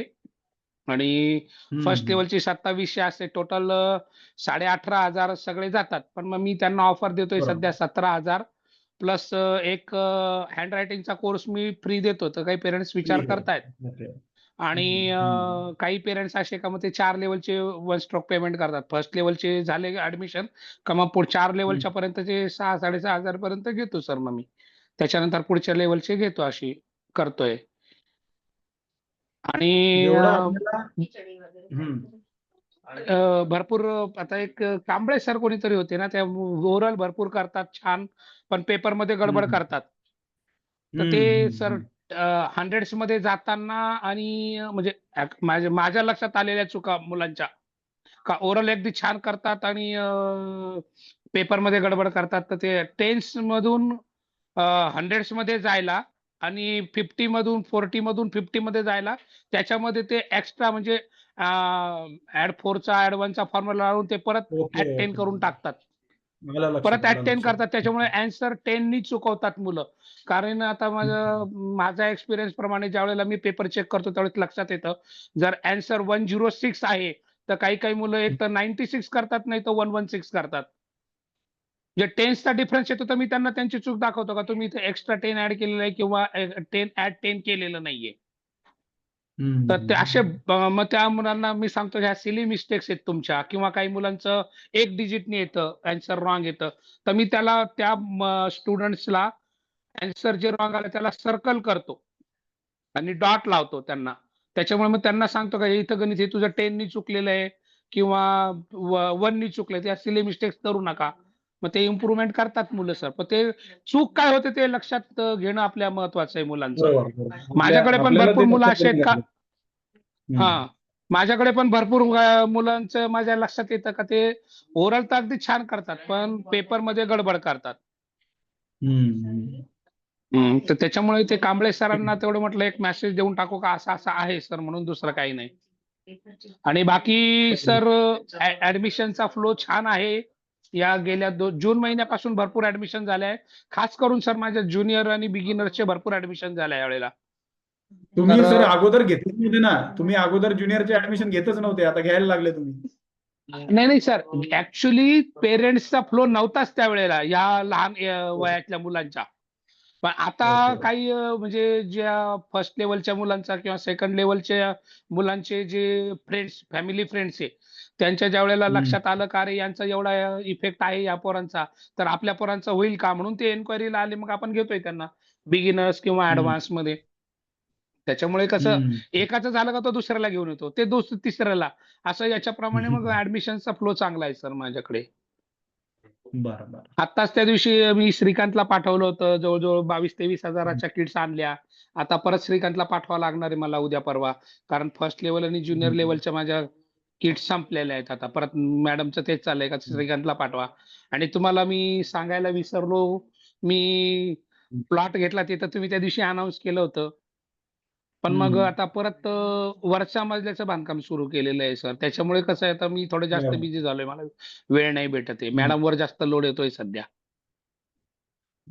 [SPEAKER 13] आणि फर्स्ट लेवलची 2700 असते. टोटल 18,500 सगळे जातात. पण मग मी त्यांना ऑफर देतोय सध्या 17,000 प्लस एक हँड रायटिंगचा कोर्स मी फ्री देतो. तर काही पेरेंट्स विचार करतायत आणि काही पेरेंट्स असे का मग ते 4 लेवलचे वन स्ट्रोक पेमेंट करतात. फर्स्ट लेवलचे झाले ऍडमिशन का मग 4 लेवलच्या पर्यंतचे 6,000-6,500 पर्यंत घेतो सर मग मी. त्याच्यानंतर पुढच्या लेवलचे घेतो अशी करतोय. आणि
[SPEAKER 2] जेवढं आपल्याला
[SPEAKER 13] भरपूर आता एक कांबळे सर कोणीतरी होते ना, त्या ओरल भरपूर करतात छान, पण पेपरमध्ये गडबड करतात. तर ते सर हंड्रेड्स मध्ये जाताना आणि म्हणजे माझ्या लक्षात आलेल्या चुका मुलांच्या का ओरल अगदी छान करतात आणि पेपरमध्ये गडबड करतात. तर ते टेन्स मधून हंड्रेड्स मध्ये जायला आणि 50 मधून 40 मधून 50 मध्ये जायला त्याच्यामध्ये ते एक्स्ट्रा म्हणजे ऍड 4चा ऍड 1चा फॉर्म्युला लावून ते परत ऍड 10 करून टाकतात. परत ऍड 10 करतात. त्याच्यामुळे आन्सर 10 नी चुकवतात मुलं. कारण आता माझा एक्सपिरियन्स प्रमाणे ज्यावेळेला मी पेपर चेक करतो त्यावेळेस लक्षात येतं जर आन्सर 106 आहे तर काही काही मुलं एक तर 96 करतात नाही तर 116 करतात. जे टेन्सचा डिफरन्स येतो तर मी त्यांना त्यांची चूक दाखवतो का तुम्ही इथे एक्स्ट्रा 10 ऍड केलेलं आहे किंवा 10 ऍड 10 केलेलं नाहीये. तर ते असे मग त्या मुलांना मी सांगतो ह्या सिली मिस्टेक्स आहेत तुमच्या किंवा काही मुलांचं एक डिजिटने येतं आन्सर रॉंग येतं. तर मी त्याला त्या स्टुडंट्सला आन्सर जे रॉंग आलं त्याला सर्कल करतो आणि डॉट लावतो त्यांना. त्याच्यामुळे मग त्यांना सांगतो का इथं गणित हे तुझं 10 नी चुकलेलं आहे किंवा 1 नी चुकलंय. त्या सिली मिस्टेक्स करू नका. मग ते इम्प्रुव्हमेंट करतात मुलं सर. पण ते चूक काय होते ते लक्षात घेणं आपल्या महत्वाचं आहे मुलांचं. माझ्याकडे पण भरपूर मुलं असे आहेत का माझ्याकडे पण भरपूर मुलांचं माझ्या लक्षात येतं का ते ओरल तर अगदी छान करतात पण पेपरमध्ये गडबड करतात. तर त्याच्यामुळे ते कांबळे सरांना तेवढं म्हटलं एक मेसेज देऊन टाकू का असं असं आहे सर म्हणून दुसरं काही नाही. आणि बाकी सर ऍडमिशनचा फ्लो छान आहे. या गेल्या जून महिन्यापासून भरपूर ऍडमिशन झाले आहे. खास करून सर माझ्या ज्युनियर आणि बिगिनरचे भरपूर ऍडमिशन झाले यावेळेला.
[SPEAKER 2] तुम्ही सर अगोदर घेतलेच नव्हते ना. तुम्ही अगोदर ज्युनियरचे ऍडमिशन घेतच नव्हते. आता घ्यायला लागले तुम्ही.
[SPEAKER 13] नाही सर ऍक्च्युली पेरेंट्सचा फ्लो नव्हताच त्यावेळेला या लहान वयातल्या मुलांच्या. पण आता काही म्हणजे ज्या फर्स्ट लेवलच्या मुलांचा किंवा सेकंड लेवलच्या मुलांचे जे फ्रेंड्स फॅमिली फ्रेंड्स आहे त्यांच्या ज्या वेळेला लक्षात आलं का अरे यांचा एवढा इफेक्ट आहे या पोरांचा तर आपल्या पोरांचा होईल का म्हणून ते एन्क्वायरीला आले. मग आपण घेतोय त्यांना बिगिनर्स किंवा ऍडव्हान्स मध्ये. त्याच्यामुळे कसं एकाचं झालं का तो दुसऱ्याला घेऊन येतो ते तिसऱ्याला असं याच्याप्रमाणे मग ऍडमिशनचा फ्लो चांगला आहे सर माझ्याकडे.
[SPEAKER 2] बरं.
[SPEAKER 13] आत्ताच त्या दिवशी मी श्रीकांतला पाठवलं होतं जवळजवळ 22-23 हजाराच्या किट्स आणल्या. आता परत श्रीकांतला पाठवावं लागणार आहे मला उद्या परवा. कारण फर्स्ट लेवल आणि ज्युनियर लेवलच्या माझ्या किट्स संपलेल्या आहेत. आता परत मॅडमचं तेच चाललंय का श्रीकांतला पाठवा. आणि तुम्हाला मी सांगायला विसरलो मी प्लॉट घेतला ते तर तुम्ही त्या दिवशी अनाऊन्स केलं होतं. पण मग आता परत वरच्या मजल्याचं बांधकाम सुरू केलेलं आहे सर. त्याच्यामुळे कसं आहे आता मी थोडं जास्त बिझी झालोय. मला वेळ नाही भेटत आहे. मॅडमवर जास्त लोड येतोय सध्या.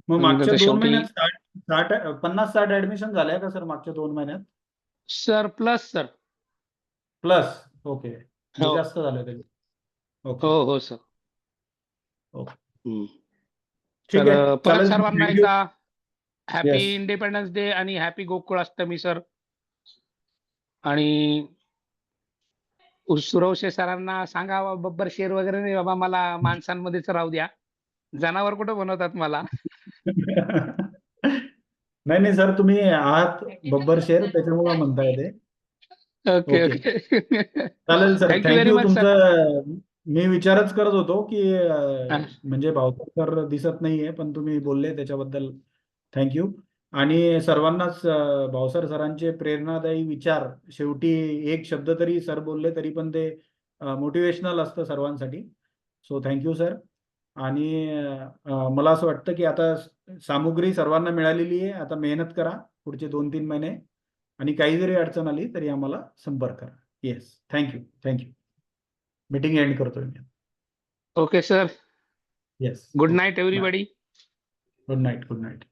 [SPEAKER 2] मग मागच्या 2 महिन्यात 50-60 ऍडमिशन झाल्या का सर मागच्या 2 महिन्यात?
[SPEAKER 13] Sir plus sir.
[SPEAKER 2] Plus okay. जास्त झालं त्याचे.
[SPEAKER 13] हो सर.
[SPEAKER 2] ठीक आहे.
[SPEAKER 13] परत सर्वांना एकदा हॅपी इंडिपेंडन्स डे आणि हॅपी गोकुळाष्टमी सर. आणि सुरवशे सरांना सांगा बब्बर शेर वगैरे नाही बाबा मला माणसांमध्येच राहू द्या. जनावर कुठं बनवतात मला.
[SPEAKER 2] नाही नाही सर, तुम्ही आहात बब्बर शेर, त्याच्यामुळे म्हणताय ते.
[SPEAKER 13] Okay
[SPEAKER 2] okay.
[SPEAKER 13] ओके
[SPEAKER 2] चालेल sir,
[SPEAKER 13] thank you very
[SPEAKER 2] thank you.
[SPEAKER 13] Much sir.
[SPEAKER 2] तुमचं मी विचारच करत होतो की म्हणजे भाऊसाहेब सर दिसत नाहीये, पण तुम्ही बोलले त्याच्याबद्दल थँक्यू. आणि सर्वांनाच भाऊसाहेब सरांचे प्रेरणादायी विचार, शेवटी एक शब्द तरी सर बोलले तरी पण ते मोटिवेशनल असतं सर्वांसाठी. So thank you sir. आणि मला असं वाटतं की आता सामुग्री सर्वांना मिळालेली आहे. आता मेहनत करा पुढचे 2-3 महिने, आणि काही जरी अडचण आली तरी आम्हाला संपर्क करा. Yes, thank you thank you. Meeting end करतोय मी.
[SPEAKER 13] Okay sir.
[SPEAKER 2] Yes.
[SPEAKER 13] Good night everybody.
[SPEAKER 2] Good night. Good night.